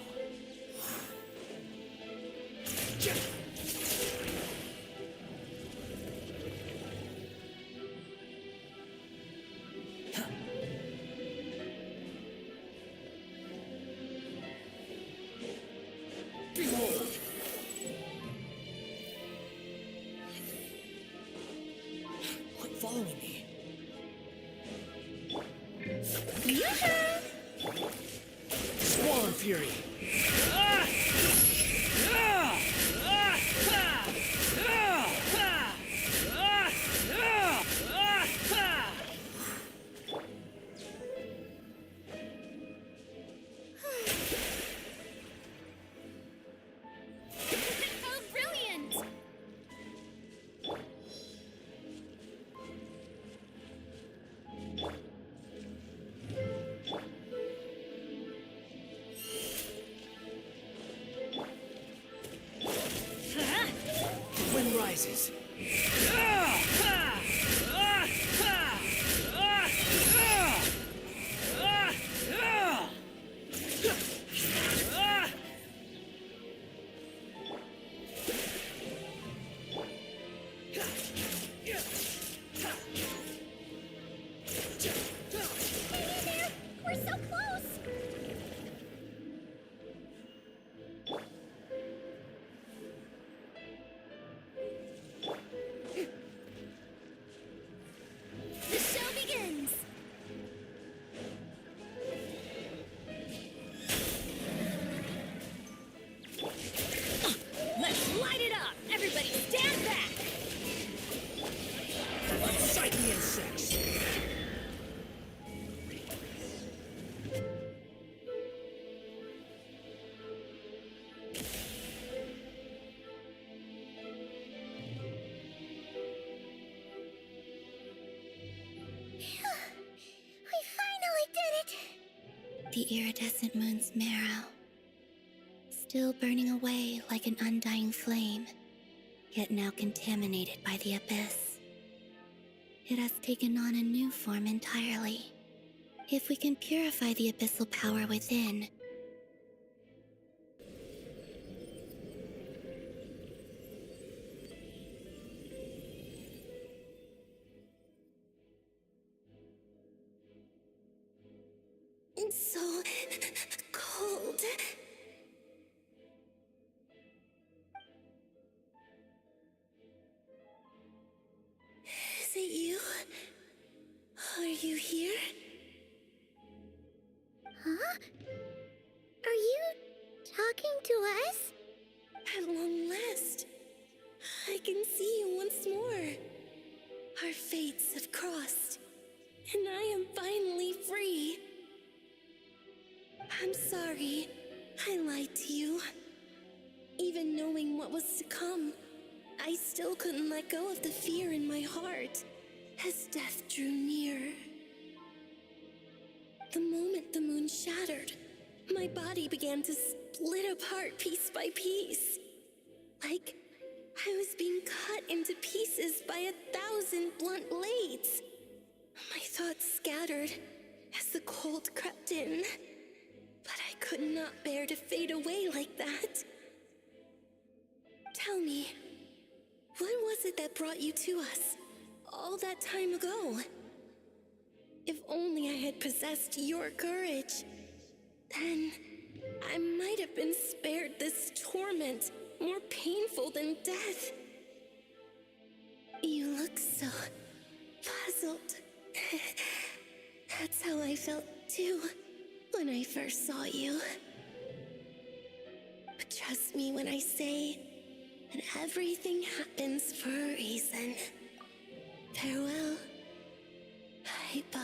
Speaker 17: Behold! Quit following me. Swan Fury! Ah! Ah! Ah! Ah! Ah! Ah! Ah! Ah! Ah! Ah!
Speaker 2: How brilliant!
Speaker 17: The wind rises. Ah! Ah! Ah! Ah! Ah! Ah! Ah! Ah! Ah!
Speaker 7: the iridescent moon's marrow, still burning away like an undying flame, yet now contaminated by the abyss. It has taken on a new form entirely. If we can purify the abyssal power within,
Speaker 10: it's so cold. Is it you? Are you here?
Speaker 3: Huh? Are you talking to us?
Speaker 10: At long last, I can see you once more. Our fates have crossed, and I am finally free. I'm sorry, I lied to you. Even knowing what was to come, I still couldn't let go of the fear in my heart as death drew near. The moment the moon shattered, my body began to split apart piece by piece. Like I was being cut into pieces by 1,000 blunt blades. My thoughts scattered as the cold crept in, but I could not bear to fade away like that. Tell me, what was it that brought you to us all that time ago? If only I had possessed your courage, then I might have been spared this torment more painful than death. You look so puzzled. That's how I felt too when I first saw you. But trust me when I say that everything happens for a reason. Farewell, Hypo.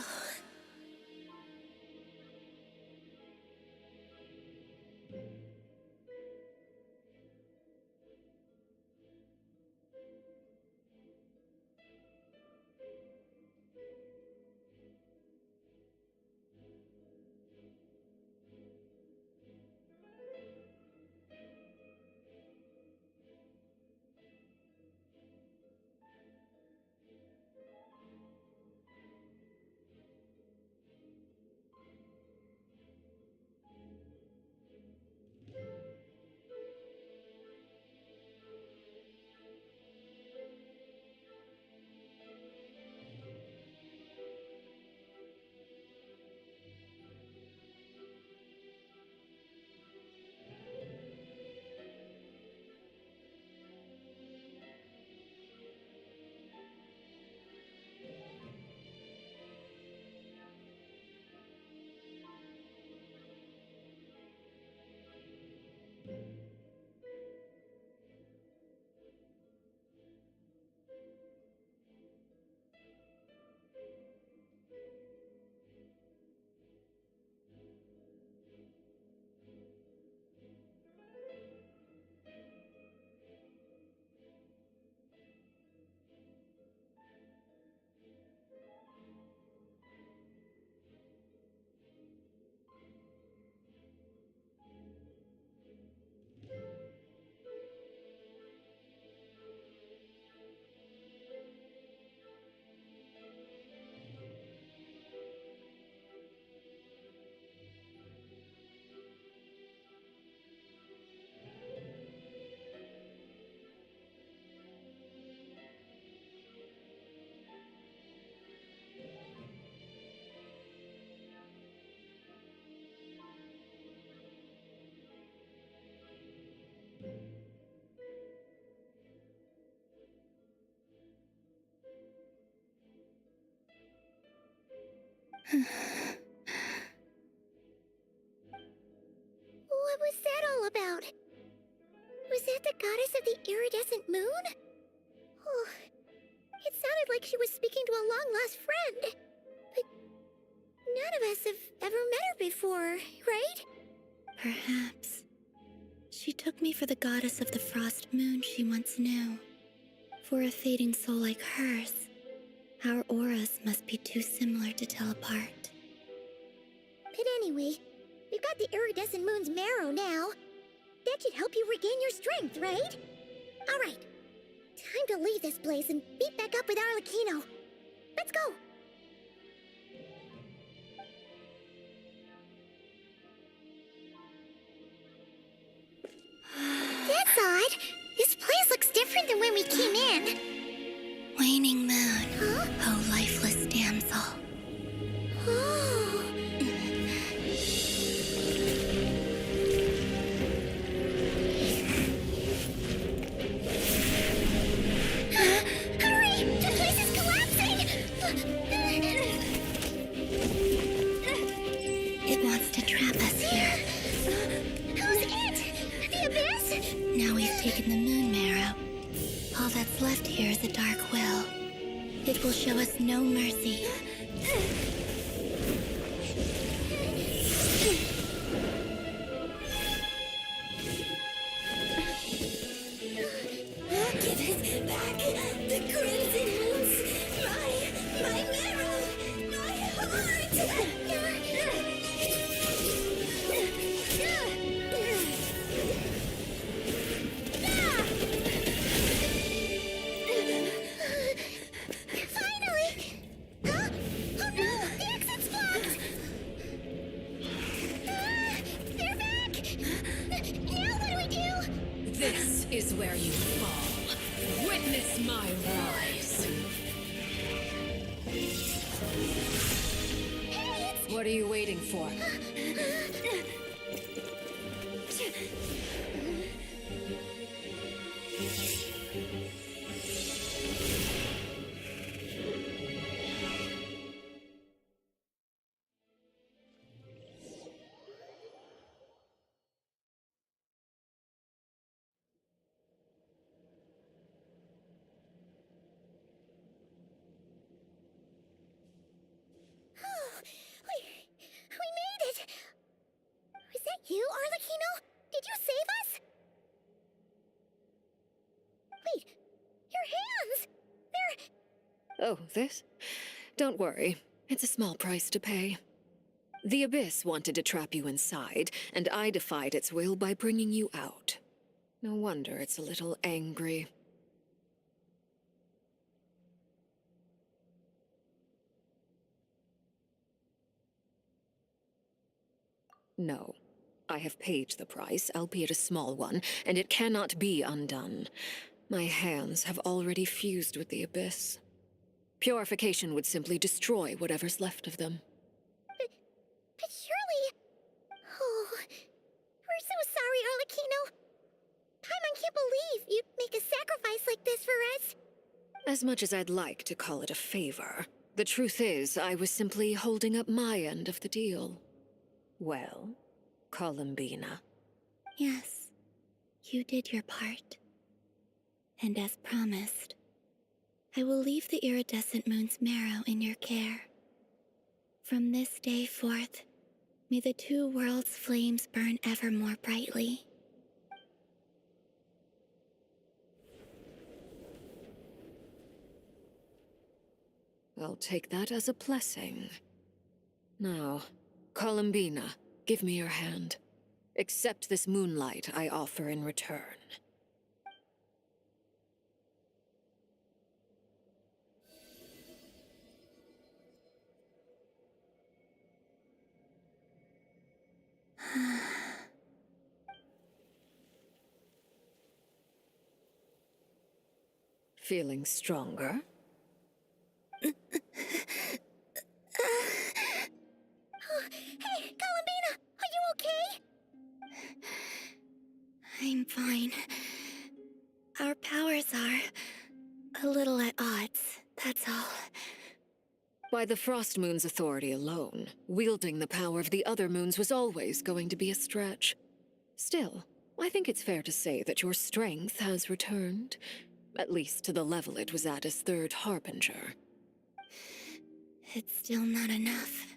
Speaker 3: What was that all about? Was that the goddess of the iridescent moon? Oh, it sounded like she was speaking to a long-lost friend. But none of us have ever met her before, right?
Speaker 7: perhaps she took me for the goddess of the frost moon she once knew. For a fading soul like hers, our auras must be too similar to tell apart.
Speaker 3: But anyway, got the iridescent moon's marrow now. That should help you regain your strength, right? Alright. Time to leave this place and meet back up with Arlecchino. Let's go! That's odd. This place looks different than when we came in.
Speaker 7: Waning moon.
Speaker 3: Huh?
Speaker 7: Oh, lifeless damsel.
Speaker 3: Oh. Hurry! The place is collapsing!
Speaker 7: It wants to trap us here.
Speaker 3: Who's it? The Abyss?
Speaker 7: Now we've taken the moon marrow. All that's left here is a dark will. It will show us no mercy.
Speaker 10: Give it back! The crimson moons! My marrow! My heart!
Speaker 3: Finally! Huh? Oh no! The exit's blocked! They're back! Now what do we do?
Speaker 15: This is where you fall. Witness my rise. What are you waiting for?
Speaker 3: We made it! Was that you, Arlecchino? Did you save us? Wait, your hands! They're...
Speaker 15: Oh, this? Don't worry. It's a small price to pay. The Abyss wanted to trap you inside, and I defied its will by bringing you out. No wonder it's a little angry. No. I have paid the price, albeit a small one, and it cannot be undone. My hands have already fused with the Abyss. Purification would simply destroy whatever's left of them.
Speaker 3: But surely... Oh... We're so sorry, Arlecchino. Paimon can't believe you'd make a sacrifice like this for us.
Speaker 15: As much as I'd like to call it a favor, the truth is I was simply holding up my end of the deal. Well, Columbina.
Speaker 7: Yes, you did your part. And as promised, I will leave the iridescent moon's marrow in your care. From this day forth, may the two worlds' flames burn ever more brightly.
Speaker 15: I'll take that as a blessing. Now, Columbina, give me your hand. Accept this moonlight I offer in return. Feeling stronger?
Speaker 3: Hey, Columbina, are you okay?
Speaker 7: I'm fine. Our powers are a little at odds, that's all.
Speaker 15: By the Frost Moon's authority alone, wielding the power of the other moons was always going to be a stretch. Still, I think it's fair to say that your strength has returned, at least to the level it was at as Third Harbinger.
Speaker 7: It's still not enough.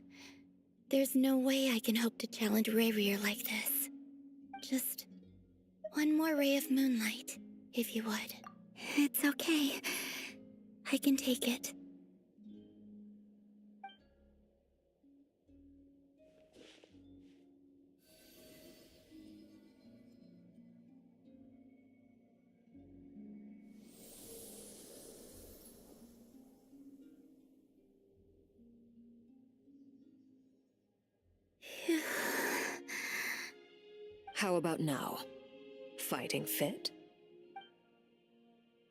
Speaker 7: There's no way I can hope to challenge Rayrir like this. Just one more ray of moonlight, if you would. It's okay. I can take it.
Speaker 15: How about now? Fighting fit?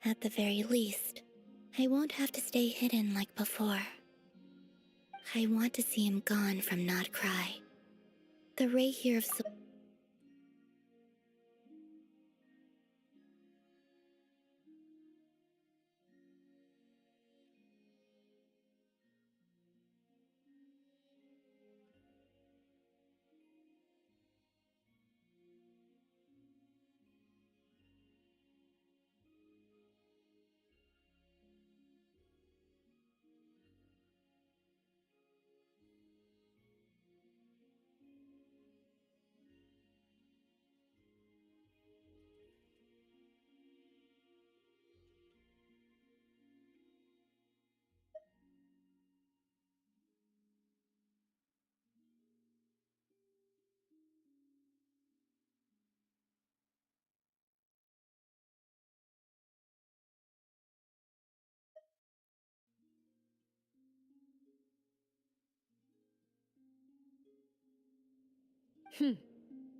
Speaker 7: At the very least, I won't have to stay hidden like before. I want to see him gone from Not Cry. The ray here of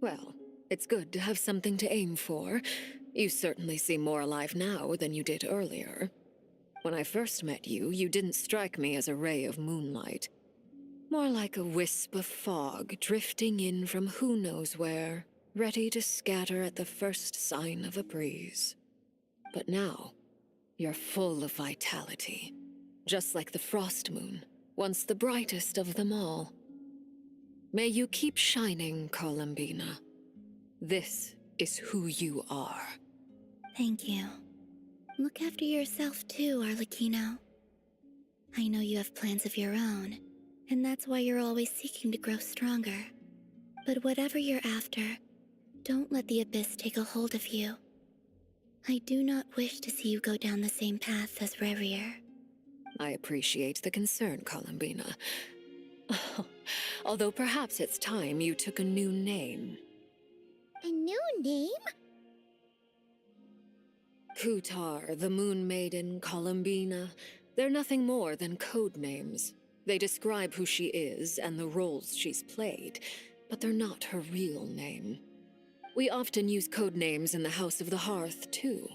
Speaker 15: Well, it's good to have something to aim for. You certainly seem more alive now than you did earlier. When I first met you, you didn't strike me as a ray of moonlight. More like a wisp of fog drifting in from who knows where, ready to scatter at the first sign of a breeze. But now, you're full of vitality. Just like the frost moon, once the brightest of them all. May you keep shining, Columbina. This is who you are.
Speaker 7: Thank you. Look after yourself too, Arlecchino. I know you have plans of your own, and that's why you're always seeking to grow stronger. But whatever you're after, don't let the Abyss take a hold of you. I do not wish to see you go down the same path as Revier.
Speaker 15: I appreciate the concern, Columbina. Although perhaps it's time you took a new name.
Speaker 3: A new name?
Speaker 15: Kutar, the Moon Maiden, Columbina, they're nothing more than code names. They describe who she is and the roles she's played, but they're not her real name. We often use code names in the House of the Hearth, too.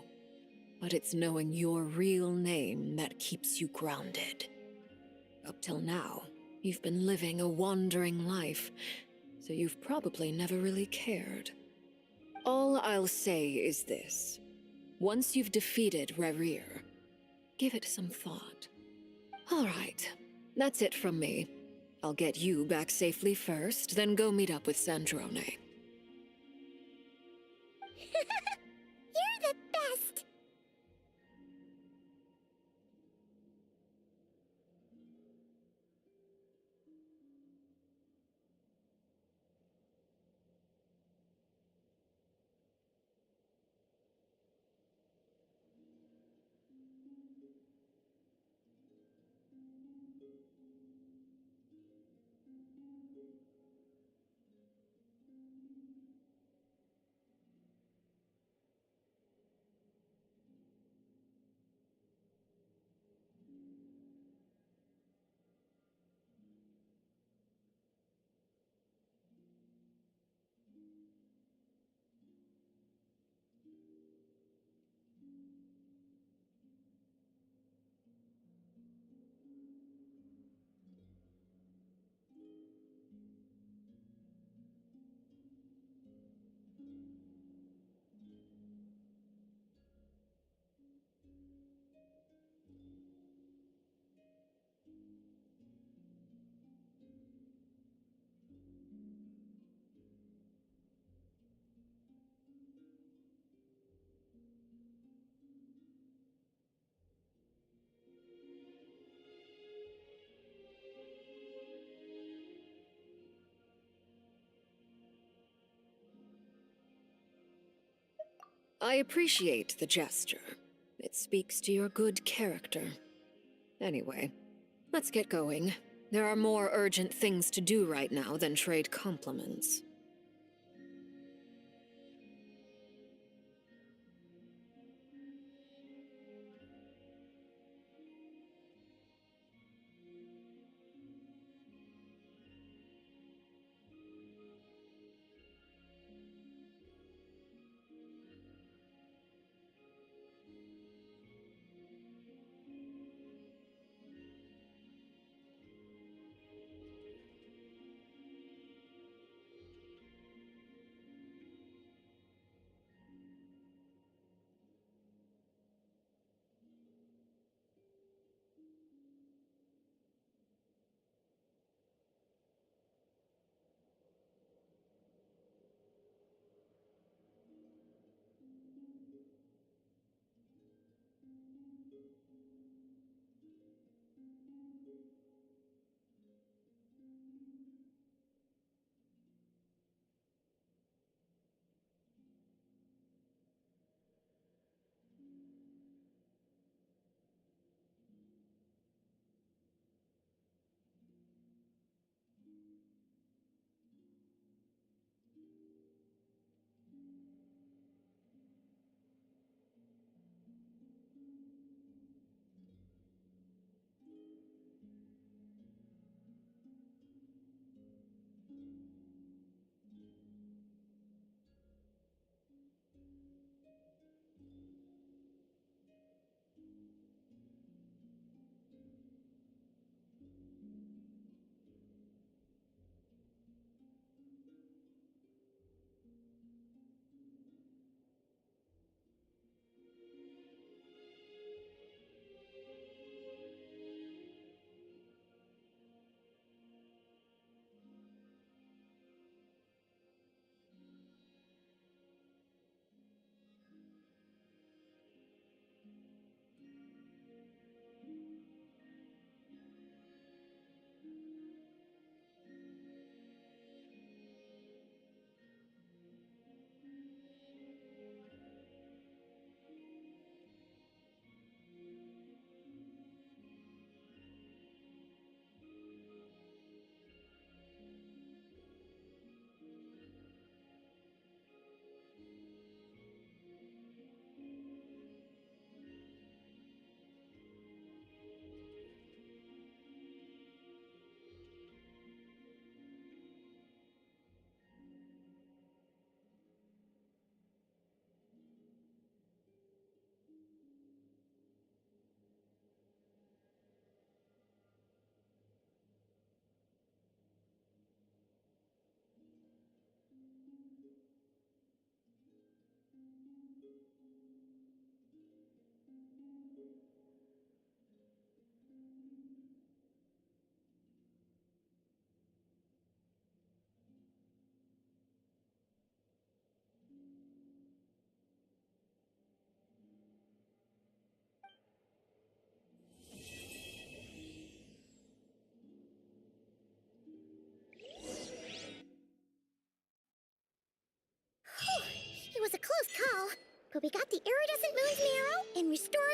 Speaker 15: But it's knowing your real name that keeps you grounded. Up till now, you've been living a wandering life, so you've probably never really cared. All I'll say is this. Once you've defeated Revier, give it some thought. All right, that's it from me. I'll get you back safely first, then go meet up with Sandrone.
Speaker 3: You're the best!
Speaker 15: I appreciate the gesture. It speaks to your good character. Anyway, let's get going. There are more urgent things to do right now than trade compliments.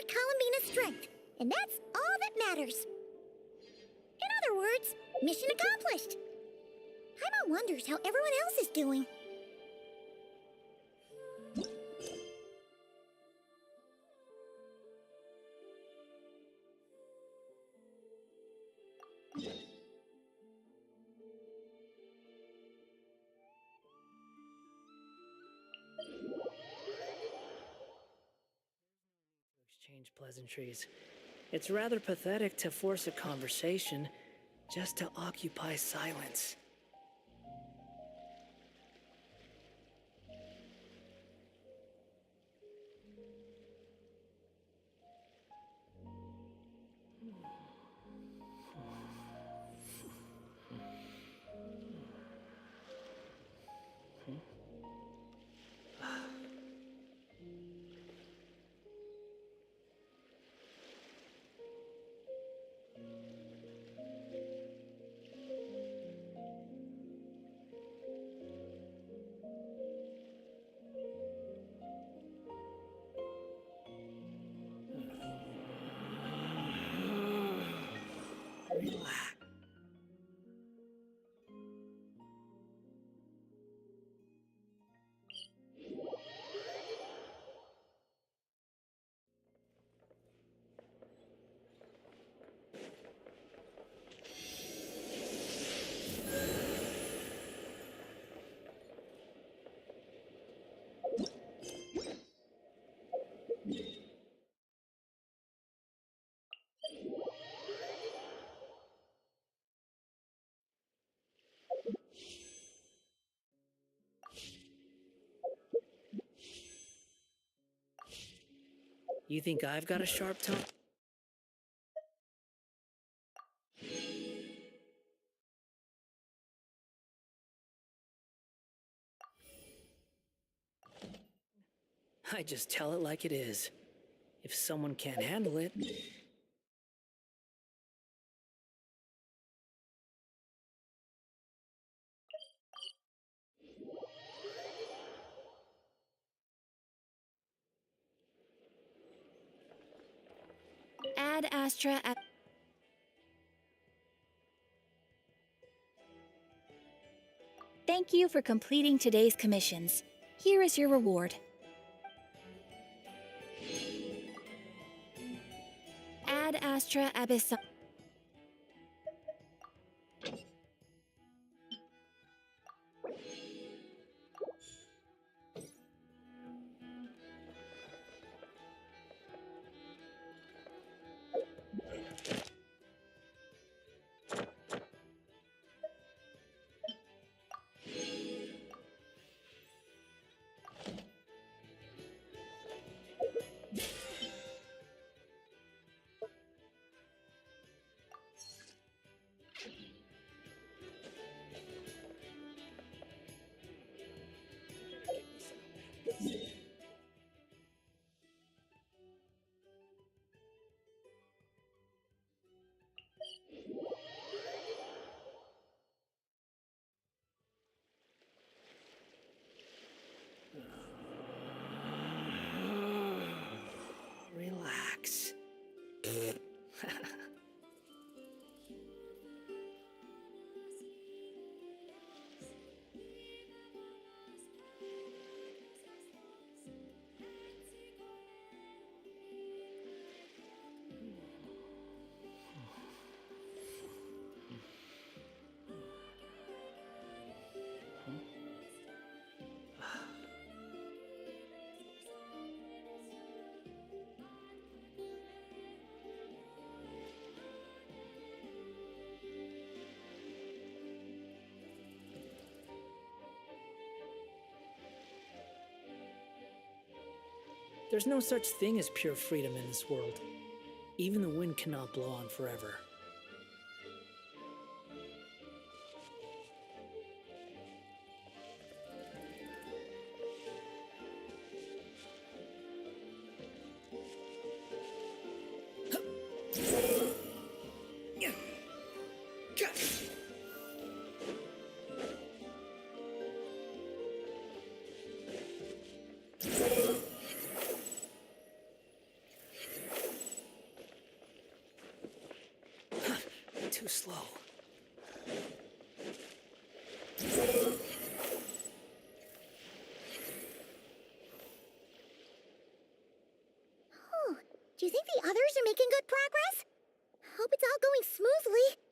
Speaker 3: Columbina's strength, and that's all that matters. In other words, mission accomplished. Paimon wonders how everyone else is doing.
Speaker 21: Exchange pleasantries. It's rather pathetic to force a conversation just to occupy silence. Relax. You think I've got a sharp tongue? I just tell it like it is. If someone can't handle it...
Speaker 2: Ad Astra at... Thank you for completing today's commissions. Here is your reward. Ad Astra Abyssal... Relax. There's no such thing as pure freedom in this world. Even the wind cannot blow on forever.
Speaker 21: too slow.
Speaker 3: Oh, do you think the others are making good progress? Hope it's all going smoothly.